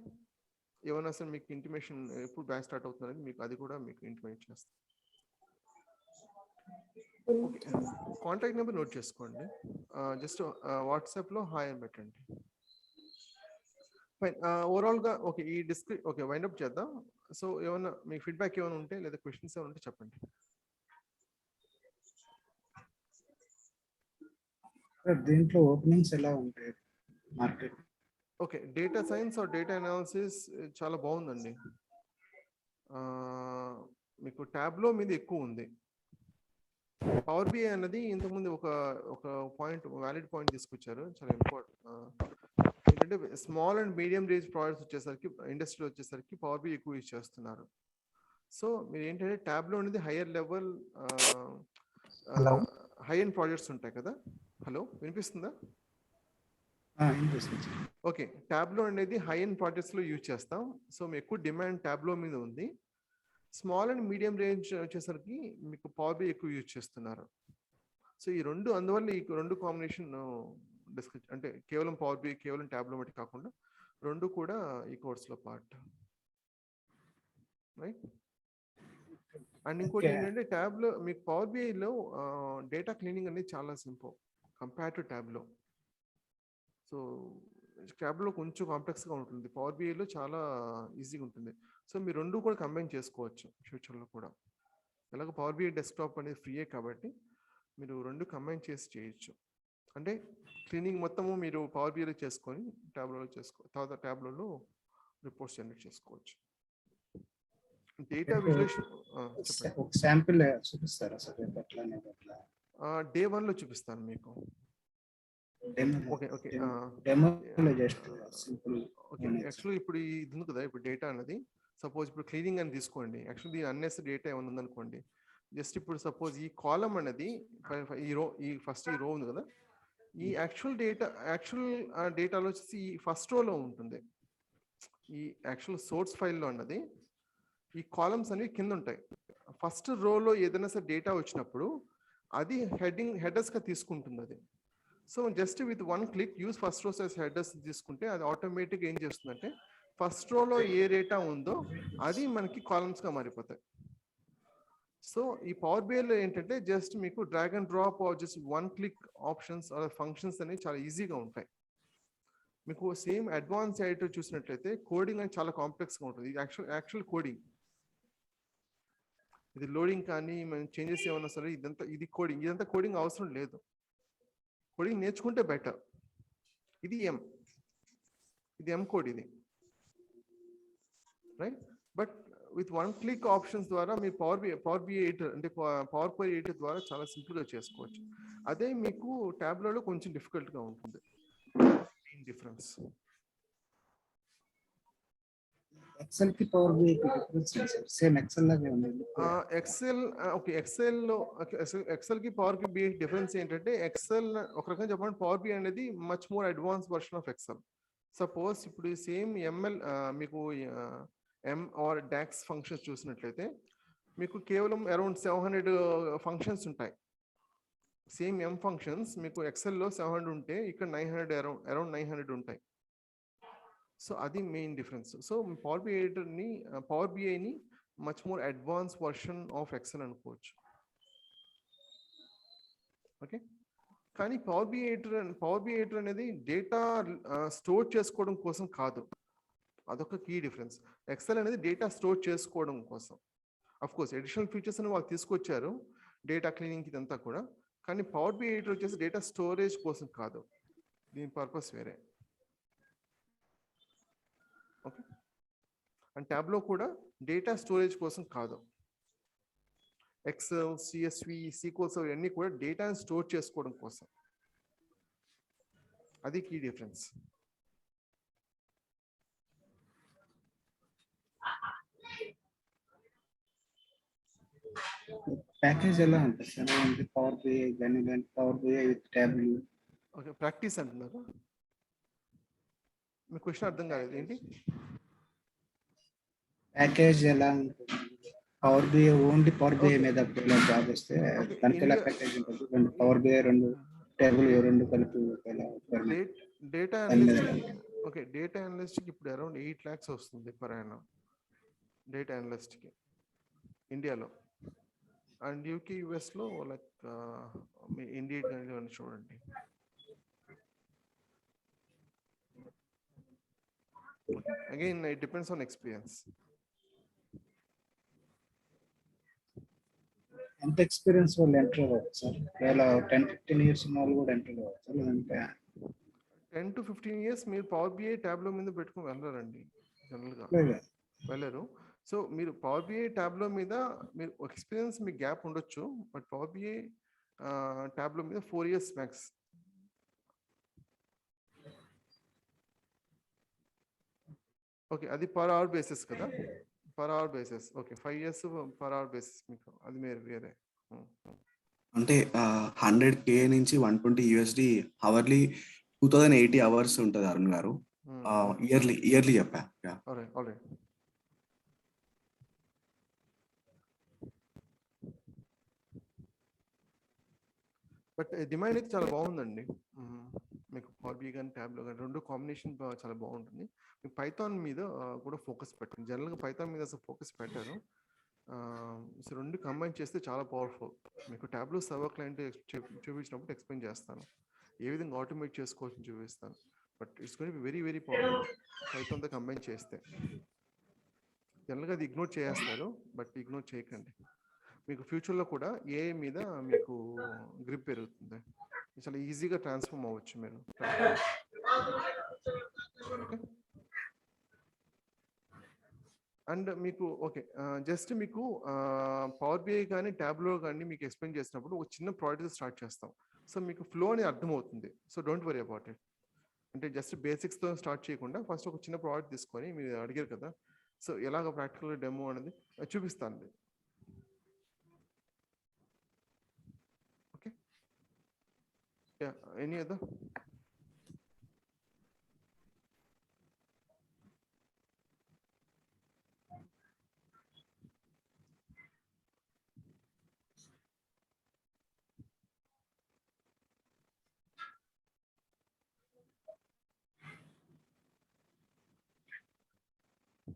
ఏమైనా సరే మీకు ఇంటిమేషన్ ఎప్పుడు బ్యాచ్ స్టార్ట్ అవుతుందని మీకు అది కూడా మీకు ఇంటిమేట్ చేస్తాను. ఓకే, కాంటాక్ట్ నెంబర్ నోట్ చేసుకోండి, జస్ట్ వాట్సాప్లో హాయ్ అని పెట్టండి. ఫైన్, ఓవరాల్గా ఓకే ఈ ఓకే వైండప్ చేద్దాం. సో ఏమైనా మీకు ఫీడ్బ్యాక్ ఏమైనా ఉంటే లేదా క్వశ్చన్స్ ఏమైనా ఉంటే చెప్పండి. దీంట్లో ఓపెనింగ్స్ ఎలా ఉంటాయి market? Okay, data science or data analysis చాలా బాగుందండి. మీకు ట్యాబ్లో మీద ఎక్కువ ఉంది. పవర్ బిఐ అన్నది ఇంతకుముందు ఒక పాయింట్, వ్యాలిడ్ పాయింట్ తీసుకొచ్చారు, చాలా ఇంపార్టెంట్. ఏంటంటే small and medium range projects వచ్చేసరికి, ఇండస్ట్రీలో వచ్చేసరికి పవర్ బిఐ ఎక్కువ యూజ్ చేస్తున్నారు. సో మీరు ఏంటంటే ట్యాబ్లో అనేది higher level high end projects ఉంటాయి కదా. హలో, వినిపిస్తుందా? ఓకే, ట్యాబ్లో అనేది హై ఎండ్ ప్రాజెక్ట్స్లో యూజ్ చేస్తాం. సో మీకు ఎక్కువ డిమాండ్ ట్యాబ్లో మీద ఉంది. స్మాల్ అండ్ మీడియం రేంజ్ వచ్చేసరికి మీకు పవర్ బిఐ ఎక్కువ యూజ్ చేస్తున్నారు. సో ఈ రెండు, అందువల్ల ఈ రెండు కాంబినేషన్ డిస్కస్, అంటే కేవలం పవర్ బిఐ కేవలం ట్యాబ్లో బట్టి కాకుండా రెండు కూడా ఈ కోర్సులో పార్ట్, రైట్? అండ్ ఇంకోటి ఏంటంటే ట్యాబ్లో మీకు పవర్ బిఐలో డేటా క్లీనింగ్ అనేది చాలా సింపుల్ కంపేర్ టు ట్యాబ్లో. సో ట్యాబ్లో కొంచెం కాంప్లెక్స్గా ఉంటుంది, పవర్ బిఐలో చాలా ఈజీగా ఉంటుంది. సో మీరు రెండు కూడా కంబైన్ చేసుకోవచ్చు ఫ్యూచర్లో కూడా. ఎలాగో పవర్ బిఐ డెస్క్టాప్ అనేది ఫ్రీయే కాబట్టి మీరు రెండు కంబైన్ చేసి చేయొచ్చు. అంటే క్లీనింగ్ మొత్తము మీరు పవర్ బిఐలో చేసుకొని ట్యాబ్లో తర్వాత ట్యాబ్లో రిపోర్ట్స్ జనరేట్ చేసుకోవచ్చు. డేటా విజువలైజేషన్ శాంపిల్ చూపిస్తారా సార్? డే 1లో చూపిస్తాను మీకు. ఓకే ఓకే ఓకే, యాక్చువల్లీ ఇప్పుడు ఇది ఉంది కదా, ఇప్పుడు డేటా అనేది సపోజ్ ఇప్పుడు క్లీనింగ్ అని తీసుకోండి. యాక్చువల్లీ అన్నెసరీ డేటా ఏమైనా ఉందనుకోండి, జస్ట్ ఇప్పుడు సపోజ్ ఈ కాలం అనేది ఈ ఫస్ట్ ఈ రో ఉంది కదా, ఈ యాక్చువల్ డేటాలో వచ్చేసి ఈ ఫస్ట్ రోలో ఉంటుంది. ఈ యాక్చువల్ సోర్స్ ఫైల్లో ఉన్నది ఈ కాలమ్స్ అనేవి కింద ఉంటాయి. ఫస్ట్ రోలో ఏదైనా సరే డేటా వచ్చినప్పుడు అది హెడర్స్గా తీసుకుంటుంది అది. So just with one click use first rose as headers తీసుకుంటే అది ఆటోమేటిక్గా ఏం చేస్తుందంటే ఫస్ట్ రోలో ఏ డేటా ఉందో అది మనకి కాలమ్స్గా మారిపోతాయి. సో ఈ పవర్ బిఐలో ఏంటంటే జస్ట్ మీకు drag and drop just one click options functions అనేవి చాలా ఈజీగా ఉంటాయి. మీకు సేమ్ అడ్వాన్స్ ఎడిటర్ చూసినట్లయితే కోడింగ్ అనేది చాలా కాంప్లెక్స్గా ఉంటుంది. ఇది యాక్చువల్ కోడింగ్, ఇది లోడింగ్ కానీ మనం చేంజెస్ ఏమన్నా సరే ఇది కోడింగ్ అవసరం లేదు. కోడింగ్ నేర్చుకుంటే బెటర్. ఇది ఎం కోడ్ ఇది, right? But with one click options ద్వారా మీరు పవర్ బిఐ ఎడిటర్ అంటే పవర్ క్వరీ ఎడిటర్ ద్వారా చాలా సింపుల్గా చేసుకోవచ్చు. అదే మీకు ట్యాబ్లలో కొంచెం డిఫికల్ట్గా ఉంటుంది. డిఫరెన్స్ ఎక్సెల్ కి పవర్ బిఐ కి డిఫరెన్స్ సేమ్ ఎక్సెల్ లాగే ఉంది. ఎక్సెల్ కి పవర్ బిఐ డిఫరెన్స్ ఏంటంటే ఎక్సెల్ ఒక రకంగా చెప్పండి పవర్ బిఐ అనేది much more advance version of Excel. Suppose ఇప్పుడు సేమ్ ఎంఎల్ మీకు ఎం ఆర్ డాక్స్ ఫంక్షన్స్ చూసినట్లయితే మీకు కేవలం అరౌండ్ 700 ఫంక్షన్స్ ఉంటాయి. సేమ్ ఎం ఫంక్షన్స్ మీకు ఎక్సెల్లో 700 ఉంటే ఇక్కడ 900 అరౌండ్ 900 ఉంటాయి. సో అది మెయిన్ డిఫరెన్స్. సో పవర్ బిఐని much more advance version of excel అనుకోవచ్చు. ఓకే, కానీ పవర్ బిఐ ఎడిటర్ అనేది డేటా స్టోర్ చేసుకోవడం కోసం కాదు. అదొక కీ డిఫరెన్స్. ఎక్సెల్ అనేది డేటా స్టోర్ చేసుకోవడం కోసం. అఫ్ కోర్స్ అడిషనల్ ఫీచర్స్ అని వాళ్ళు తీసుకొచ్చారు డేటా క్లీనింగ్ ఇదంతా కూడా, కానీ పవర్ బిఐ ఎడిటర్ వచ్చేసి డేటా స్టోరేజ్ కోసం కాదు, దీని పర్పస్ వేరే. ఓకే, అండ్ ట్యాబ్లో కూడా డేటా స్టోరేజ్ కోసం కాదు. ఎక్సెల్, సిఎస్వి, సీక్వెల్స్ ఇవన్నీ కూడా డేటాని స్టోర్ చేసుకోవడం కోసం. అది కీ డిఫరెన్స్. ప్యాకేజ్ ఎలా ఉంటుంది సార్? అంటే పవర్ బిఐ కానీ పవర్ బిఐ విత్ ట్యాబ్లు. ఓకే, ప్రాక్టీస్ అంటున్నారు. మీ క్వశ్చన్ అర్థం కాలేదు ఏంటి? ప్యాకేజ్ ఎలా ఉంటుంది? Power BI only power BI మీద జాబ్ వస్తే దానికి ఎలా ప్యాకేజ్ ఉంటుంది? రెండు పవర్ బిఐ రెండు టేబుల్ రెండు కలిపి డేటా అనలిస్ట్. ఓకే, డేటా అనలిస్ట్కి ఇప్పుడు అరౌండ్ 8 lakhs వస్తుంది పర్ యానం డేటా అనలిస్ట్కి ఇండియాలో. అండ్ యూకే యుఎస్లో లైక్ మీ ఇండియా చూడండి. Again it depends on experience. ఎంత ఎక్స్పీరియన్స్ వాళ్ళు ఎంటర్ అవ్వచ్చు సార్? 10-15 years ఉన్న వాళ్ళు కూడా ఎంటర్ అవ్వచ్చు లేదంటే 10 to 15 years మీరు పవర్ బిఐ ట్యాబ్లో మీద పెట్టుకుని వెళ్ళారండి జనరల్గా వెళ్ళరు. సో మీరు పవర్ బిఐ ట్యాబ్లో మీద మీరు ఎక్స్పీరియన్స్ మీ గ్యాప్ ఉండొచ్చు, బట్ పవర్ బిఐ ట్యాబ్లో మీద 4 years మ్యాక్స్. ఓకే, అది పర్ అవర్ బేసిస్ కదా, per hour basis. Okay, 5 years per hour basis మీకు అది వేరే. అంటే 100K నుంచి 120 USD అవర్లీ 2080 hours ఉంటుంది అరుణ్ గారు. ఇయర్లీ చెప్పా. ఆల్రైట్. బట్ డిమాండ్ అయితే చాలా బాగుందండి. మీకు పవర్ బిఐ కానీ ట్యాబ్లో కానీ రెండు కాంబినేషన్ చాలా బాగుంటుంది. మీకు పైథాన్ మీద కూడా ఫోకస్ పెట్టండి. జనరల్గా పైథాన్ మీద అసలు ఫోకస్ పెట్టారు. సో రెండు కంబైన్ చేస్తే చాలా పవర్ఫుల్. మీకు ట్యాబ్లో సర్వర్ క్లయింట్ చూపించినప్పుడు ఎక్స్ప్లెయిన్ చేస్తాను, ఏ విధంగా ఆటోమేట్ చేసుకోవచ్చు చూపిస్తాను. But it's going to be very very powerful పైథాన్తో కంబైన్ చేస్తే. జనరల్గా అది ఇగ్నోర్ చేస్తారు, బట్ ఇగ్నోర్ చేయకండి. మీకు ఫ్యూచర్లో కూడా ఏఐ మీద మీకు గ్రిప్ పెరుగుతుంది, చాలా ఈజీగా ట్రాన్స్ఫార్మ్ అవ్వచ్చు మీరు. ఓకే, అండ్ మీకు ఓకే జస్ట్ మీకు పవర్ బిఐ కానీ ట్యాబ్లో కానీ మీకు ఎక్స్ప్లెయిన్ చేసినప్పుడు ఒక చిన్న ప్రాజెక్ట్ స్టార్ట్ చేస్తాం. సో మీకు ఫ్లో అనేది అర్థమవుతుంది. So don't worry about it. అంటే జస్ట్ బేసిక్స్తో స్టార్ట్ చేయకుండా ఫస్ట్ ఒక చిన్న ప్రాజెక్ట్ తీసుకొని మీరు అడిగారు కదా, సో ఎలాగ ప్రాక్టికల్ డెమో అనేది చూపిస్తాను. Okay, any other?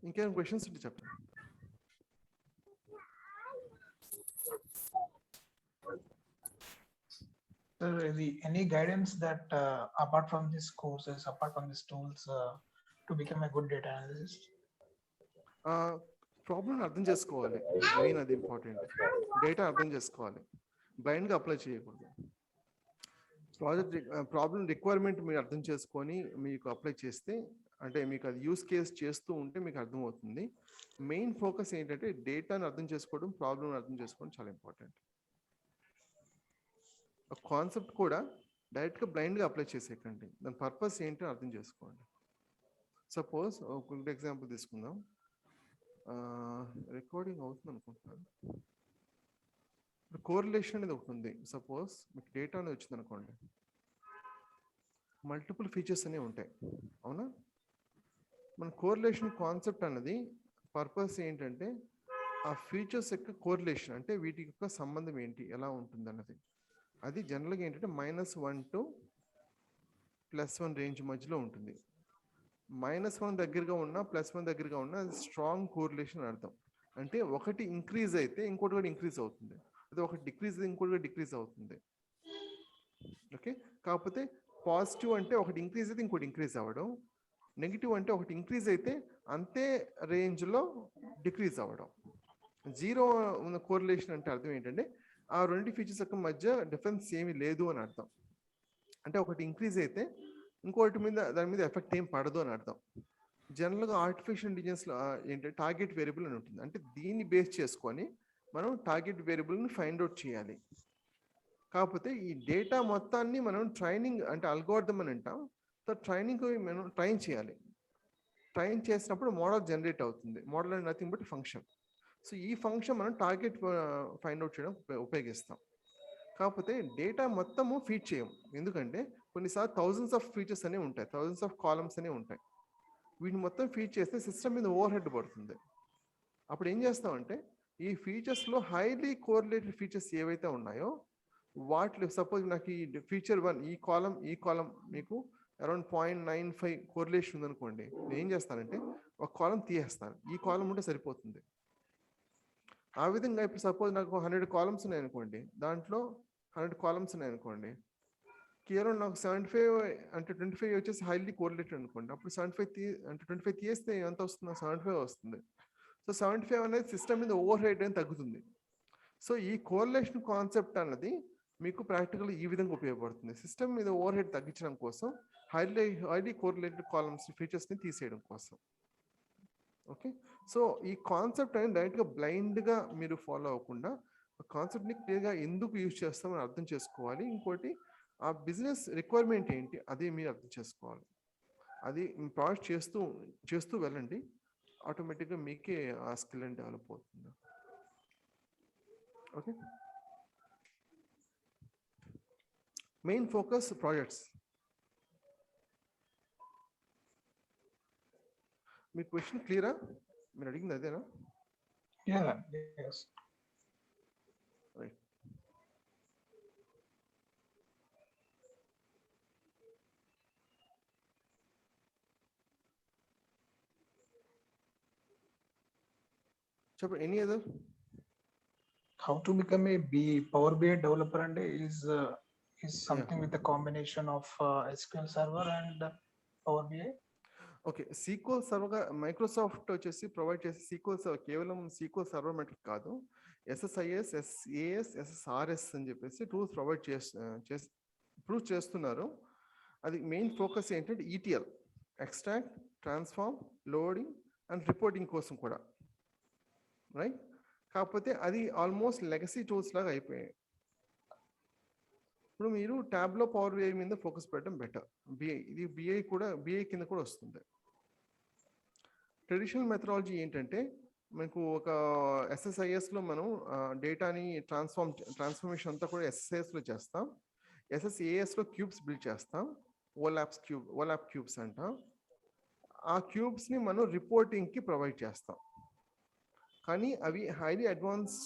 ఇంకేమైనా క్వశ్చన్స్ ఉంటే చెప్పండి. Sir, any guidance that apart from these courses, apart from these tools, to become a good data analyst? Problem అర్థం చేసుకోవాలి, మెయిన్ అది ఇంపార్టెంట్. డేటా అర్థం చేసుకోవాలి, బ్లైండ్గా అప్లై చేయకూడదు. ప్రాబ్లం రిక్వైర్మెంట్ మీరు అర్థం చేసుకొని మీకు అప్లై చేస్తే, అంటే మీకు అది యూస్ కేస్ చేస్తూ ఉంటే మీకు అర్థమవుతుంది. మెయిన్ ఫోకస్ ఏంటంటే డేటాను అర్థం చేసుకోవడం, ప్రాబ్లమ్ అర్థం చేసుకోవడం చాలా ఇంపార్టెంట్. కాన్సెప్ట్ కూడా డైరెక్ట్గా బ్లైండ్గా అప్లై చేసేయకండి, దాని పర్పస్ ఏంటో అర్థం చేసుకోండి. సపోజ్ ఒక గుడ్ ఎగ్జాంపుల్ తీసుకుందాం. రికార్డింగ్ అవుతుంది అనుకుంటున్నాను. కోరిలేషన్ అనేది ఒకటి ఉంది. సపోజ్ మీకు డేటా అనేది వచ్చింది అనుకోండి, మల్టిపుల్ ఫీచర్స్ అనేవి ఉంటాయి, అవునా? మన కోరిలేషన్ కాన్సెప్ట్ అన్నది పర్పస్ ఏంటంటే ఆ ఫీచర్స్ యొక్క కోరిలేషన్, అంటే వీటి యొక్క సంబంధం ఏంటి, ఎలా ఉంటుంది అన్నది. అది జనరల్గా ఏంటంటే -1 to +1 రేంజ్ మధ్యలో ఉంటుంది. -1 దగ్గరగా ఉన్నా +1 దగ్గరగా ఉన్నా అది స్ట్రాంగ్ కోరిలేషన్ అర్థం. అంటే ఒకటి ఇంక్రీజ్ అయితే ఇంకోటి కూడా ఇంక్రీజ్ అవుతుంది, అది ఒకటి డిక్రీజ్ అయితే ఇంకోటి కూడా డిక్రీజ్ అవుతుంది. ఓకే, కాకపోతే పాజిటివ్ అంటే ఒకటి ఇంక్రీజ్ అయితే ఇంకోటి ఇంక్రీజ్ అవ్వడం, నెగిటివ్ అంటే ఒకటి ఇంక్రీజ్ అయితే అంతే రేంజ్లో డిక్రీజ్ అవ్వడం. జీరో ఉన్న కోరిలేషన్ అంటే అర్థం ఏంటంటే ఆ రెండు ఫీచర్స్ యొక్క మధ్య డిఫరెన్స్ ఏమీ లేదు అని అర్థం. అంటే ఒకటి ఇంక్రీజ్ అయితే ఇంకోటి మీద దాని మీద ఎఫెక్ట్ ఏం పడదు అని అర్థం. జనరల్గా ఆర్టిఫిషియల్ ఇంటెలిజెన్స్లో ఏంటంటే టార్గెట్ వేరియబుల్ అని ఉంటుంది. అంటే దీన్ని బేస్ చేసుకొని మనం టార్గెట్ వేరియబుల్ని ఫైండ్ అవుట్ చేయాలి. కాకపోతే ఈ డేటా మొత్తాన్ని మనం ట్రైనింగ్, అంటే అల్గోరిథం అని అంటాం. సో ట్రైనింగ్ మనం ట్రైన్ చేయాలి. ట్రైన్ చేసినప్పుడు మోడల్ జనరేట్ అవుతుంది. మోడల్ అనేది నథింగ్ బట్ ఫంక్షన్. సో ఈ ఫంక్షన్ మనం టార్గెట్ ఫైండ్ అవుట్ చేయడం ఉపయోగిస్తాం. కాకపోతే డేటా మొత్తము ఫీడ్ చేయం, ఎందుకంటే కొన్నిసార్లు థౌజండ్స్ ఆఫ్ ఫీచర్స్ అనేవి ఉంటాయి, థౌజండ్స్ ఆఫ్ కాలమ్స్ అనేవి ఉంటాయి. వీటిని మొత్తం ఫీడ్ చేస్తే సిస్టమ్ మీద ఓవర్ హెడ్ పడుతుంది. అప్పుడు ఏం చేస్తామంటే ఈ ఫీచర్స్లో హైలీ కోరిలేటెడ్ ఫీచర్స్ ఏవైతే ఉన్నాయో వాటిలో, సపోజ్ నాకు ఈ ఫీచర్ 1 ఈ కాలం మీకు అరౌండ్ 0.95 కోరిలేషన్ ఉందనుకోండి, నేను ఏం చేస్తానంటే ఒక కాలం తీయేస్తాను, ఈ కాలం ఉంటే సరిపోతుంది. ఆ విధంగా ఇప్పుడు సపోజ్ నాకు 100 కాలమ్స్ ఉన్నాయనుకోండి, దాంట్లో 100 కాలమ్స్ ఉన్నాయనుకోండి, కేవలం నాకు 75 అంటే 25 వచ్చేసి హైలీ కోరిలేటెడ్ అనుకోండి. అప్పుడు 25 తీస్తే ఎంత వస్తుంది? 75 వస్తుంది. సో 75 అనేది సిస్టమ్ మీద ఓవర్ హెడ్ అని తగ్గుతుంది. సో ఈ కోరిలేషన్ కాన్సెప్ట్ అన్నది మీకు ప్రాక్టికల్ ఈ విధంగా ఉపయోగపడుతుంది. సిస్టమ్ మీద ఓవర్ హెడ్ తగ్గించడం కోసం, హైలీ కోరిలేటెడ్ కాలమ్స్ ఫీచర్స్ని తీసేయడం కోసం. ఓకే, సో ఈ కాన్సెప్ట్ అనేది డైరెక్ట్గా బ్లైండ్గా మీరు ఫాలో అవ్వకుండా కాన్సెప్ట్ని క్లియర్గా ఎందుకు యూజ్ చేస్తామని అర్థం చేసుకోవాలి. ఇంకోటి ఆ బిజినెస్ రిక్వైర్మెంట్ ఏంటి అది మీరు అర్థం చేసుకోవాలి. అది ప్రాజెక్ట్ చేస్తూ వెళ్ళండి, ఆటోమేటిక్గా మీకే ఆ స్కిల్ అని డెవలప్ అవుతుంది. Okay, main focus projects. మీ క్వశ్చన్ క్లియరా? మీరు అడిగింది అదేనా? రైట్. చెప్పండి, any other? How to become a Power BI developer and is something with a combination of SQL Server and Power BI. Okay, SQL సర్వర్గా Microsoft వచ్చేసి provide చేసే SQL server కేవలం సీక్వల్ సర్వర్ మెట్రిక్ కాదు, SSIS, SAS, SSRS అని చెప్పేసి tools provide చేస్తున్నారు. అది main focus ఏంటంటే ETL, extract, transform, loading and reporting కోసం కూడా, రైట్? కాకపోతే అది ఆల్మోస్ట్ లెగసీ టూల్స్ లాగా అయిపోయాయి. ఇప్పుడు మీరు ట్యాబ్లో పవర్ BI మీద ఫోకస్ పెట్టడం బెటర్. ఇది BI కింద కూడా వస్తుంది. ట్రెడిషనల్ మెథడాలజీ ఏంటంటే మనకు ఒక SSISలో మనం డేటాని ట్రాన్స్ఫర్మేషన్ అంతా కూడా SSISలో చేస్తాం. SSAS లో క్యూబ్స్ బిల్డ్ చేస్తాం, ఓలాప్ క్యూబ్స్ అంటాం. ఆ క్యూబ్స్ ని మనం రిపోర్టింగ్ కి ప్రొవైడ్ చేస్తాం. కానీ అవి హైలీ అడ్వాన్స్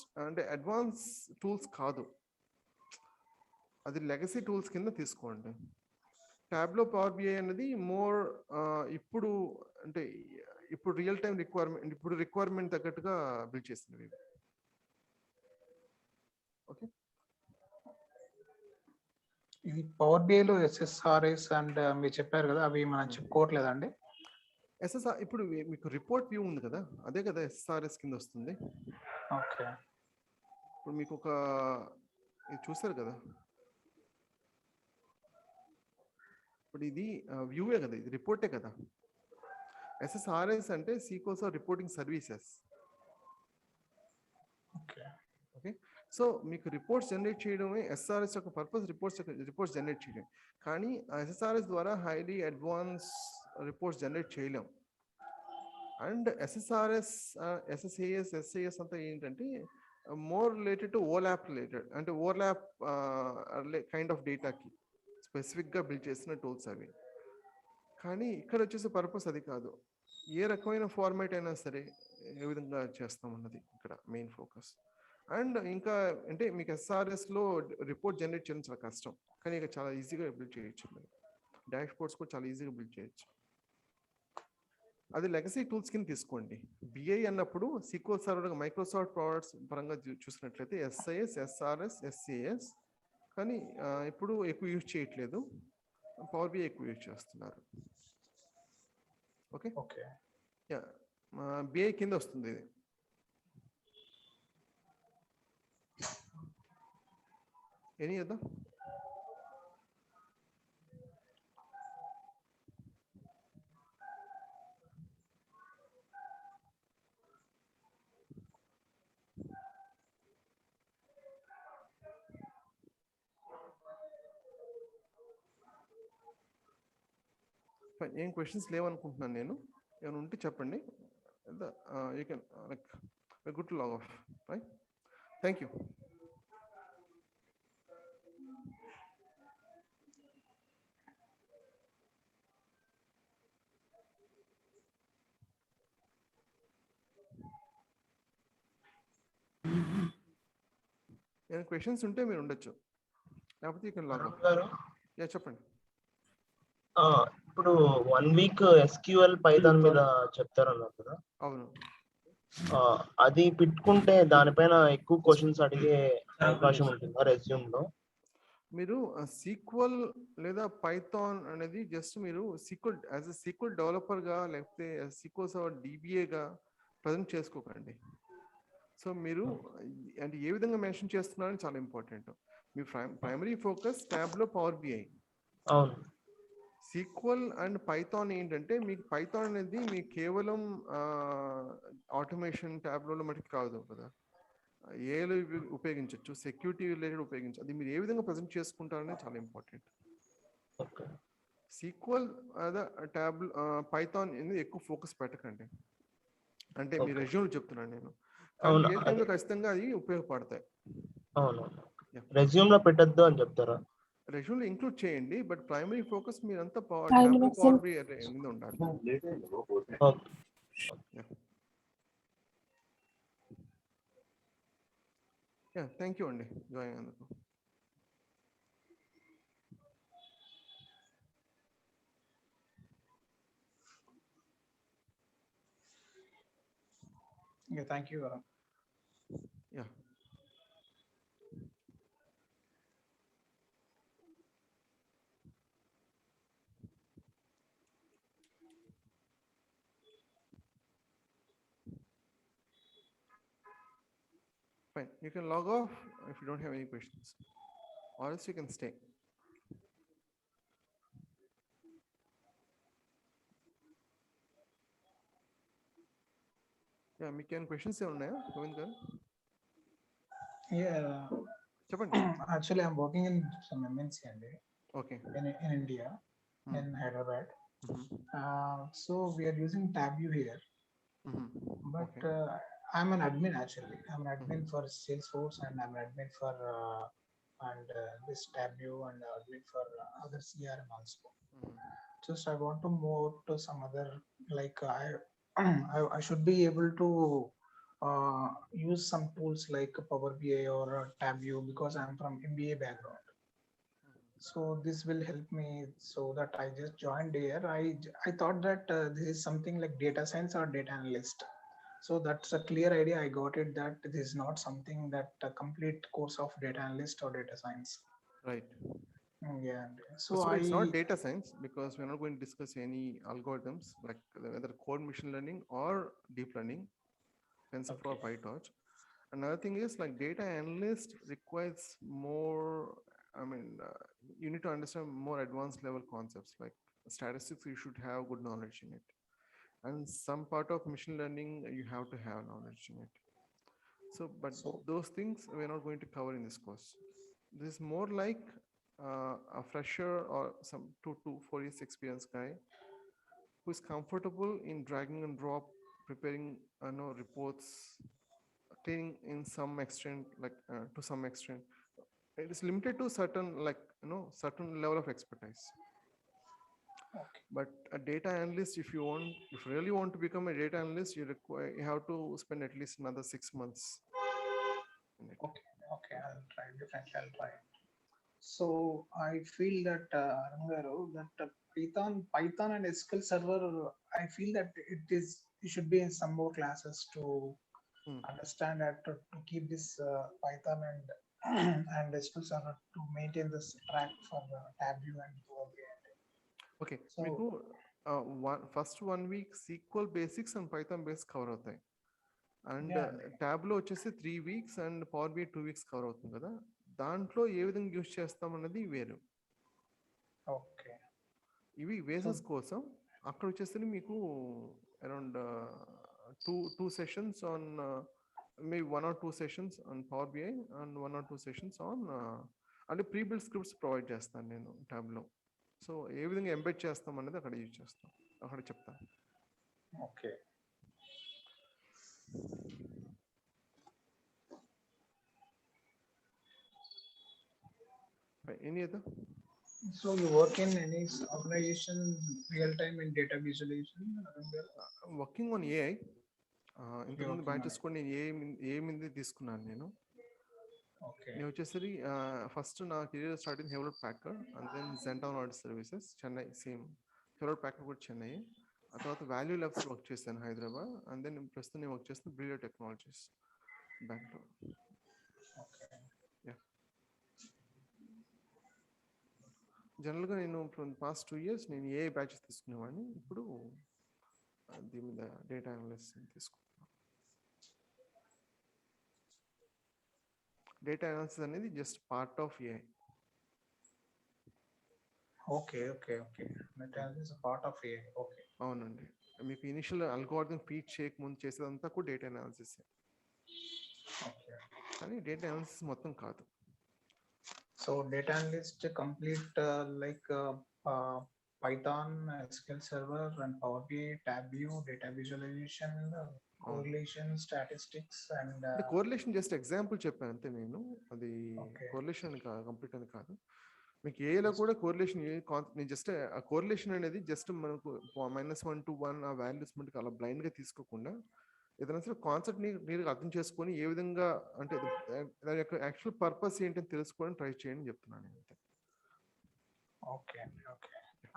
టూల్స్ కాదు, అది లెగసీ టూల్స్ కింద తీసుకోండి. టాబ్లో పవర్ బిఐ అనేది మోర్ ఇప్పుడు రియల్ టైం రిక్వైర్మెంట్ తగ్గట్టుగా బిల్డ్ చేసినవి. ఓకే, ఇది పవర్ బిఐలో SSRS అండ్ మీరు చెప్పారు కదా, అవి మనం చెప్పుకోవట్లేదండి. SSR ఇప్పుడు మీకు రిపోర్ట్ వ్యూ ఉంది కదా, అదే కదా SSRS కింద వస్తుంది. ఓకే, ఇప్పుడు మీకు ఇది చూసారు కదా, ఇప్పుడు ఇది వ్యూవే కదా, ఇది రిపోర్టే కదా. SSRS అంటే sequence of reporting services. Okay, so మీకు రిపోర్ట్స్ జనరేట్ చేయడమే SSRS యొక్క పర్పస్, రిపోర్ట్స్ జనరేట్ చేయడం. కానీ SSRS ద్వారా హైలీ అడ్వాన్స్ రిపోర్ట్స్ జనరేట్ చేయలేం. అండ్ SSRS, SSAS, SAS అంతా ఏంటంటే మోర్ రిలేటెడ్ టు ఓలాప్ రిలేటెడ్, అంటే ఓలాప్ కైండ్ ఆఫ్ డేటాకి స్పెసిఫిక్గా బిల్డ్ చేసిన టూల్స్ అవి. కానీ ఇక్కడ వచ్చేసి పర్పస్ అది కాదు, ఏ రకమైన ఫార్మాట్ అయినా సరే ఏ విధంగా చేస్తామన్నది ఇక్కడ మెయిన్ ఫోకస్. అండ్ ఇంకా అంటే మీకు SSRSలో రిపోర్ట్ జనరేట్ చేయడం చాలా కష్టం, కానీ ఇక చాలా ఈజీగా బిల్డ్ చేయొచ్చు. మీరు డాష్ బోర్డ్స్ కూడా చాలా ఈజీగా బిల్డ్ చేయొచ్చు. అది లెగసీ టూల్స్ కింద తీసుకోండి. బిఐ అన్నప్పుడు SQL సర్వర్ మైక్రోసాఫ్ట్ ప్రోడక్ట్స్ పరంగా చూసినట్లయితే SIS, SRS, SCS, కానీ ఇప్పుడు ఎక్కువ యూజ్ చేయట్లేదు, పవర్ బిఐ ఎక్కువ యూజ్ చేస్తున్నారు. ఓకే ఓకే, యా, బిఐ కింద వస్తుంది ఇది. ఎనీ అదా? ఏం క్వశ్చన్స్ లేవనుకుంటున్నాను నేను, ఏమైనా ఉంటే చెప్పండి. You can like good to log off, right? Thank you. ఏమైనా క్వశ్చన్స్ ఉంటే మీరు ఉండొచ్చు, లేకపోతే you can log off. Yeah, చెప్పండి. ఇప్పుడు 1 వీక్ SQL పైథాన్ మీద చెప్తారన్నారు కదా. అవును, అది పెట్టుకుంటే దానిపైన ఎక్కువ క్వశ్చన్స్ అడిగే అవకాశం ఉంటుందా రెజ్యూమ్ లో? మీరు సీక్వల్ లేదా పైథాన్ అనేది జస్ట్ మీరు సీక్వల్ డెవలపర్గా లేకపోతే SQL సర్వర్ DBAగా ప్రజెంట్ చేసుకోకండి. సో మీరు అంటే ఏ విధంగా మెన్షన్ చేస్తున్నారని చాలా ఇంపార్టెంట్. మీ ప్రైమరీ ఫోకస్ ట్యాబ్లో పవర్ బిఐ. అవును. సీక్వల్ అండ్ పైథాన్ ఏంటంటే మీకు పైథాన్ అనేది మీకు కేవలం ఆటోమేషన్ ట్యాబ్లో మటుకు కాదు కదా, ఏలో ఉపయోగించవచ్చు, సెక్యూరిటీ రిలేటెడ్ ఉపయోగించవచ్చు. అది మీరు ఏ విధంగా ప్రజెంట్ చేసుకుంటారనేది చాలా ఇంపార్టెంట్. సీక్వల్ ట్యాబ్ పైథాన్ అనేది ఎక్కువ ఫోకస్ పెట్టకండి, అంటే మీ రెజ్యూమ్ చెప్తున్నాను నేను. రియల్ టైంలో ఖచ్చితంగా అది ఉపయోగపడతాయి. అవును, రెజ్యూమ్ లో పెట్టద్దు అని చెప్తారా? రెజ్యూమ్ లో ఇంక్లూడ్ చేయండి, బట్ ప్రైమరీ ఫోకస్ మీరంతా పవర్ మీద ఉండాలి. థ్యాంక్ యూ అండి జాయిన్ అందుకు. Thank you. Yeah, fine. You can log off if you don't have any questions, or else you can stay. Yeah, మీకు ఏమైనా క్వశ్చన్స్ ఉన్నాయా గోవింద్ గారు? చెప్పండి. Actually, I'm working in some MNC అండి. Okay. In India, in Hyderabad. So we are using TabView here. But I'm an admin actually. I'm an admin for Salesforce and I'm an admin for and this Tableau and Arduino for other CRM also. Just I want to move to some other, like I should be able to use some tools like Power BI or Tableau because I'm from MBA background. So this will help me, so that I just joined here. I thought that this is something like data science or data analyst. So that's a clear idea. I got it that this is not something that a complete course of data analyst or data science. Right. Yeah. So it's not data science because we're not going to discuss any algorithms like whether core machine learning or deep learning, TensorFlow or PyTorch. Another thing is like data analyst requires more, you need to understand more advanced level concepts like statistics. You should have good knowledge in it, and some part of machine learning you have to have knowledge in it. So those things we're not going to cover in this course. This is more like a fresher or some 2 to 4 years experience guy who is comfortable in dragging and drop, preparing reports, cleaning in some extent, like to some extent. It is limited to certain certain level of expertise. Okay. But a data analyst, if you really want to become a data analyst, you have to spend at least another 6 months. Okay, I'll try. Definitely, I'll try. So I feel that Python and SQL Server, I feel that it should be in some more classes to understand that to keep this Python and SQL Server to maintain this track for Tableau and Power BI. Okay, so first 1 week SQL basics and Python basics cover అవుతాయి. And Tableau వచ్చేసి 3 weeks and Power BI 2 weeks cover అవుతుంది కదా. దాంట్లో ఏ విధంగా use చేస్తాం అన్నది వేరు. Okay, ఇవి బేసిక్స్ కోసం అక్కడ వచ్చేసి మీకు around 2 sessions on maybe 1 or 2 sessions on Power BI and 1 or 2 sessions on అంటే ప్రీ బిల్డ్ స్క్రిప్ట్స్ ప్రొవైడ్ చేస్తాను నేను Tableau. సో ఏ విధంగా ఎంబెడ్ చేస్తాం అనేది అక్కడ యూజ్ చేస్తాం, అక్కడ చెప్తాను. Okay. Any other? So you work in any organization real time in data visualization? Working on AI. ఇంతకుముందు బ్యాచెస్ కూడా నేను ఏమింది తీసుకున్నాను నేను. నేను వచ్చేసరి ఫస్ట్ నా career start in Hewlett Packard and then జెంటాన్ audit services Chennai, same Hewlett Packard కూడా చెన్నై. ఆ తర్వాత వాల్యూ ల్యాబ్స్ వర్క్ చేశాను హైదరాబాద్. అండ్ దెన్ ప్రస్తుతం నేను వర్క్ చేస్తాను బ్రిలియో టెక్నాలజీస్ బెంగళూరు. జనరల్గా నేను పాస్ట్ 2 years నేను ఏ బ్యాచెస్ తీసుకునేవాడిని, ఇప్పుడు దీని మీద డేటా అనలిస్ట్ తీసుకుంటున్నాను. డేటా అనాలిసిస్ అనేది just part of AI. Okay okay okay, data analysis part of AI. Okay, అవునండి. మీకు ఇనిషియల్ అల్గోరిథం ఫీడ్ చేయక ముందు చేసేదంతా కూడా డేటా అనాలిసిస్. ఓకే, కానీ డేటా అనాలిసిస్ మొత్తం కాదు. So data analyst complete like Python, SQL Server, and Power BI, Tableau, data visualization, correlation, statistics, and correlation just example చెప్పాను అంతే నేను. అది correlation కంప్లీట్ అని కాదు. మీకు ఏలో కూడా కోరిలేషన్ నేను జస్ట్ ఆ కోరిలేషన్ అనేది జస్ట్ మనకు -1 to 1 ఆ వాల్యూస్ మనకి అలా బ్లైండ్గా తీసుకోకుండా ఏదైనా సరే కాన్సెప్ట్ని మీరు అర్థం చేసుకొని ఏ విధంగా అంటే దాని యొక్క యాక్చువల్ పర్పస్ ఏంటని తెలుసుకోవడం ట్రై చేయండి చెప్తున్నాను అంతే. ఓకే ఓకే,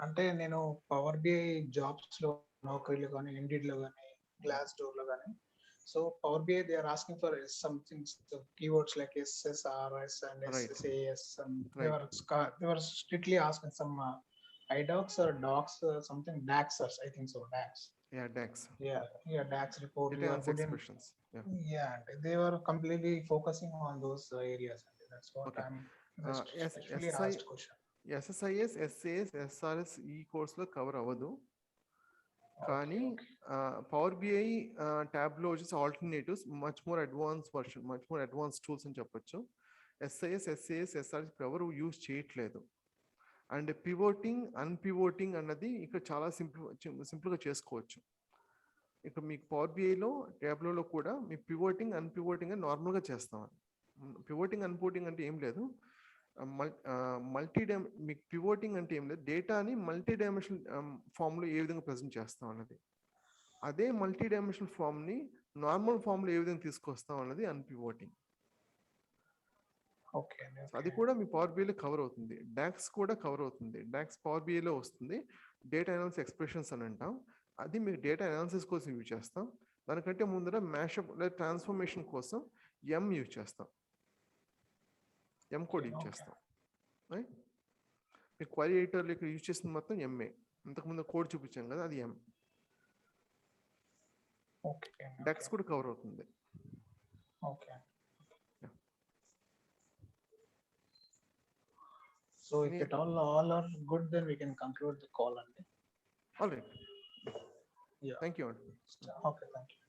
అంటే నేను పవర్ బిఐ జాబ్స్ లో నౌకరీలో కానీ ఇండీడ్ లో కానీ గ్లాస్ డోర్ లో కానీ so power BI they are asking for something keywords like SSRS and SSAS and they were strictly asking some IDOCs or docs something DAX, I think so, DAX. Yeah, DAX. Yeah, DAX report. Expressions. Yeah, they were completely focusing on those areas. That's what I'm especially asked question. SSIS, SAS, SRS ఈ కోర్సులో cover అవ్వదు. కానీ power BI ట్యాబ్లో వచ్చేసి alternatives much more advance version, much more advance tools అని చెప్పొచ్చు. SIS, SAS, SRS ఎవరు use చేయట్లేదు. అండ్ పివోటింగ్ అన్పివోటింగ్ అన్నది ఇక్కడ చాలా సింపుల్గా చేసుకోవచ్చు. ఇక్కడ మీకు పవర్ బిఐలో ట్యాబ్లో కూడా మీ పివోటింగ్ అన్పివోటింగ్ అని నార్మల్గా చేస్తాం. పివోటింగ్ అన్పివోటింగ్ అంటే ఏం లేదు, మీకు పివోటింగ్ అంటే ఏం లేదు, డేటాని మల్టీ డైమెన్షనల్ ఫామ్లో ఏ విధంగా ప్రజెంట్ చేస్తాం అన్నది. అదే మల్టీ డైమెన్షనల్ ఫామ్ని నార్మల్ ఫామ్లో ఏ విధంగా తీసుకొస్తాం అన్నది అన్పివోటింగ్. ఓకే, అది కూడా మీ పవర్ బిఐలో కవర్ అవుతుంది. డాక్స్ కూడా కవర్ అవుతుంది. డాక్స్ పవర్ బిఐలో వస్తుంది. డేటా అనాలిసిస్ ఎక్స్ప్రెషన్స్ అని అంటాం. అది మీరు డేటా అనాలిసిస్ కోసం యూజ్ చేస్తాం. దానికంటే ముందర మ్యాషప్ లేదా ట్రాన్స్ఫర్మేషన్ కోసం ఎం యూజ్ చేస్తాం, ఎం కోడ్ యూజ్ చేస్తాం. రైట్, మీ క్వరీ ఎడిటర్లో ఇక్కడ యూజ్ చేసిన మొత్తం ఎంఏ. ఇంతకుముందు కోడ్ చూపించాం కదా, అది ఎం. డాక్స్ కూడా కవర్ అవుతుంది. Okay. So if it all are good, then we can conclude the call. All right. Yeah. Thank you. Okay, thank you.